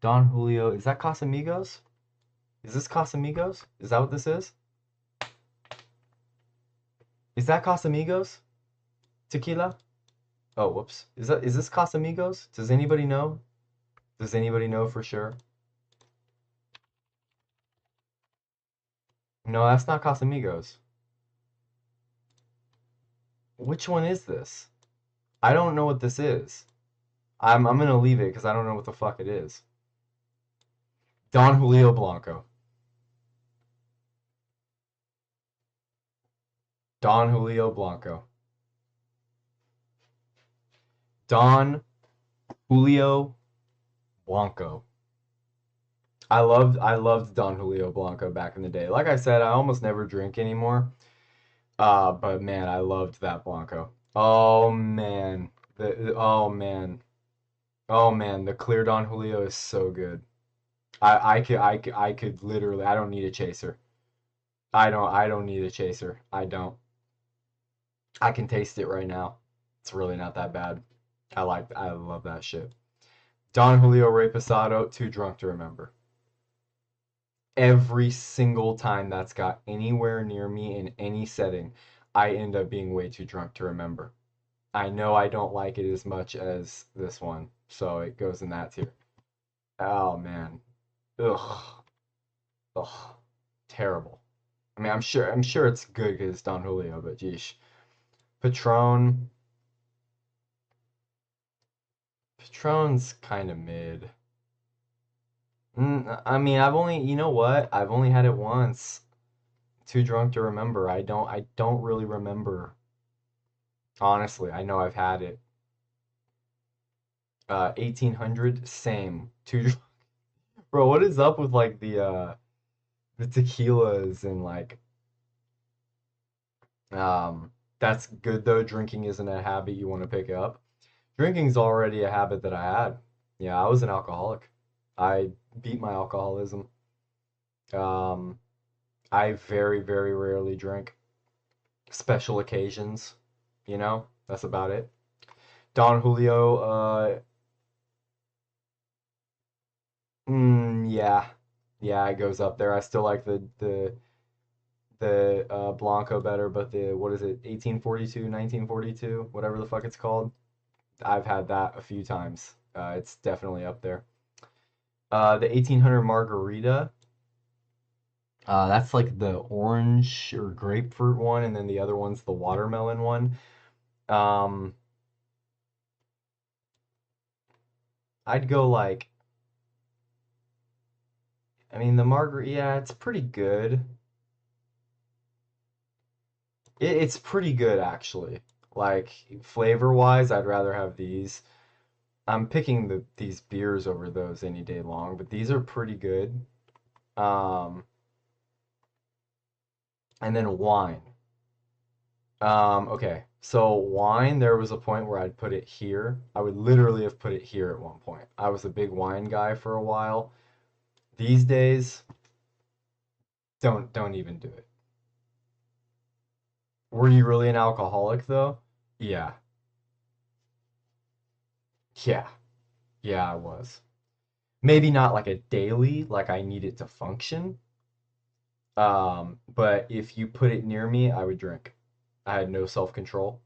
Don Julio, is that Casamigos? Is this Casamigos? Is that what this is? Is that Casamigos? Tequila? Oh, whoops. Is this Casamigos? Does anybody know? Does anybody know for sure? No, that's not Casamigos. Which one is this? I don't know what this is. I'm gonna leave it because I don't know what the fuck it is. Don Julio Blanco. Don Julio Blanco. Don Julio Blanco. I loved Don Julio Blanco back in the day. Like I said, I almost never drink anymore. But man, I loved that Blanco. Oh man. Oh man. Oh man, the clear Don Julio is so good. I could literally I don't need a chaser. I don't need a chaser. I don't. I can taste it right now. It's really not that bad. I love that shit. Don Julio Reposado, too drunk to remember. Every single time that's got anywhere near me in any setting, I end up being way too drunk to remember. I know I don't like it as much as this one, so it goes in that tier. Oh man. Ugh. Ugh. Terrible. I mean, I'm sure it's good because it's Don Julio, but geesh. Patron. Patron's kind of mid. I mean, you know what? I've only had it once. too drunk to remember. I don't really remember. Honestly, I know I've had it. 1800, same. Too drunk. Bro, what is up with like the tequilas and like that's good though. Drinking isn't a habit you want to pick up. Drinking's already a habit that I had. Yeah, I was an alcoholic. I beat my alcoholism. Um, I very, very rarely drink. Special occasions, that's about it. Don Julio, yeah, yeah, it goes up there. I still like the Blanco better, but the what is it, 1842, 1942, whatever the fuck it's called. I've had that a few times. It's definitely up there. The 1800 Margarita. That's like the orange or grapefruit one, and then the other one's the watermelon one. Um, I'd go like, I mean, the margarita, yeah, it's pretty good. It's pretty good actually. Like flavor wise, I'd rather have these. I'm picking these beers over those any day long, but these are pretty good. Um, and then wine. Okay, so wine, there was a point where I'd put it here. I would literally have put it here at one point. I was a big wine guy for a while. These days, don't even do it. Were you really an alcoholic though? Yeah. Yeah. Yeah, I was. Maybe not like a daily, like I need it to function. But if you put it near me, I would drink. I had no self-control.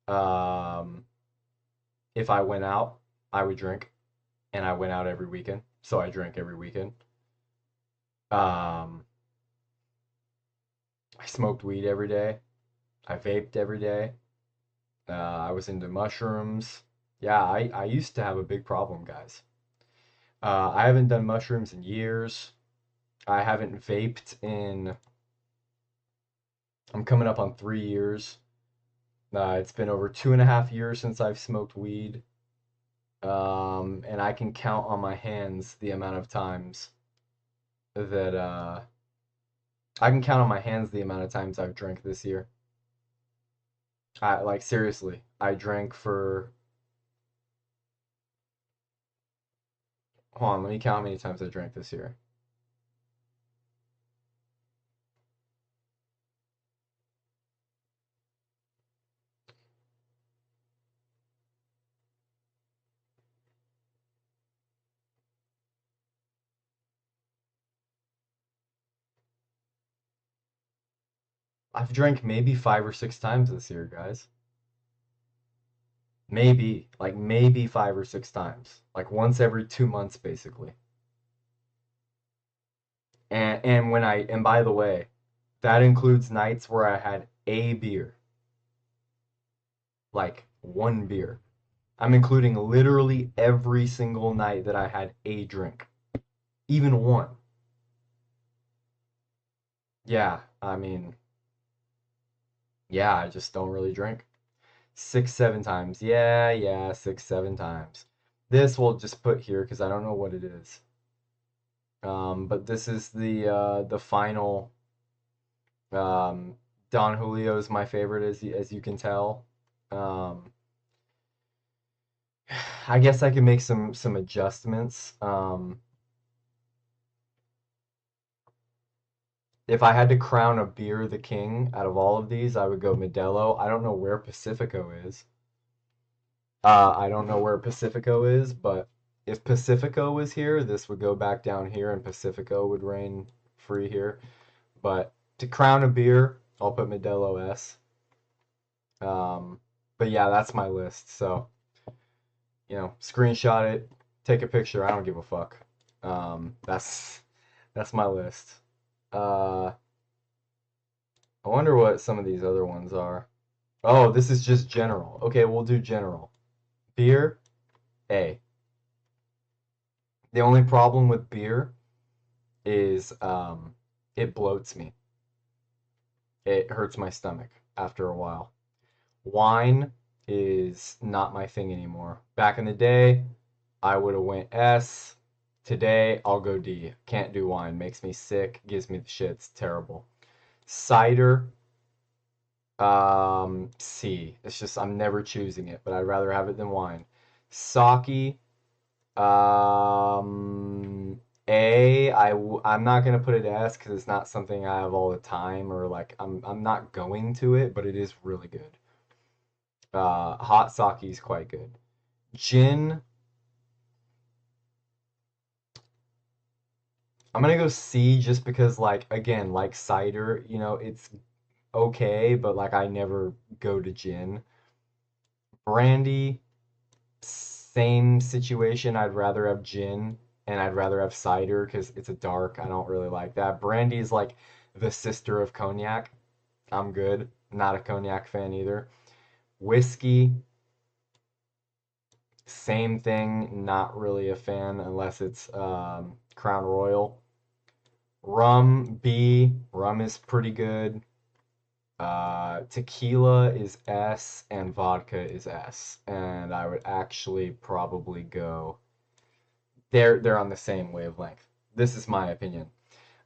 Um, if I went out, I would drink, and I went out every weekend, so I drank every weekend. Um, I smoked weed every day. I vaped every day. I was into mushrooms. Yeah, I used to have a big problem, guys. I haven't done mushrooms in years. I haven't vaped in, I'm coming up on 3 years. It's been over 2.5 years since I've smoked weed. And I can count on my hands the amount of times that, I can count on my hands the amount of times I've drank this year. Like, seriously, I drank for, hold on, let me count how many times I drank this year. I've drank maybe 5 or 6 times this year, guys. Maybe 5 or 6 times. Like once every 2 months, basically. And by the way, that includes nights where I had a beer, like one beer. I'm including literally every single night that I had a drink, even one. Yeah, I mean, yeah, I just don't really drink. 6, 7 times. Yeah, yeah, 6, 7 times. This we'll just put here because I don't know what it is. But this is the final. Um, Don Julio is my favorite, as you can tell. Um, I guess I can make some adjustments. If I had to crown a beer the king out of all of these, I would go Modelo. I don't know where Pacifico is. I don't know where Pacifico is, but if Pacifico was here, this would go back down here, and Pacifico would reign free here. But to crown a beer, I'll put Modelo S. Um, but yeah, that's my list. So, screenshot it, take a picture. I don't give a fuck. That's my list. Uh, I wonder what some of these other ones are. Oh, this is just general. Okay, we'll do general. Beer, A. The only problem with beer is it bloats me. It hurts my stomach after a while. Wine is not my thing anymore. Back in the day, I would have went S. Today, I'll go D. Can't do wine. Makes me sick. Gives me the shits. Terrible. Cider, C. It's just I'm never choosing it, but I'd rather have it than wine. Sake, I'm not gonna put it S because it's not something I have all the time or like I'm not going to it, but it is really good. Hot sake is quite good. Gin, I'm gonna go C just because like again like cider, you know, it's okay, but like I never go to gin. Brandy, same situation. I'd rather have gin and I'd rather have cider because it's a dark. I don't really like that. Brandy is like the sister of cognac. I'm good. Not a cognac fan either. Whiskey, same thing. Not really a fan unless it's Crown Royal. Rum, B. Rum is pretty good. Tequila is S and vodka is S. And I would actually probably go. They're on the same wavelength. This is my opinion.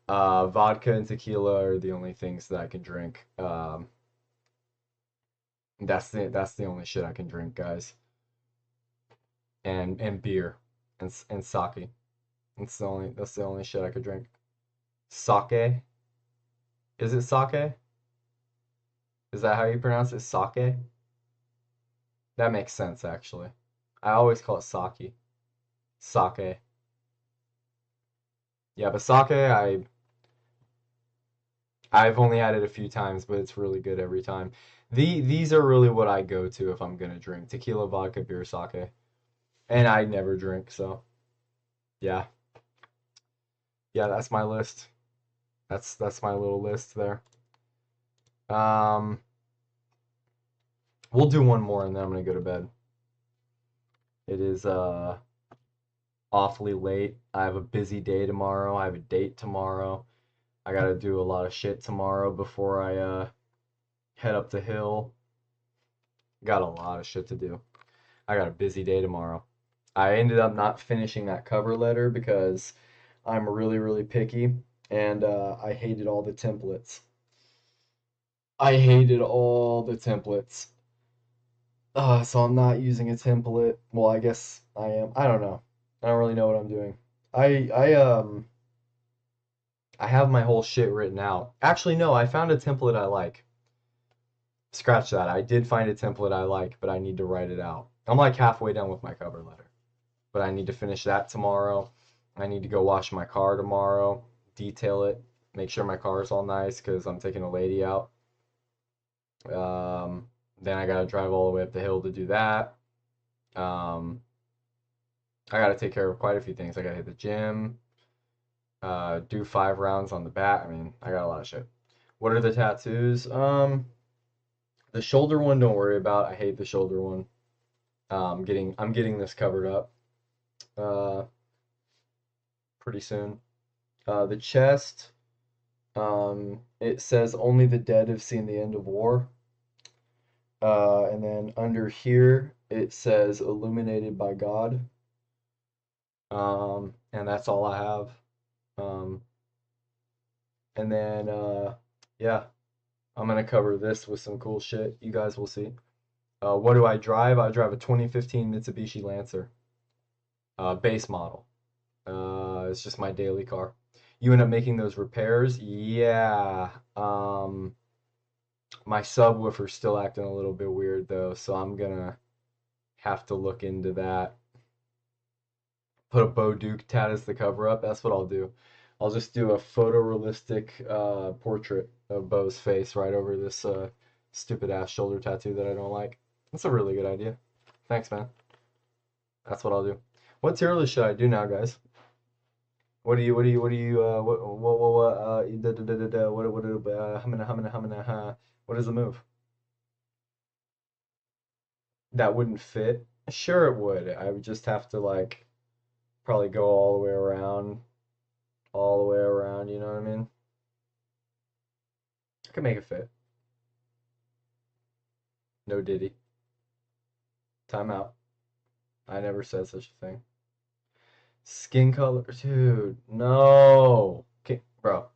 Vodka and tequila are the only things that I can drink. That's the only shit I can drink, guys. And beer and sake. That's the only shit I could drink. Sake? Is it sake? Is that how you pronounce it? Sake? That makes sense actually. I always call it sake. Sake. Yeah, but sake I've only had it a few times, but it's really good every time. These are really what I go to if I'm gonna drink. Tequila, vodka, beer, sake. And I never drink, so yeah. Yeah, that's my list. That's my little list there. Um, we'll do one more and then I'm gonna go to bed. It is awfully late. I have a busy day tomorrow. I have a date tomorrow. I gotta do a lot of shit tomorrow before I head up the hill. Got a lot of shit to do. I got a busy day tomorrow. I ended up not finishing that cover letter because I'm really, really picky and I hated all the templates. I hated all the templates. So I'm not using a template. Well, I guess I am. I don't know. I don't really know what I'm doing. I have my whole shit written out. Actually, no, I found a template I like. Scratch that. I did find a template I like, but I need to write it out. I'm like halfway done with my cover letter, but I need to finish that tomorrow. I need to go wash my car tomorrow, detail it, make sure my car is all nice because I'm taking a lady out. Then I gotta drive all the way up the hill to do that. Um, I gotta take care of quite a few things. I gotta hit the gym, do 5 rounds on the bat. I mean, I got a lot of shit. What are the tattoos? The shoulder one, don't worry about. I hate the shoulder one. I'm getting this covered up uh, pretty soon. The chest, it says only the dead have seen the end of war. And then under here it says illuminated by God. And that's all I have. Um, and then yeah, I'm gonna cover this with some cool shit. You guys will see. What do I drive? I drive a 2015 Mitsubishi Lancer, base model. It's just my daily car. You end up making those repairs? Yeah. My subwoofer's still acting a little bit weird though, so I'm gonna have to look into that. Put a Bo Duke tat as the cover up. That's what I'll do. I'll just do a photorealistic portrait of Bo's face right over this stupid ass shoulder tattoo that I don't like. That's a really good idea. Thanks, man. That's what I'll do. What tier list should I do now, guys? What do you what what is the move? That wouldn't fit? Sure it would. I would just have to like probably go all the way around, you know what I mean? I can make it fit. No Diddy. Timeout. I never said such a thing. Skin color, dude. No. Okay, bro.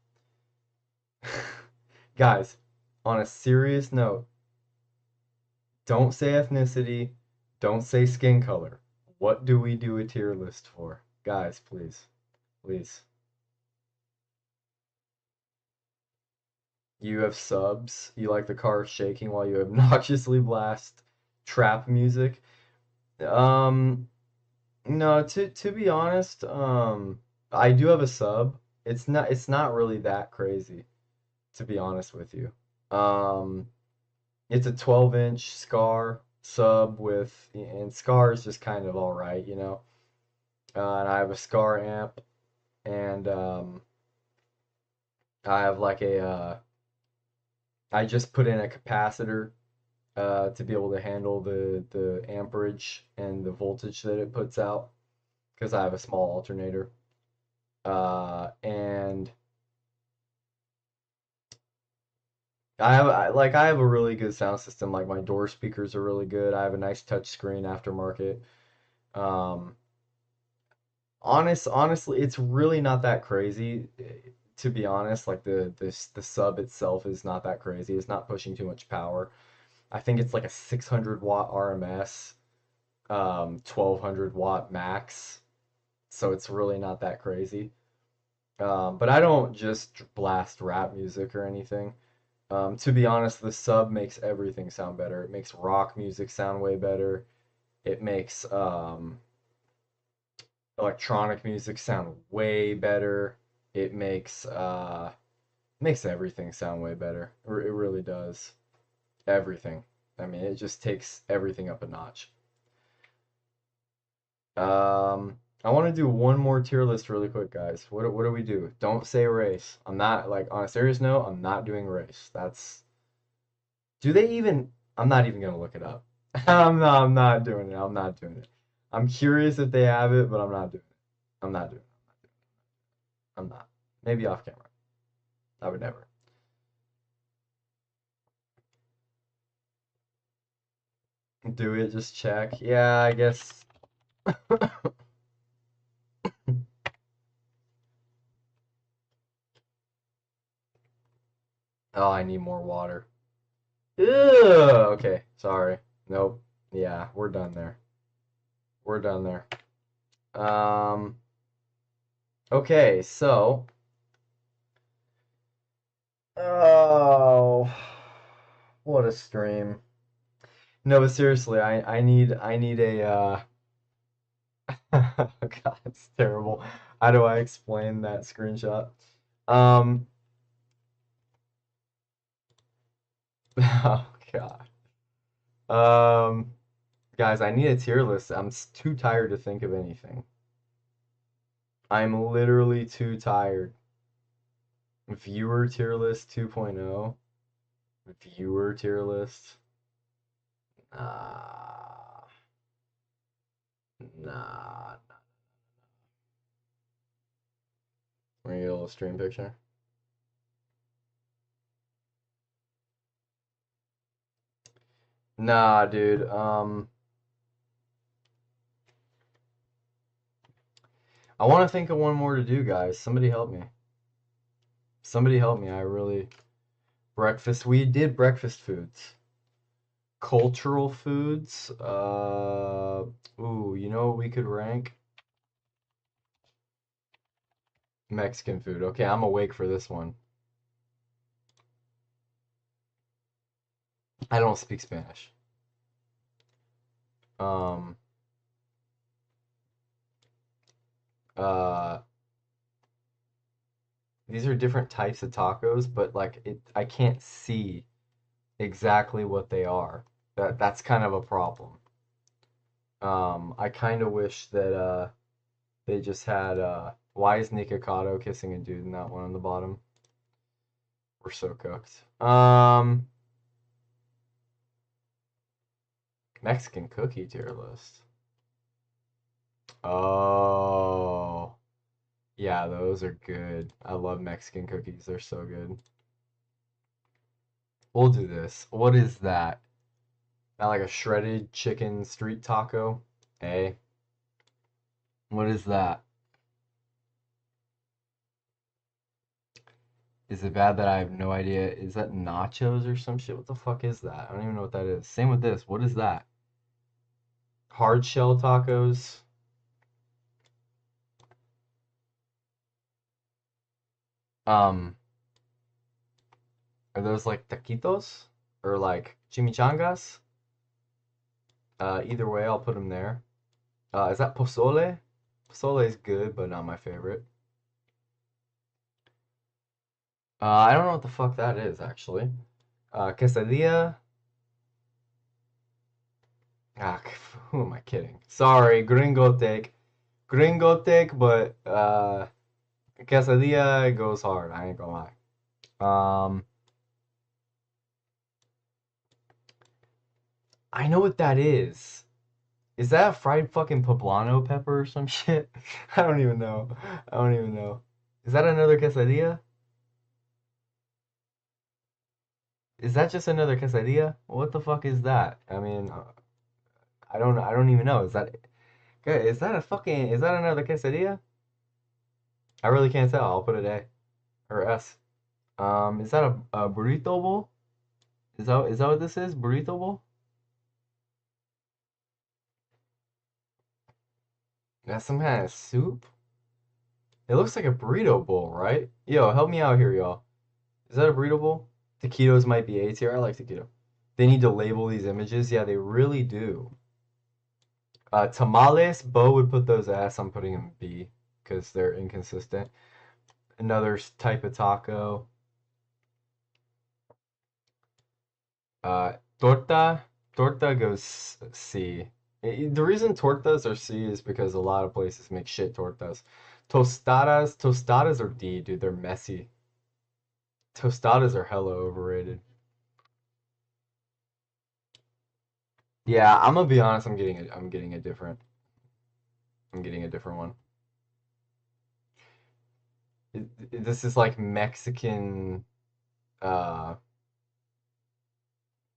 Guys, on a serious note, don't say ethnicity, don't say skin color. What do we do a tier list for? Guys, please. Please. You have subs. You like the car shaking while you obnoxiously blast trap music. No, to be honest, I do have a sub. It's not really that crazy, to be honest with you. Um, it's a 12-inch Scar sub and Scar is just kind of all right, you know. And I have a Scar amp, and I have like I just put in a capacitor to be able to handle the amperage and the voltage that it puts out because I have a small alternator. And I have a really good sound system. Like my door speakers are really good. I have a nice touch screen aftermarket. Um, honestly, it's really not that crazy. To be honest, like the sub itself is not that crazy. It's not pushing too much power. I think it's like a 600 watt RMS, 1200 watt max. So it's really not that crazy. But I don't just blast rap music or anything. To be honest, the sub makes everything sound better. It makes rock music sound way better. It makes electronic music sound way better. It makes everything sound way better. It really does. Everything. I mean, it just takes everything up a notch. I want to do one more tier list really quick, guys. What do we do? Don't say race. I'm not like on a serious note. I'm not doing race. That's do they even? I'm not even gonna look it up. I'm not doing it. I'm not doing it. I'm curious if they have it, but I'm not doing it. I'm not doing it. I'm not. Maybe off camera. I would never. Do it. Just check. Yeah, I guess. Oh, I need more water. Ugh, okay, sorry. Nope. Yeah, we're done there. We're done there. Um, okay, so. Oh, what a stream. No, but seriously, I need a God, it's terrible. How do I explain that screenshot? Um, oh God. Um, guys, I need a tier list. I'm too tired to think of anything. I'm literally too tired. Viewer tier list 2.0. Viewer tier list. Nah. Nah. We're gonna get a little stream picture. Nah, dude. I want to think of one more to do, guys. Somebody help me. Somebody help me. I really breakfast. We did breakfast foods. Cultural foods. Ooh, you know what we could rank? Mexican food. Okay, I'm awake for this one. I don't speak Spanish. Um, uh, these are different types of tacos, but like I can't see exactly what they are. That's kind of a problem. I kind of wish that they just had why is Nikocado kissing a dude in that one on the bottom? We're so cooked. Mexican cookie tier list. Oh, yeah, those are good. I love Mexican cookies. They're so good. We'll do this. What is that? Not like a shredded chicken street taco? A. What is that? Is it bad that I have no idea? Is that nachos or some shit? What the fuck is that? I don't even know what that is. Same with this. What is that? Hard shell tacos? Um, are those like taquitos? Or like chimichangas? Either way, I'll put them there. Is that pozole? Pozole is good, but not my favorite. I don't know what the fuck that is, actually. Quesadilla. Ah, who am I kidding? Sorry, gringo take. Gringo take, but quesadilla goes hard. I ain't gonna lie. I know what that is. Is that a fried fucking poblano pepper or some shit? I don't even know. I don't even know. Is that another quesadilla? Is that just another quesadilla? What the fuck is that? I mean, I don't even know. Is that a fucking, is that another quesadilla? I really can't tell. I'll put it A or S. Is that a burrito bowl? Is that what this is? Burrito bowl? That's some kind of soup? It looks like a burrito bowl, right? Yo, help me out here, y'all. Is that a burrito bowl? Taquitos might be A tier. I like taquito. They need to label these images. Yeah, they really do. Tamales, Bo would put those S. I'm putting them B because they're inconsistent. Another type of taco. Torta. Torta goes C. The reason tortas are C is because a lot of places make shit tortas. Tostadas. Tostadas are D, dude. They're messy. Tostadas are hella overrated. Yeah, I'm gonna be honest. I'm getting a different one. This is like Mexican. Uh,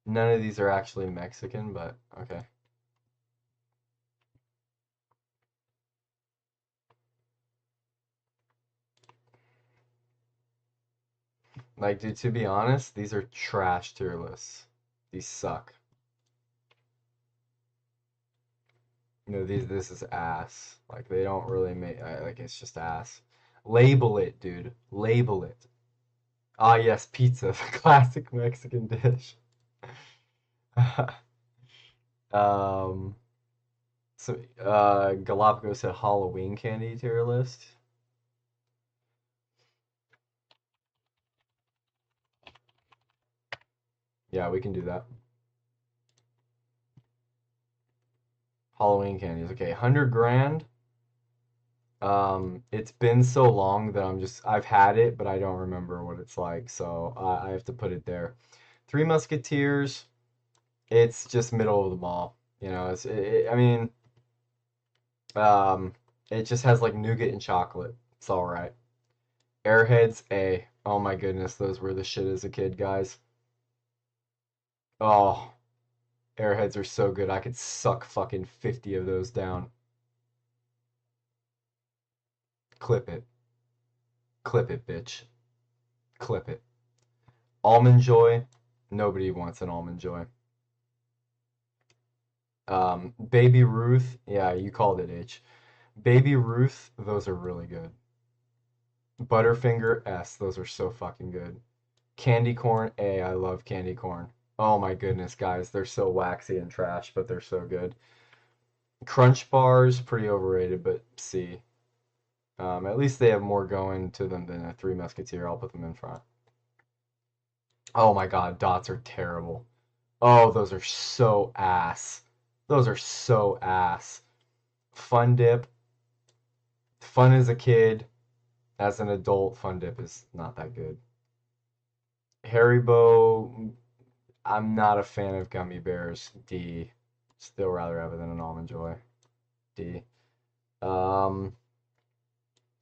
None of these are actually Mexican, but okay. Like, dude, to be honest, these are trash tier lists. These suck. This is ass. Like, they don't really make, like, it's just ass. Label it, dude. Label it. Ah, yes, pizza, the classic Mexican dish. Um, Galapagos said Halloween candy tier list. Yeah, we can do that. Halloween candies. Okay, 100 grand. It's been so long that I've had it, but I don't remember what it's like, so I have to put it there. Three Musketeers, it's just middle of the mall. I mean, um, it just has like nougat and chocolate. It's all right. Airheads, A. Oh my goodness, those were the shit as a kid, guys. Oh, Airheads are so good. I could suck fucking 50 of those down. Clip it. Clip it, bitch. Clip it. Almond Joy. Nobody wants an Almond Joy. Baby Ruth. Yeah, you called it H. Baby Ruth. Those are really good. Butterfinger S. Those are so fucking good. Candy corn A. I love candy corn. Oh my goodness, guys. They're so waxy and trash, but they're so good. Crunch bars. Pretty overrated, but C. At least they have more going to them than a Three Musketeer. I'll put them in front. Oh my god, dots are terrible. Oh, those are so ass. Those are so ass. Fun Dip. Fun as a kid. As an adult, Fun Dip is not that good. Haribo. I'm not a fan of gummy bears. D. Still rather have it than an Almond Joy. D. Um,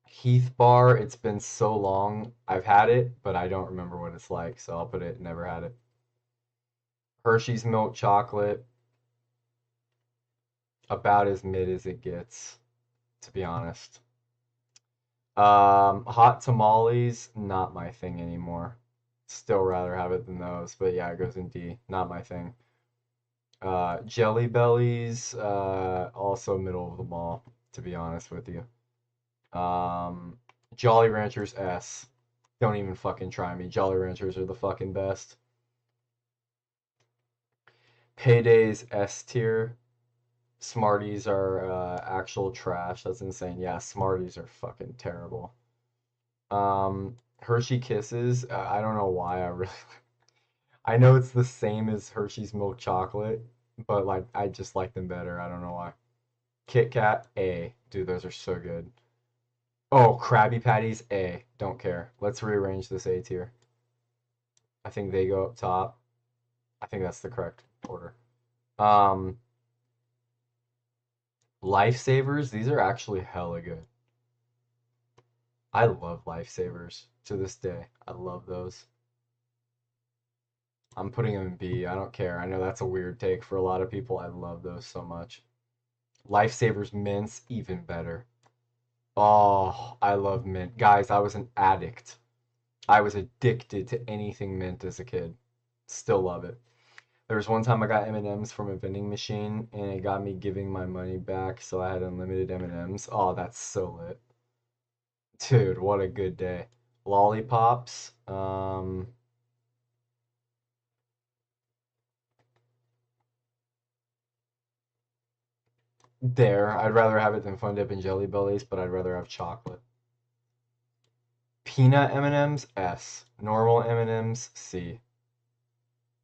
Heath Bar. It's been so long. I've had it, but I don't remember what it's like, so I'll put it never had it. Hershey's milk chocolate, about as mid as it gets, to be honest. Hot tamales, not my thing anymore. Still rather have it than those, but yeah, it goes in D. Not my thing. Jelly Bellies, also middle of the mall, to be honest with you. Jolly Ranchers S. Don't even fucking try me. Jolly Ranchers are the fucking best. Paydays S tier. Smarties are actual trash. That's insane. Yeah, Smarties are fucking terrible. Hershey Kisses. I don't know why I really. I know it's the same as Hershey's milk chocolate, but like I just like them better. I don't know why. Kit Kat A. Dude, those are so good. Oh, Krabby Patties A. Don't care. Let's rearrange this A tier. I think they go up top. I think that's the correct order. Um, Lifesavers. These are actually hella good. I love Lifesavers to this day. I love those. I'm putting them in B. I don't care. I know that's a weird take for a lot of people. I love those so much. Lifesavers mints, even better. Oh, I love mint. Guys, I was an addict. I was addicted to anything mint as a kid. Still love it. There was one time I got M&Ms from a vending machine, and it got me giving my money back, so I had unlimited M&Ms. Oh, that's so lit. Dude, what a good day. Lollipops. There. I'd rather have it than Fun Dip and Jelly Bellies, but I'd rather have chocolate. Peanut M&Ms, S. Normal M&Ms, C.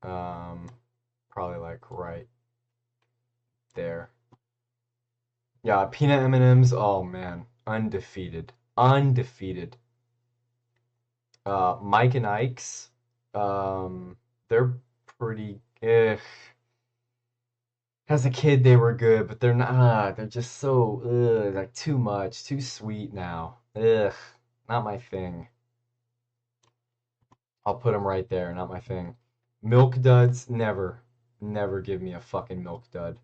Probably like right there. Yeah, peanut M&Ms, oh man, undefeated. Undefeated. Mike and Ike's, they're pretty, as a kid they were good, but they're not, they're just so, like too much, too sweet now. Ugh, not my thing. I'll put them right there, not my thing. Milk duds, never. Never give me a fucking milk dud.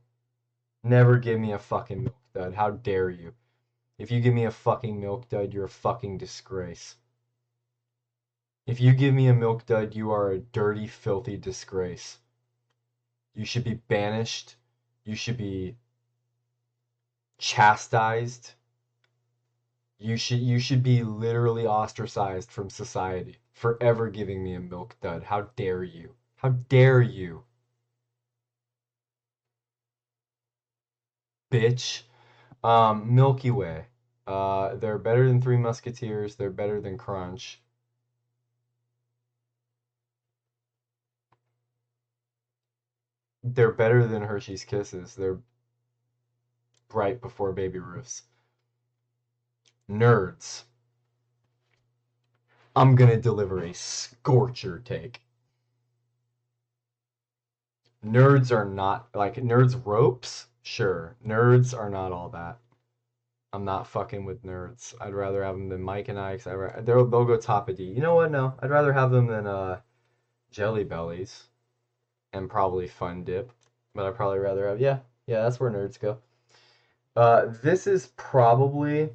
Never give me a fucking milk dud. How dare you? If you give me a fucking milk dud, you're a fucking disgrace. If you give me a milk dud, you are a dirty, filthy disgrace. You should be banished. You should be chastised. You should be literally ostracized from society for ever giving me a milk dud. How dare you? How dare you? Bitch. Milky Way. They're better than Three Musketeers. They're better than Crunch. They're better than Hershey's Kisses. They're right before Baby Ruths. Nerds. I'm gonna deliver a scorcher take. Nerds are not like nerds ropes. Sure, nerds are not all that. I'm not fucking with nerds. I'd rather have them than Mike and Ike's. They'll go top of D. You know what? No, I'd rather have them than Jelly Bellies and probably Fun Dip. But I'd probably rather have yeah. That's where nerds go. This is probably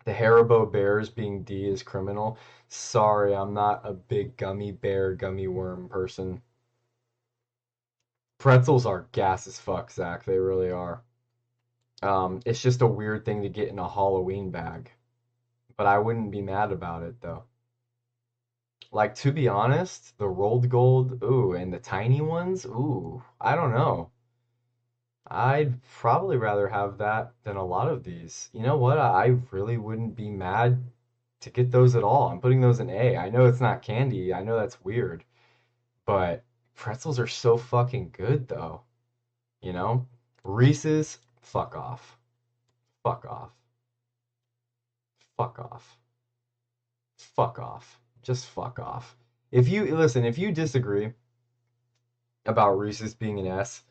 the Haribo Bears being D is criminal. Sorry, I'm not a big gummy bear, gummy worm person. Pretzels are gas as fuck, Zach. They really are. It's just a weird thing to get in a Halloween bag. But I wouldn't be mad about it though. Like to be honest, the rolled gold, ooh, and the tiny ones, ooh, I don't know. I'd probably rather have that than a lot of these. You know what? I really wouldn't be mad to get those at all. I'm putting those in A. I know it's not candy. I know that's weird. But pretzels are so fucking good though. You know? Reese's, fuck off. Fuck off. Fuck off. Fuck off. Just fuck off. If you listen, if you disagree about Reese's being an S,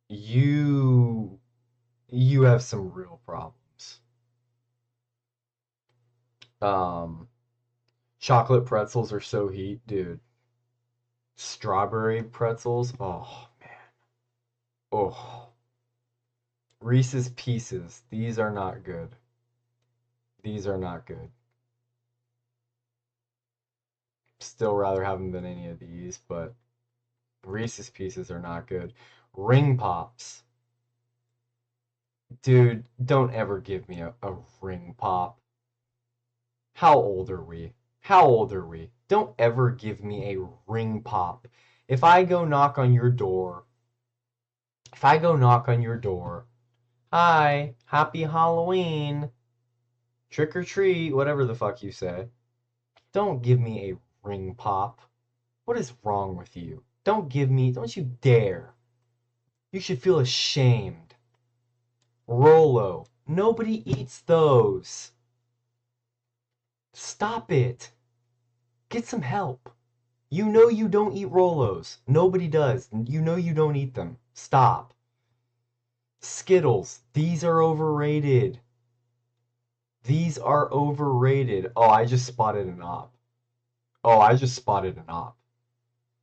you you have some real problems. Um, Chocolate pretzels are so heat, dude. Strawberry pretzels. Oh, man. Oh. Reese's Pieces. These are not good. These are not good. Still rather have them than any of these, but Reese's Pieces are not good. Ring Pops. Dude, don't ever give me a ring pop. How old are we? How old are we? Don't ever give me a ring pop. If I go knock on your door, hi, happy Halloween, trick or treat, whatever the fuck you say, don't give me a ring pop. What is wrong with you? Don't you dare. You should feel ashamed. Rolo, nobody eats those. Stop it. Get some help. You know you don't eat Rolos. Nobody does. You know you don't eat them. Stop. Skittles. These are overrated. These are overrated. Oh, I just spotted an op. Oh, I just spotted an op.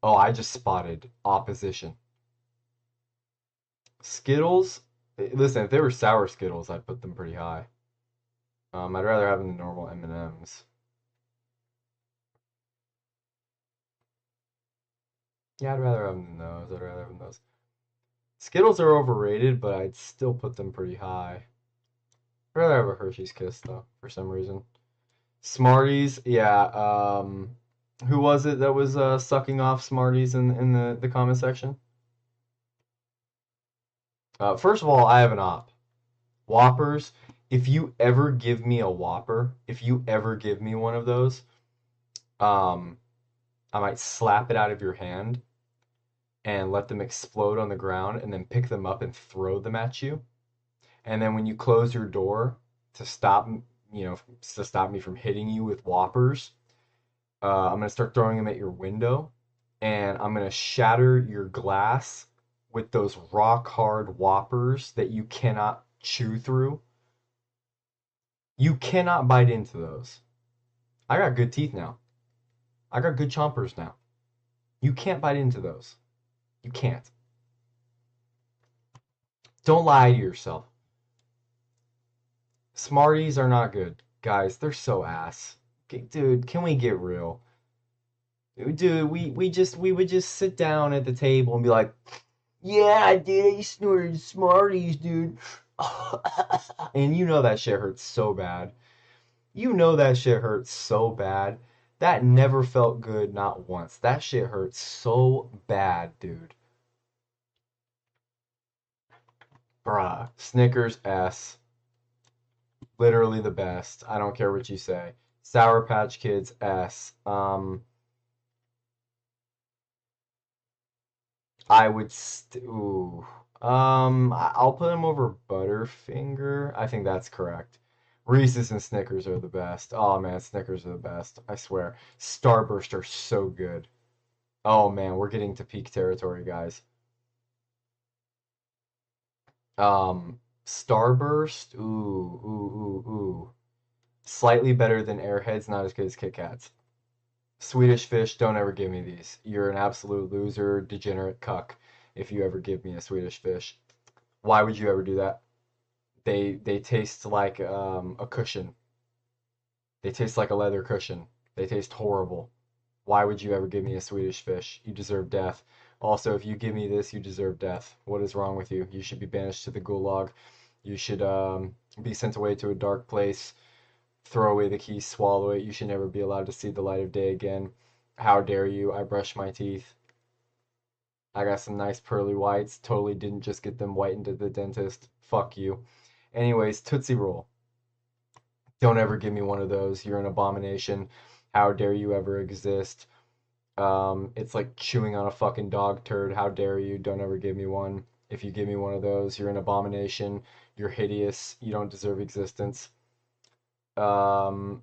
Oh, I just spotted opposition. Skittles. Listen, if they were sour Skittles, I'd put them pretty high. I'd rather have them than normal M&Ms. Yeah, I'd rather have them than those. I'd rather have them than those. Skittles are overrated, but I'd still put them pretty high. I'd rather have a Hershey's Kiss, though, for some reason. Smarties, yeah. Who was it that was sucking off Smarties in the comment section? First of all, I have an op. Whoppers, if you ever give me a Whopper, if you ever give me one of those, I might slap it out of your hand and let them explode on the ground and then pick them up and throw them at you. And then when you close your door to stop, to stop me from hitting you with Whoppers, I'm gonna start throwing them at your window, and I'm gonna shatter your glass with those rock hard Whoppers that you cannot chew through. You cannot bite into those. I got good teeth now. I got good chompers now. You can't bite into those. You can't. Don't lie to yourself. Smarties are not good. Guys, they're so ass. Dude, can we get real? Dude, we would just sit down at the table and be like, yeah, dude, I snorted Smarties, dude. And you know that shit hurts so bad. You know that shit hurts so bad. That never felt good, not once. That shit hurts so bad, dude. Bruh. Snickers S. Literally the best. I don't care what you say. Sour Patch Kids S. I would ooh. I'll put them over Butterfinger. I think that's correct. Reese's and Snickers are the best. Oh man, Snickers are the best. I swear. Starburst are so good. Oh man, we're getting to peak territory, guys. Starburst. Ooh. Slightly better than Airheads, not as good as Kit Kats. Swedish Fish, don't ever give me these. You're an absolute loser, degenerate cuck if you ever give me a Swedish Fish. Why would you ever do that? They taste like a cushion. They taste like a leather cushion. They taste horrible. Why would you ever give me a Swedish Fish? You deserve death. Also, if you give me this, you deserve death. What is wrong with you? You should be banished to the gulag. You should be sent away to a dark place. Throw away the key, swallow it. You should never be allowed to see the light of day again. How dare you? I brushed my teeth. I got some nice pearly whites. Totally didn't just get them whitened at the dentist. Fuck you. Anyways, Tootsie Roll. Don't ever give me one of those. You're an abomination. How dare you ever exist? It's like chewing on a fucking dog turd. How dare you? Don't ever give me one. If you give me one of those, you're an abomination. You're hideous. You don't deserve existence. Um,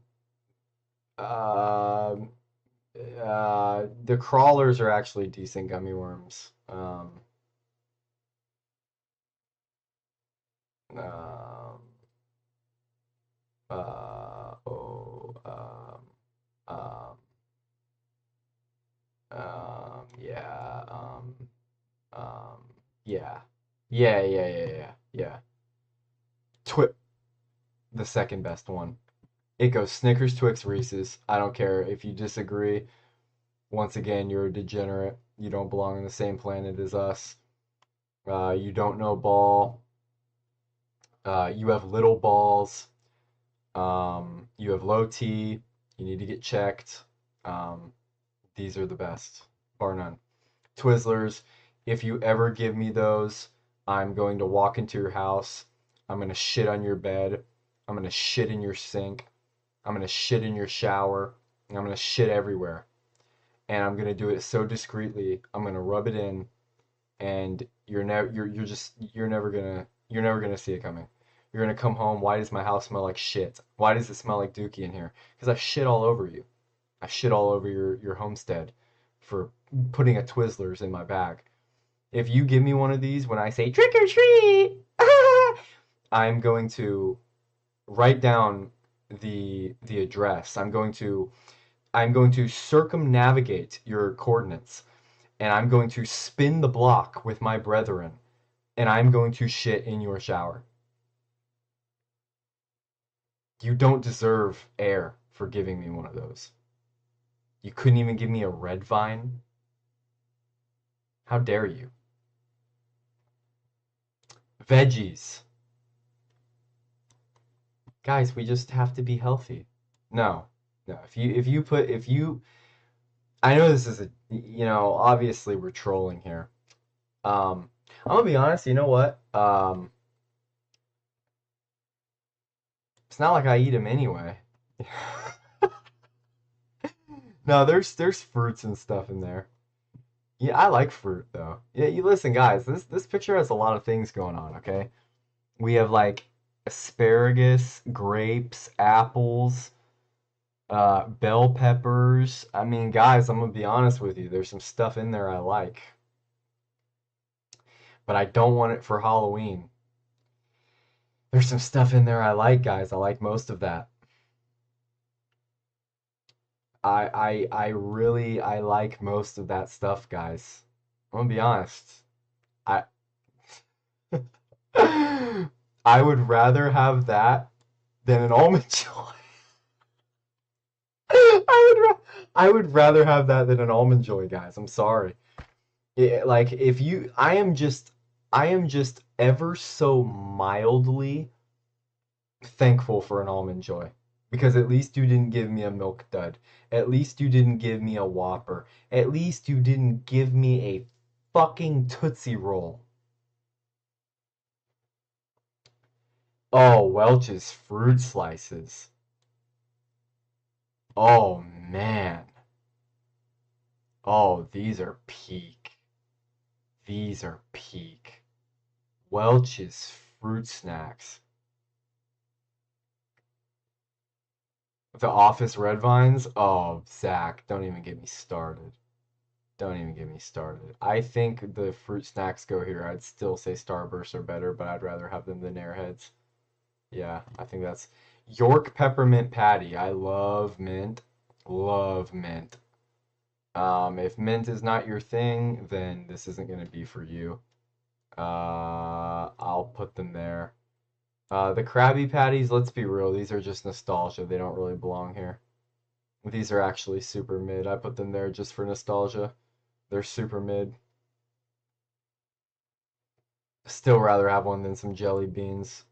uh, the crawlers are actually decent gummy worms. Um, oh, um, yeah. Yeah. Twi the second best one. It goes Snickers, Twix, Reese's. I don't care if you disagree. Once again, you're a degenerate. You don't belong on the same planet as us. You don't know ball. You have little balls. You have low T. You need to get checked. Um, these are the best, bar none. Twizzlers, if you ever give me those, I'm going to walk into your house. I'm going to shit on your bed. I'm going to shit in your sink. I'm going to shit in your shower. And I'm going to shit everywhere. And I'm going to do it so discreetly. I'm going to rub it in, and you're never going to see it coming. You're going to come home, why does my house smell like shit? Why does it smell like dookie in here? Because I shit all over you. I shit all over your homestead for putting a Twizzlers in my bag. If you give me one of these when I say trick or treat, I'm going to write down the address. I'm going to circumnavigate your coordinates, and I'm going to spin the block with my brethren, and I'm going to shit in your shower. You don't deserve air for giving me one of those. You couldn't even give me a red vine? How dare you? Veggies. Guys, we just have to be healthy. No. No. If you I know this is obviously we're trolling here. I'm gonna be honest, you know what? It's not like I eat them anyway. No, there's fruits and stuff in there. Yeah, I like fruit though. Yeah, you listen, guys. This picture has a lot of things going on. Okay, we have like asparagus, grapes, apples, bell peppers. I mean, guys, I'm gonna be honest with you. There's some stuff in there I like, but I don't want it for Halloween. There's some stuff in there I like, guys. I like most of that. I like most of that stuff, guys. I'm gonna be honest. I I would rather have that than an almond joy. I would rather have that than an almond joy, guys. I'm sorry. Like if you, I am just ever so mildly thankful for an almond joy, because at least you didn't give me a milk dud. At least you didn't give me a Whopper. At least you didn't give me a fucking Tootsie Roll. Oh, Welch's fruit slices. Oh man. Oh, these are peak. These are peak. Welch's fruit snacks. The Office Red Vines? Oh, Zach, don't even get me started. Don't even get me started. I think the fruit snacks go here. I'd still say Starbursts are better, but I'd rather have them than Airheads. Yeah, I think that's York Peppermint Patty. I love mint. Love mint. If mint is not your thing, then this isn't going to be for you. I'll put them there. The Krabby Patties, let's be real, these are just nostalgia. They don't really belong here. These are actually super mid. I put them there just for nostalgia. They're super mid. Still rather have one than some jelly beans.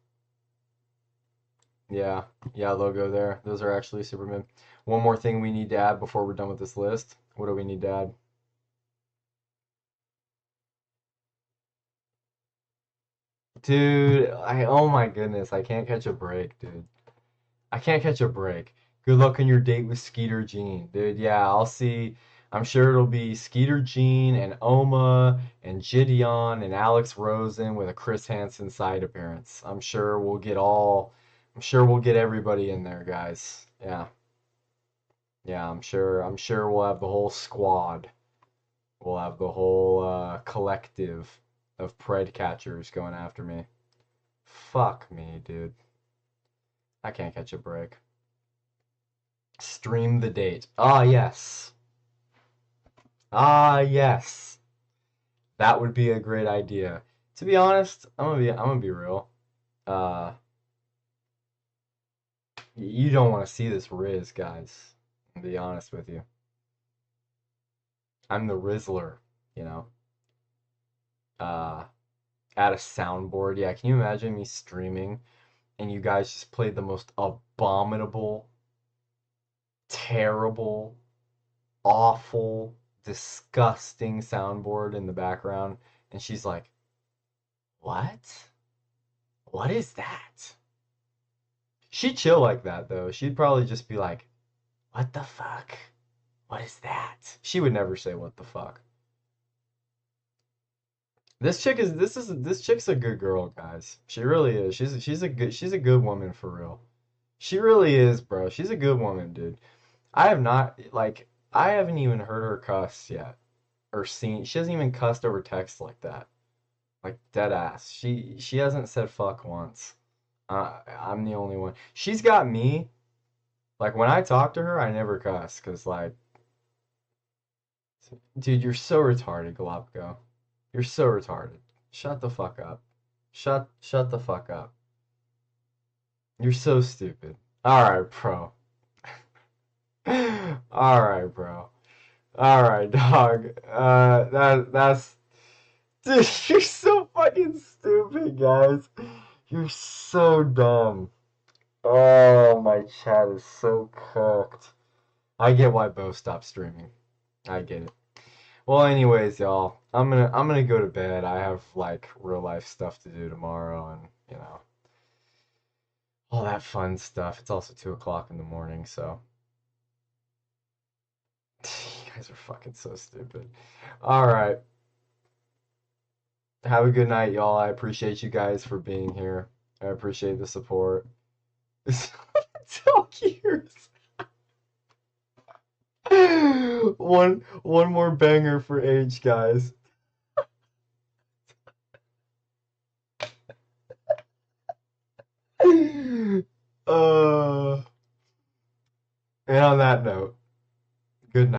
Yeah, logo there. Those are actually super mid. One more thing we need to add before we're done with this list. What do we need to add? Dude, oh my goodness, I can't catch a break, dude. I can't catch a break. Good luck on your date with Skeeter Jean. Dude, yeah, I'll see. I'm sure it'll be Skeeter Jean and Oma and Gideon and Alex Rosen with a Chris Hansen side appearance. I'm sure we'll get everybody in there, guys. Yeah. Yeah, I'm sure we'll have the whole squad. We'll have the whole collective of pred catchers going after me. Fuck me, dude. I can't catch a break. Stream the date. Ah, yes. Ah, yes. That would be a great idea. To be honest, I'm gonna be real. You don't want to see this Riz, guys. To be honest with you. I'm the Rizzler, you know. Uh, at a soundboard. Yeah, can you imagine me streaming and you guys just played the most abominable, terrible, awful, disgusting soundboard in the background, and she's like, "What? What is that?" She'd chill like that though. She'd probably just be like, "What the fuck? What is that?" She would never say what the fuck. This chick's a good girl, guys. She really is. She's a good woman for real. She really is, bro. She's a good woman, dude. I haven't even heard her cuss yet or seen. She hasn't even cussed over text like that. Like dead ass. She hasn't said fuck once. I'm the only one. She's got me. Like when I talk to her, I never cuss because like, dude, you're so retarded, Galapgo. You're so retarded. Shut the fuck up. Shut the fuck up. You're so stupid. All right, bro. All right, bro. All right, dog. That's dude. You're so fucking stupid, guys. You're so dumb. Oh, my chat is so cooked. I get why Bo stopped streaming. I get it. Well, anyways, y'all, I'm gonna go to bed. I have like real life stuff to do tomorrow, and you know all that fun stuff. It's also 2 o'clock in the morning, so you guys are fucking so stupid. All right, have a good night, y'all. I appreciate you guys for being here. I appreciate the support. Tell years. One more banger for H, guys. And on that note.